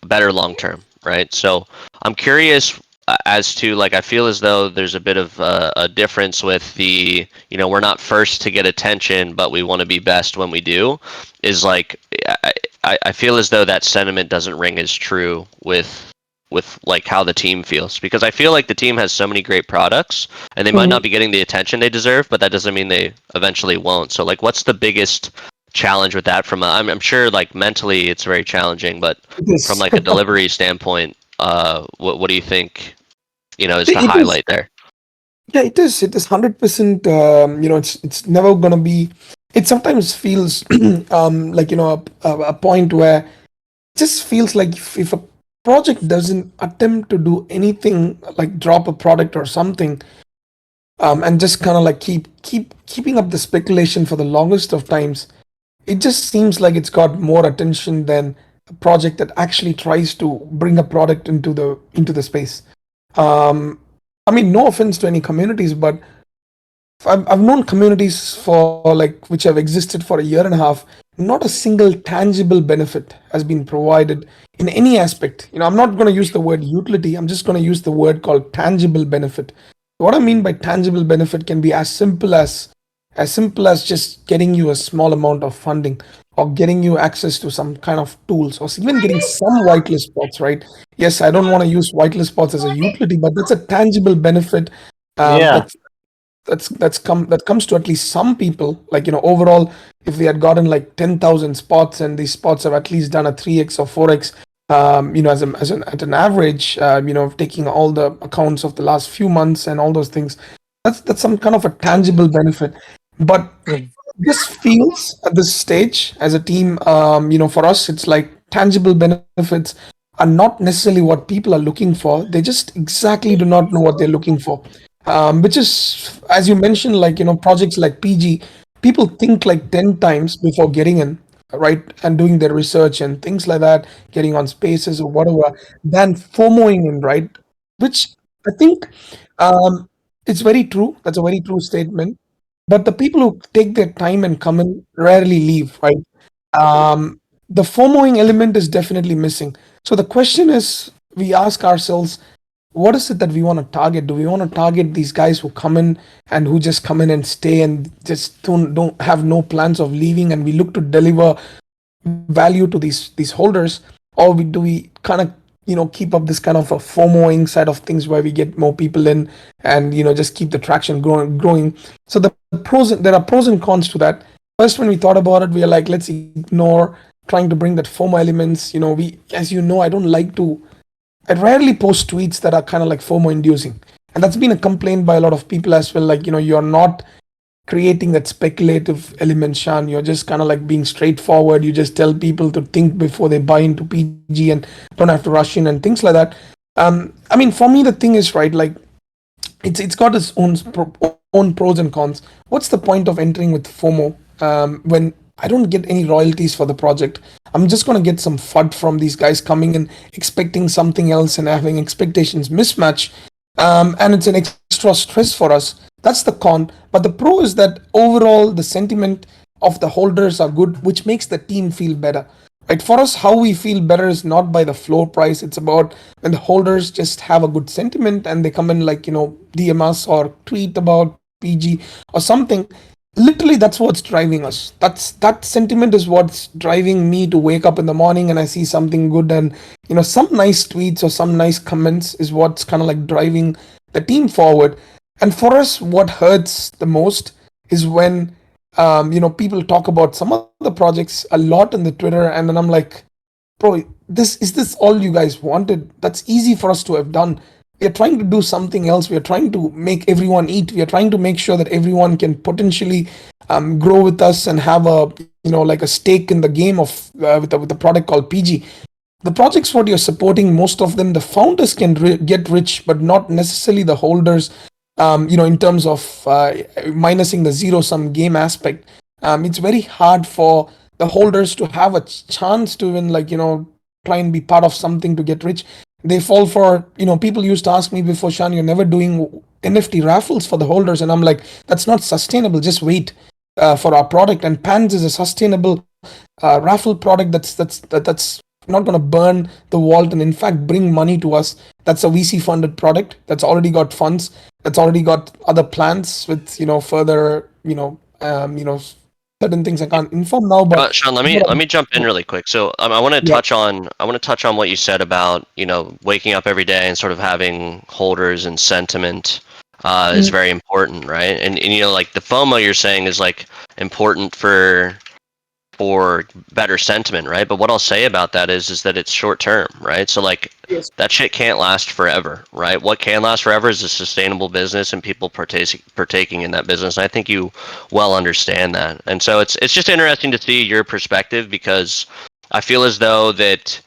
better long term, right? So I'm curious as to I feel as though there's a bit of a difference with the we're not first to get attention, but we want to be best when we do. Is I feel as though that sentiment doesn't ring as true with how the team feels, because I feel like the team has so many great products and they might not be getting the attention they deserve, but that doesn't mean they eventually won't. So what's the biggest challenge with that? I'm sure mentally it's very challenging, but from a delivery standpoint, what do you think is the highlight there? Yeah, it is 100%. It's never gonna be. It sometimes feels a point where it just feels like if a project doesn't attempt to do anything like drop a product or something, and just kind of keeping up the speculation for the longest of times, it just seems like it's got more attention than a project that actually tries to bring a product into the space. No offense to any communities, but I've known communities for which have existed for a year and a half. Not a single tangible benefit has been provided in any aspect. I'm not going to use the word utility. I'm just going to use the word called tangible benefit. What I mean by tangible benefit can be as simple as just getting you a small amount of funding, or getting you access to some kind of tools, or even getting some whitelist spots, right? Yes, I don't want to use whitelist spots as a utility, but that's a tangible benefit that comes to at least some people. Overall, if we had gotten 10,000 spots and these spots have at least done a 3x or 4x, at an average, taking all the accounts of the last few months and all those things, that's some kind of a tangible benefit. But this feels at this stage as a team, for us, it's tangible benefits are not necessarily what people are looking for. They just exactly do not know what they're looking for. Which is, as you mentioned, projects like PG, people think 10 times before getting in, right? And doing their research and things like that, getting on spaces or whatever, than FOMOing in, right? Which I think it's very true. That's a very true statement. But the people who take their time and come in rarely leave, right? The FOMOing element is definitely missing. So the question is, we ask ourselves, what is it that we want to target? Do we want to target these guys who come in and who just come in and stay and just don't have no plans of leaving, and we look to deliver value to these holders? Or do we kind of keep up this kind of a FOMOing side of things where we get more people in and just keep the traction growing? So there are pros and cons to that. First, when we thought about it, we are like, let's ignore trying to bring that FOMO elements. As I don't like to. I rarely post tweets that are kind of FOMO inducing. And that's been a complaint by a lot of people as well. Like, you're not creating that speculative element, Shan. You're just kind of like being straightforward. You just tell people to think before they buy into PG and don't have to rush in and things like that. I mean, for me, the thing is, right, like, it's got its own pros and cons. What's the point of entering with FOMO when I don't get any royalties for the project? I'm just going to get some FUD from these guys coming in expecting something else and having expectations mismatch. And it's an extra stress for us. That's the con. But the pro is that overall the sentiment of the holders are good, which makes the team feel better. Right? For us, how we feel better is not by the floor price. It's about when the holders just have a good sentiment and they come in, like, DM us or tweet about PG or something. Literally, that's what's driving us. That sentiment is what's driving me to wake up in the morning and I see something good, and some nice tweets or some nice comments is what's kind of like driving the team forward. And for us, what hurts the most is when people talk about some of the projects a lot in the Twitter, and then I'm like, bro, is this all you guys wanted? That's easy for us to have done. We are trying to do something else. We are trying to make everyone eat. We are trying to make sure that everyone can potentially grow with us and have a like a stake in the game of with the product called PG. The projects what you're supporting, most of them, the founders can get rich, but not necessarily the holders. In terms of minusing the zero sum game aspect, it's very hard for the holders to have a chance to even try and be part of something to get rich. They fall for, people used to ask me before, Shan, you're never doing NFT raffles for the holders. And I'm like, that's not sustainable. Just wait for our product. And Pans is a sustainable raffle product that's not going to burn the vault and in fact bring money to us. That's a VC funded product that's already got funds, that's already got other plans with further certain things I can't inform now. But Sean, let me jump in really quick. So I want to touch on what you said about waking up every day and sort of having holders and sentiment is very important, right? And like the FOMO you're saying is like important for better sentiment, right? But what I'll say about that is that it's short term, right? So like that shit can't last forever, right? What can last forever is a sustainable business and people partaking in that business. And I think you well understand that. And so it's just interesting to see your perspective, because I feel as though that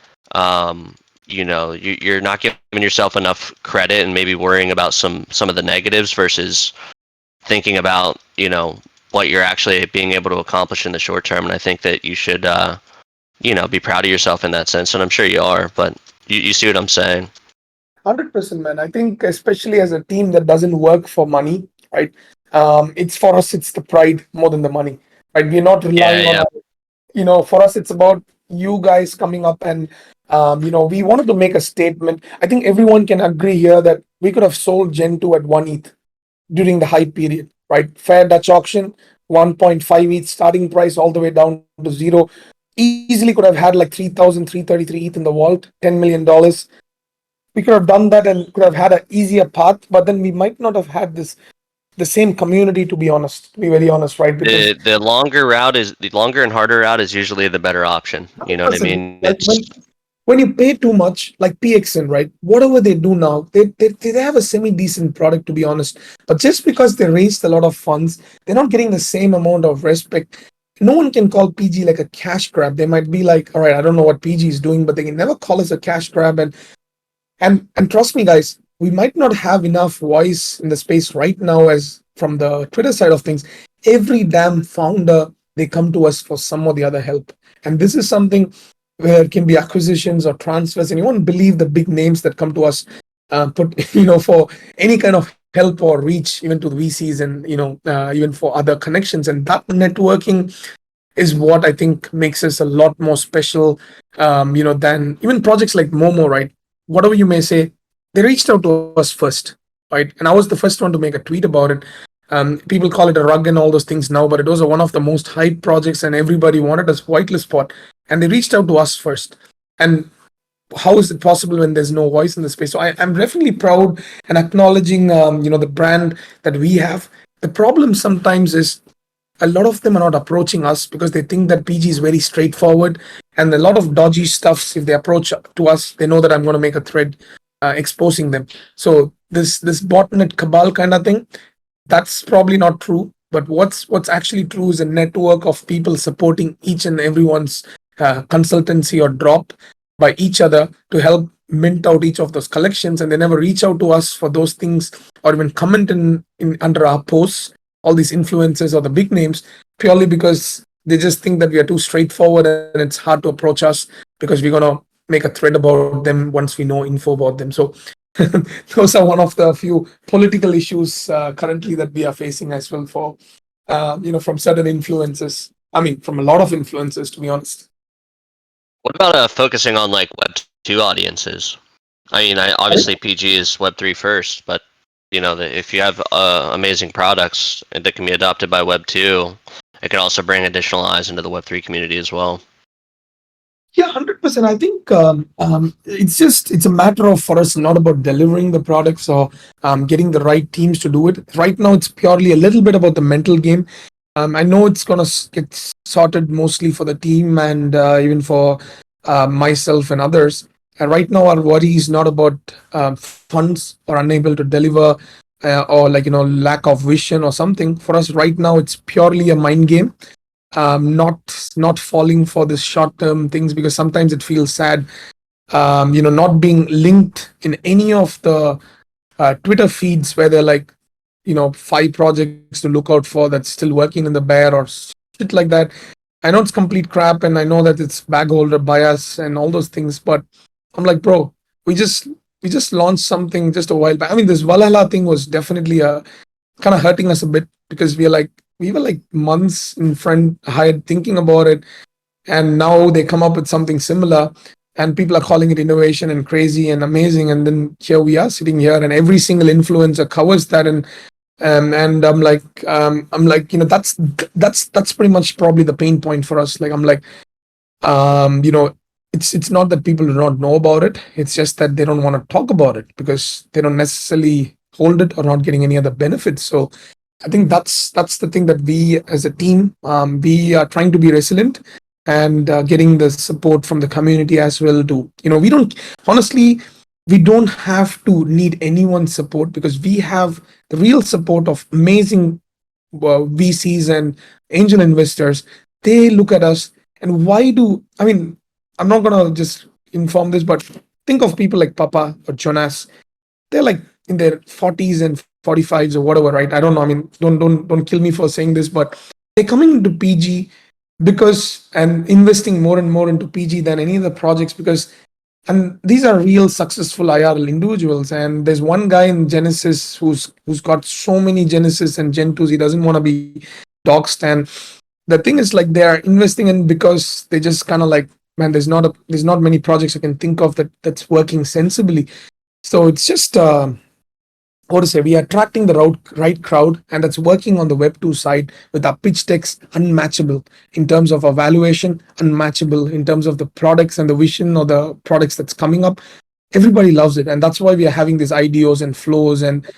you're not giving yourself enough credit and maybe worrying about some of the negatives versus thinking about what you're actually being able to accomplish in the short term. And I think that you should, be proud of yourself in that sense. And I'm sure you are, but you see what I'm saying? 100%, man. I think especially as a team that doesn't work for money, right? It's for us, it's the pride more than the money, right? We're not relying on, for us, it's about you guys coming up and, we wanted to make a statement. I think everyone can agree here that we could have sold Gen 2 at 1 ETH during the hype period. Right, fair Dutch auction, 1.5 ETH starting price all the way down to zero. Easily could have had like 3,333 ETH in the vault, $10 million. We could have done that and could have had an easier path, but then we might not have had the same community, to be very honest, right? Because the longer and harder route is usually the better option. You know what I mean? When you pay too much, like PXN, right? Whatever they do now, they have a semi-decent product, to be honest. But just because they raised a lot of funds, they're not getting the same amount of respect. No one can call PG like a cash grab. They might be like, all right, I don't know what PG is doing, but they can never call us a cash grab. And trust me, guys, we might not have enough voice in the space right now as from the Twitter side of things. Every damn founder, they come to us for some or the other help. And this is something where it can be acquisitions or transfers, and you won't believe the big names that come to us, for any kind of help or reach, even to the VCs and even for other connections. And that networking is what I think makes us a lot more special, than even projects like Momo, right? Whatever you may say, they reached out to us first, right? And I was the first one to make a tweet about it. People call it a rug and all those things now, but it was one of the most hyped projects, and everybody wanted us whitelist spot. And they reached out to us first. And how is it possible when there's no voice in the space? So I'm definitely proud and acknowledging, the brand that we have. The problem sometimes is a lot of them are not approaching us because they think that PG is very straightforward, and a lot of dodgy stuffs. If they approach to us, they know that I'm going to make a thread. exposing them. So this botnet cabal kind of thing, that's probably not true. But what's actually true is a network of people supporting each and everyone's consultancy or drop by each other to help mint out each of those collections, and they never reach out to us for those things or even comment in under our posts, all these influencers or the big names, purely because they just think that we are too straightforward and it's hard to approach us because we're gonna make a thread about them once we know info about them. So those are one of the few political issues currently that we are facing as well for from certain influencers. I mean, from a lot of influencers, to be honest. What about focusing on like Web2 audiences? I mean, obviously PG is Web3 first, but if you have amazing products that can be adopted by Web2, it can also bring additional eyes into the Web3 community as well. Yeah, 100%. I think it's a matter of, for us, not about delivering the products or getting the right teams to do it. Right now, it's purely a little bit about the mental game. I know it's gonna get sorted mostly for the team and even for myself and others. And right now, our worry is not about funds or unable to deliver or lack of vision or something. For us right now, it's purely a mind game. Not falling for this short-term things, because sometimes it feels sad, not being linked in any of the Twitter feeds where they're like, 5 projects to look out for that's still working in the bear or shit like that. I know it's complete crap, and I know that it's bag holder bias and all those things, but I'm like, bro, we just launched something just a while back. I mean, this Valhalla thing was definitely kind of hurting us a bit, because we were like months in front ahead thinking about it, and now they come up with something similar and people are calling it innovation and crazy and amazing, and then here we are sitting here and every single influencer covers that, and I'm like that's pretty much probably the pain point for us. Like, I'm like, it's not that people do not know about it, it's just that they don't want to talk about it because they don't necessarily hold it or not getting any other benefits. So I think that's the thing that we as a team, we are trying to be resilient and getting the support from the community as well. To we don't have to need anyone's support, because we have the real support of amazing VCs and angel investors. They look at us, and I'm not gonna just inform this, but think of people like Papa or Jonas. They're like in their 40s and 45s or whatever, right? I don't know. I mean, don't kill me for saying this, but they're coming into PG and investing more and more into PG than any of the projects, and these are real successful IRL individuals. And there's one guy in Genesis who's got so many Genesis and Gen 2s, he doesn't want to be doxed. And the thing is, like, they are investing in because they just kind of like, man, there's not many projects I can think of that's working sensibly. So it's just we are attracting the right crowd, and that's working on the Web2 side with our pitch decks unmatchable in terms of evaluation, unmatchable in terms of the products and the vision or the products that's coming up. Everybody loves it, and that's why we are having these IDOs and flows and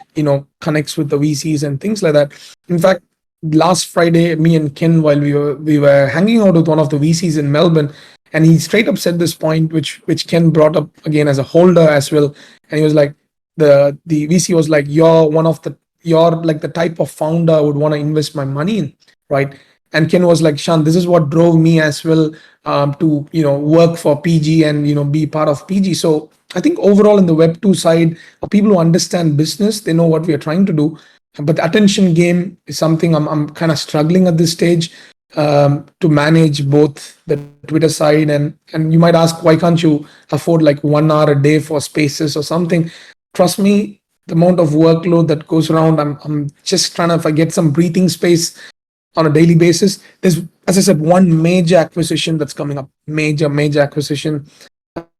connects with the VCs and things like that. In fact, last Friday, me and Ken, while we were hanging out with one of the VCs in Melbourne, and he straight up said this point, which Ken brought up again as a holder as well, and he was like, the VC was like, you're like the type of founder I would want to invest my money in, right? And Ken was like, Shan, this is what drove me as well to work for PG and be part of PG. So I think overall in the Web2 side, people who understand business, they know what we are trying to do. But the attention game is something I'm kind of struggling at this stage to manage both the Twitter side and you might ask, why can't you afford like 1 hour a day for spaces or something? Trust me, the amount of workload that goes around, I'm just trying to, if I get some breathing space on a daily basis. There's, as I said, one major acquisition that's coming up, major acquisition.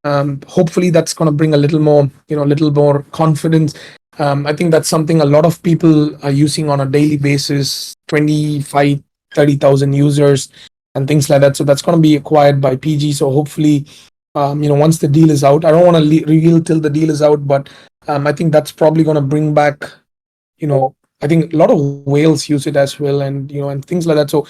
Hopefully that's going to bring a little more confidence. I think that's something a lot of people are using on a daily basis, 25, 30,000 users and things like that. So that's going to be acquired by PG. So hopefully, once the deal is out, I don't want to reveal till the deal is out, but I think that's probably going to bring back, I think a lot of whales use it as well, and and things like that. So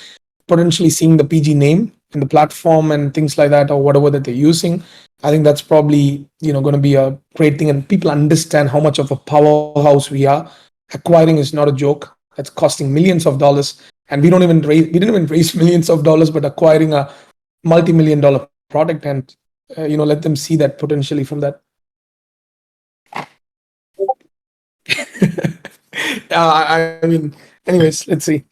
potentially seeing the PG name in the platform and things like that, or whatever that they're using. I think that's probably going to be a great thing, and people understand how much of a powerhouse we are. Acquiring is not a joke. That's costing millions of dollars, and we didn't even raise millions of dollars, but acquiring a multi-million-dollar product, and let them see that potentially from that. I mean, anyways, let's see.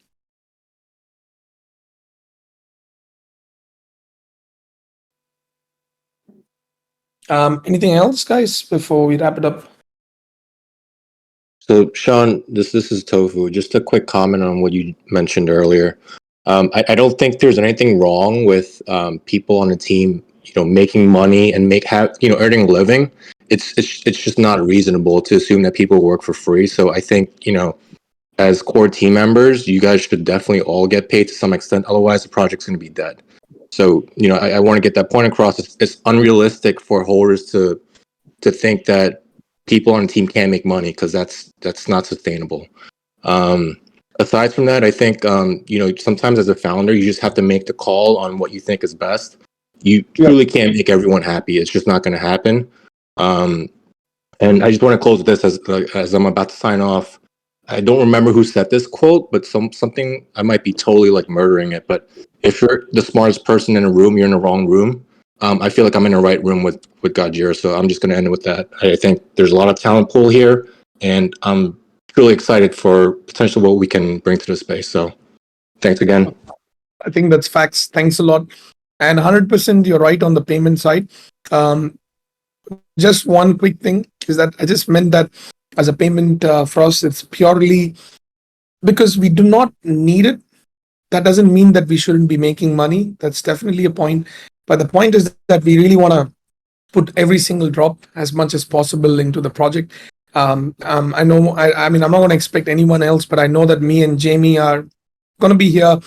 Anything else, guys, before we wrap it up? So, Shan, this is Tofu. Just a quick comment on what you mentioned earlier. I don't think there's anything wrong with people on a team, making money and earning a living. It's just not reasonable to assume that people work for free. So I think as core team members, you guys should definitely all get paid to some extent. Otherwise, the project's going to be dead. So I want to get that point across. It's unrealistic for holders to think that people on a team can't make money, because that's not sustainable. Aside from that, I think sometimes as a founder, you just have to make the call on what you think is best. You truly can't make everyone happy. It's just not going to happen. And I just want to close with this as I'm about to sign off. I don't remember who said this quote, but something, I might be totally like murdering it, but if you're the smartest person in a room, you're in the wrong room. I feel like I'm in the right room with Gajira, so I'm just going to end it with that. I think there's a lot of talent pool here, and I'm really excited for potentially what we can bring to the space. So thanks again. I think that's facts. Thanks a lot. And 100% you're right on the payment side. Just one quick thing is that I just meant that as a payment for us, it's purely because we do not need it. That doesn't mean that we shouldn't be making money. That's definitely a point. But the point is that we really want to put every single drop as much as possible into the project. I know, I mean, I'm not going to expect anyone else, but I know that me and Jamie are going to be here,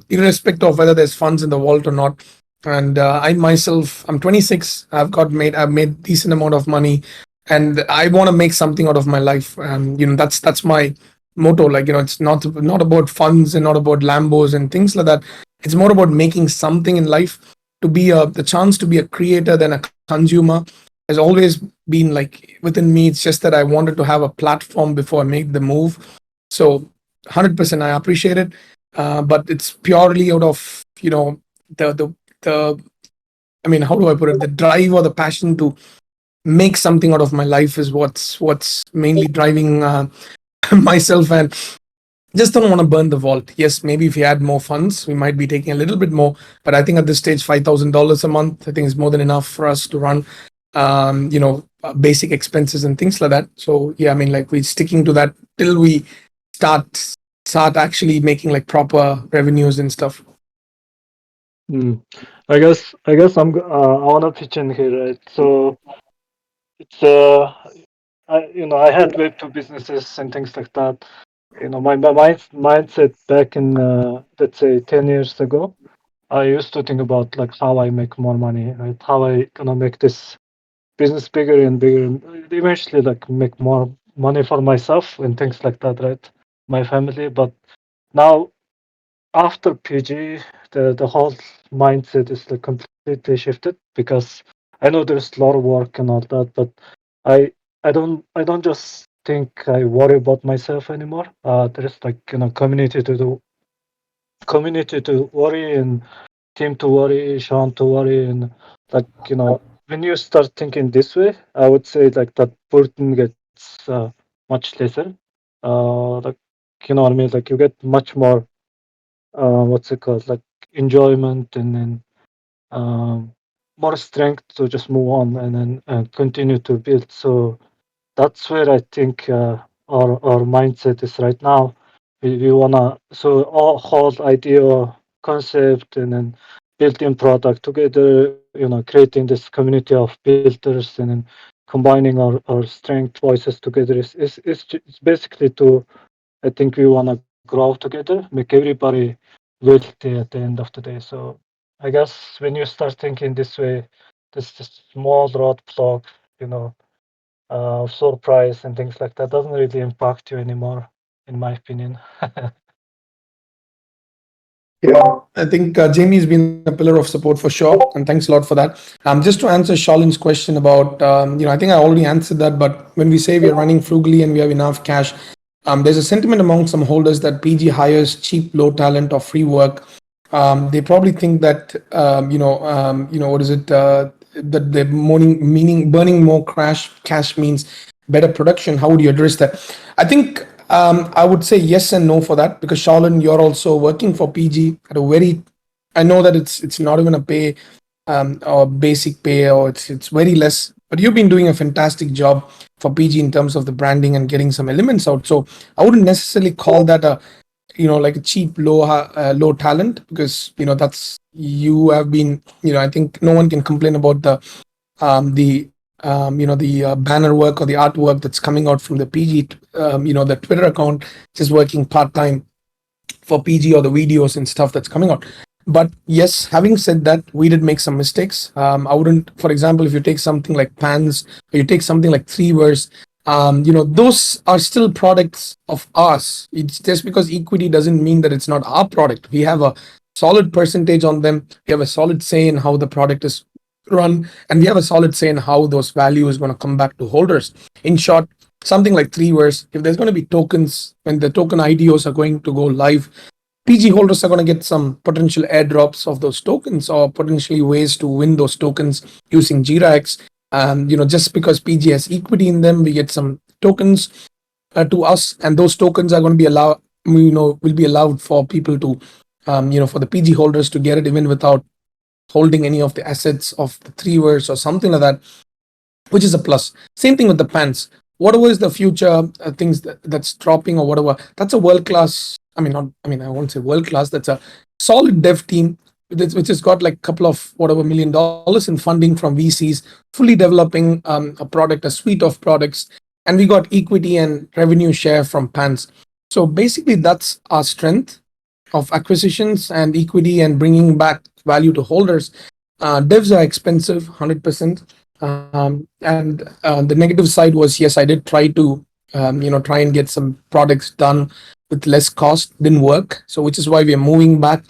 irrespective of whether there's funds in the vault or not. And I myself, I'm 26. I've made decent amount of money, and I want to make something out of my life. That's my motto. Like, it's not about funds and not about Lambos and things like that. It's more about making something in life. To be the chance to be a creator than a consumer has always been like within me. It's just that I wanted to have a platform before I make the move. So 100% I appreciate it, but it's purely out of the I mean, how do I put it? The drive or the passion to make something out of my life is what's mainly driving myself, and just don't want to burn the vault. Yes, maybe if we had more funds, we might be taking a little bit more, but I think at this stage, $5,000 a month, I think is more than enough for us to run, basic expenses and things like that. So yeah, I mean, like, we're sticking to that till we start actually making like proper revenues and stuff. I guess I want to pitch in here, right? So it's I had Web2 businesses and things like that. My mindset back in let's say 10 years ago, I used to think about like how I make more money, right? How I gonna make this business bigger and bigger, and eventually like make more money for myself and things like that, right? My family. But now after PG, the whole mindset is like completely shifted, because I know there's a lot of work and all that, but I don't just think I worry about myself anymore. There's like community to worry, and team to worry, Sean to worry, and like when you start thinking this way, I would say like that burden gets much lesser. Like what I mean, like you get much more what's it called, like enjoyment, and then more strength to just move on and then continue to build. So that's where I think our mindset is right now. We wanna all whole idea, concept, and then built-in product together. Creating this community of builders and then combining our strength voices together is basically to. I think we wanna grow together, make everybody wealthy at the end of the day. So I guess when you start thinking this way, this small roadblock, surprise and things like that doesn't really impact you anymore, in my opinion. Yeah, I think Jamie's been a pillar of support for sure, and thanks a lot for that. Just to answer Shalin's question about, I think I already answered that, but when we say we are running frugally and we have enough cash, there's a sentiment among some holders that PG hires cheap, low talent or free work. They probably think that, what is it? That they're burning more cash means better production. How would you address that? I think I would say yes and no for that, because Shaolin, you're also working for PG at a very. I know that it's not even a pay or basic pay, or it's very less, but you've been doing a fantastic job for PG in terms of the branding and getting some elements out. So I wouldn't necessarily call that a like a cheap low talent, because that's you have been. I think no one can complain about the banner work or the artwork that's coming out from the PG, the Twitter account, just working part time for PG, or the videos and stuff that's coming out. But yes, having said that, we did make some mistakes. I wouldn't, for example, if you take something like Pans, or you take something like Three-verse, those are still products of ours. It's just because equity doesn't mean that it's not our product. We have a solid percentage on them. We have a solid say in how the product is run, and we have a solid say in how those value is going to come back to holders. In short, something like Three-verse, if there's going to be tokens, when the token IDOs are going to go live, PG holders are going to get some potential airdrops of those tokens, or potentially ways to win those tokens using GRX. Just because PG has equity in them, we get some tokens to us, and those tokens are going to be allowed, will be allowed for people to, for the PG holders to get it even without holding any of the assets of the Three-verse or something like that, which is a plus. Same thing with the Pants. Whatever is the future things that's dropping or whatever, that's a world class. I won't say world class. That's a solid dev team which has got like a couple of whatever $1 million in funding from VCs, fully developing a product, a suite of products, and we got equity and revenue share from Pants. So basically, that's our strength of acquisitions and equity and bringing back value to holders. Devs are expensive, 100%. And the negative side was, yes, I did try to, try and get some products done with less cost. Didn't work. So which is why we are moving back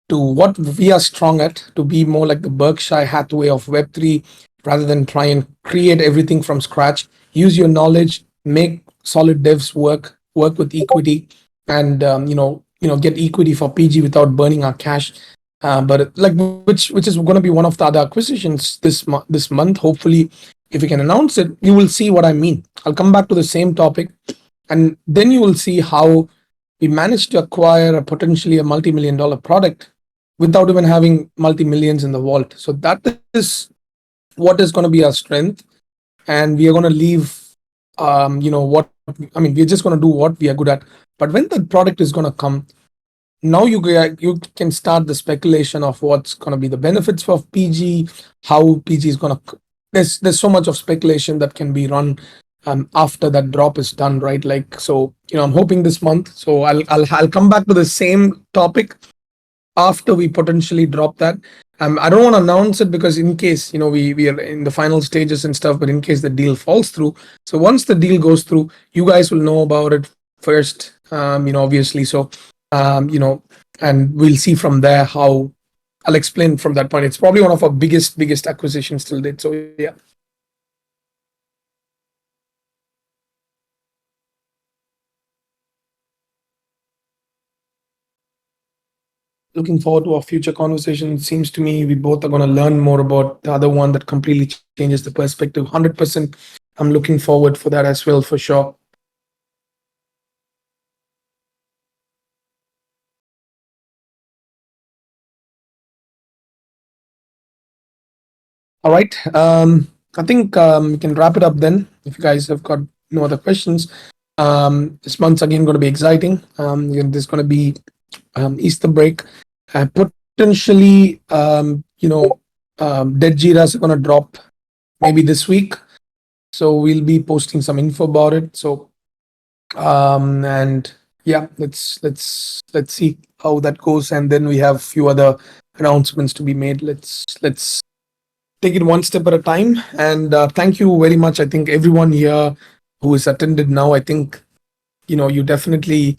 to what we are strong at, to be more like the Berkshire Hathaway of Web3, rather than try and create everything from scratch. Use your knowledge, make solid devs work with equity, and get equity for PG without burning our cash. But like which is going to be one of the other acquisitions this month. Hopefully, if we can announce it, you will see what I mean. I'll come back to the same topic, and then you will see how we managed to acquire a potentially a multi-million-dollar product without even having multi-millions in the vault. So that is what is going to be our strength, and we are going to leave. We're just going to do what we are good at. But when the product is going to come, now you can start the speculation of what's going to be the benefits for PG, how PG is going to. There's so much of speculation that can be run after that drop is done, right? Like, so I'm hoping this month. So I'll come back to the same topic after we potentially drop that. I don't want to announce it because in case we are in the final stages and stuff, but in case the deal falls through. So once the deal goes through, you guys will know about it first. Obviously. So. And we'll see from there how. I'll explain from that point. It's probably one of our biggest acquisitions till date. So yeah. Looking forward to our future conversation. It seems to me we both are going to learn more about the other one that completely changes the perspective. 100%. I'm looking forward for that as well, for sure. All right. I think we can wrap it up then. If you guys have got no other questions, this month's again going to be exciting. There's going to be Easter break. Potentially, dead Jiras are going to drop maybe this week. So we'll be posting some info about it. So, and yeah, let's see how that goes. And then we have a few other announcements to be made. Let's take it one step at a time. And thank you very much. I think everyone here who is attended now, I think, you definitely,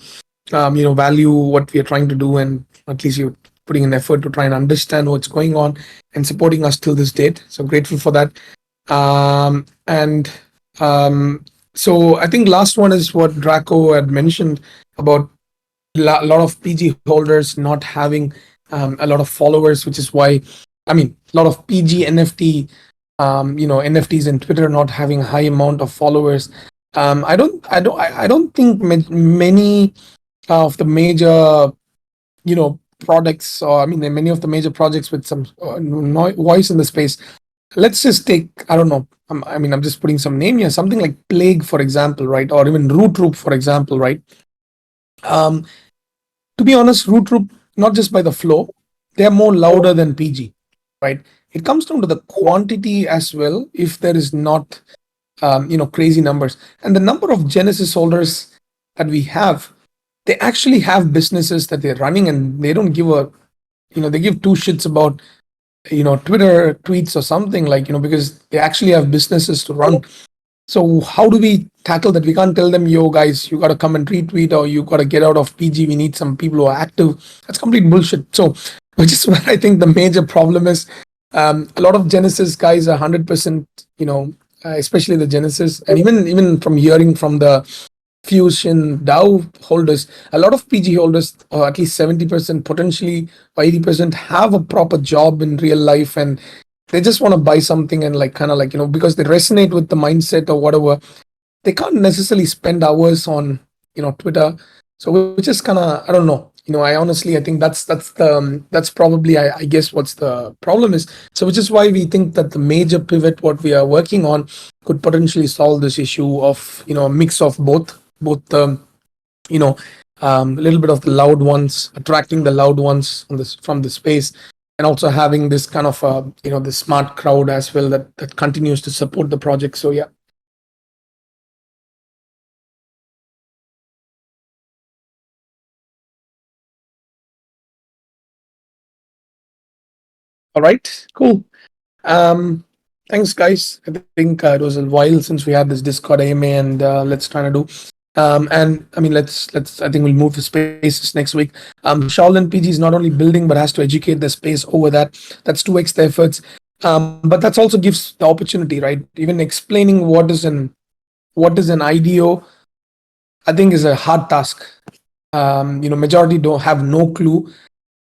value what we are trying to do, and At least you're putting an effort to try and understand what's going on and supporting us till this date. So grateful for that. And so I think last one is what Draco had mentioned about a lot of PG holders not having a lot of followers, which is why, I mean, a lot of PG NFT, NFTs and Twitter not having a high amount of followers. I don't think many of the major, products, or I mean, many of the major projects with some voice in the space. Let's just take, I don't know, I'm just putting some name here, something like Plague, for example, right? Or even Root Roop, for example, right? To be honest, Root Roop, not just by the flow, they're more louder than PG, right? It comes down to the quantity as well. If there is not, crazy numbers, and the number of Genesis holders that we have, they actually have businesses that they're running, and they don't give they give two shits about, Twitter tweets or something, like, because they actually have businesses to run. So how do we tackle that? We can't tell them, yo guys, you got to come and retweet, or you got to get out of PG. We need some people who are active. That's complete bullshit. So, which is where I think the major problem is. A lot of Genesis guys are 100%, especially the Genesis, and even from hearing from the Fusion DAO holders, a lot of PG holders, or at least 70%, potentially, or 80%, have a proper job in real life, and they just want to buy something and because they resonate with the mindset or whatever. They can't necessarily spend hours on Twitter. So which is kind of, I don't know. I think that's probably, I guess, what's the problem is. So which is why we think that the major pivot what we are working on could potentially solve this issue of a mix of both the a little bit of the loud ones, attracting the loud ones from the space, and also having this kind of the smart crowd as well that continues to support the project. So yeah. All right, cool. Thanks, guys. I think it was a while since we had this Discord AMA, and let's try to do. And I mean, let's. I think we'll move to spaces next week. Shaolin PG is not only building but has to educate the space over that. That's 2x the efforts. But that's also gives the opportunity, right? Even explaining what is an IDO, I think, is a hard task. Majority don't have no clue.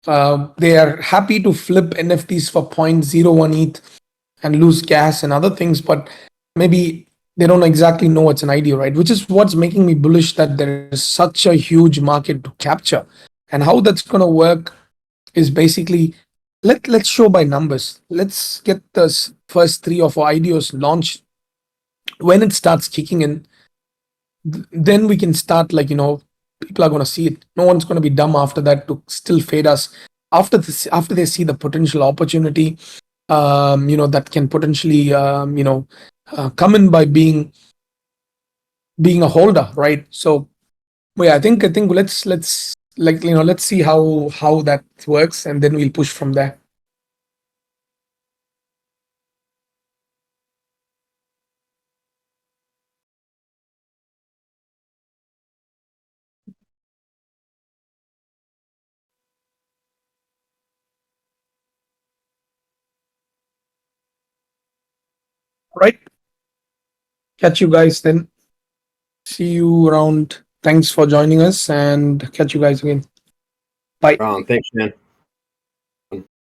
They are happy to flip NFTs for 0.01 ETH and lose gas and other things, but maybe they don't exactly know what's an IDO, right? Which is what's making me bullish that there is such a huge market to capture. And how that's going to work is basically, let's show by numbers. Let's get the first 3 or 4 IDOs launched. When it starts kicking in, then we can start, people are going to see it. No one's going to be dumb after that to still fade us. After they see the potential opportunity, that can potentially, come in by being a holder, right? So, yeah, I think let's let's see how that works, and then we'll push from there. Right. Catch you guys then. See you around. Thanks for joining us, and catch you guys again. Bye. Thanks, man.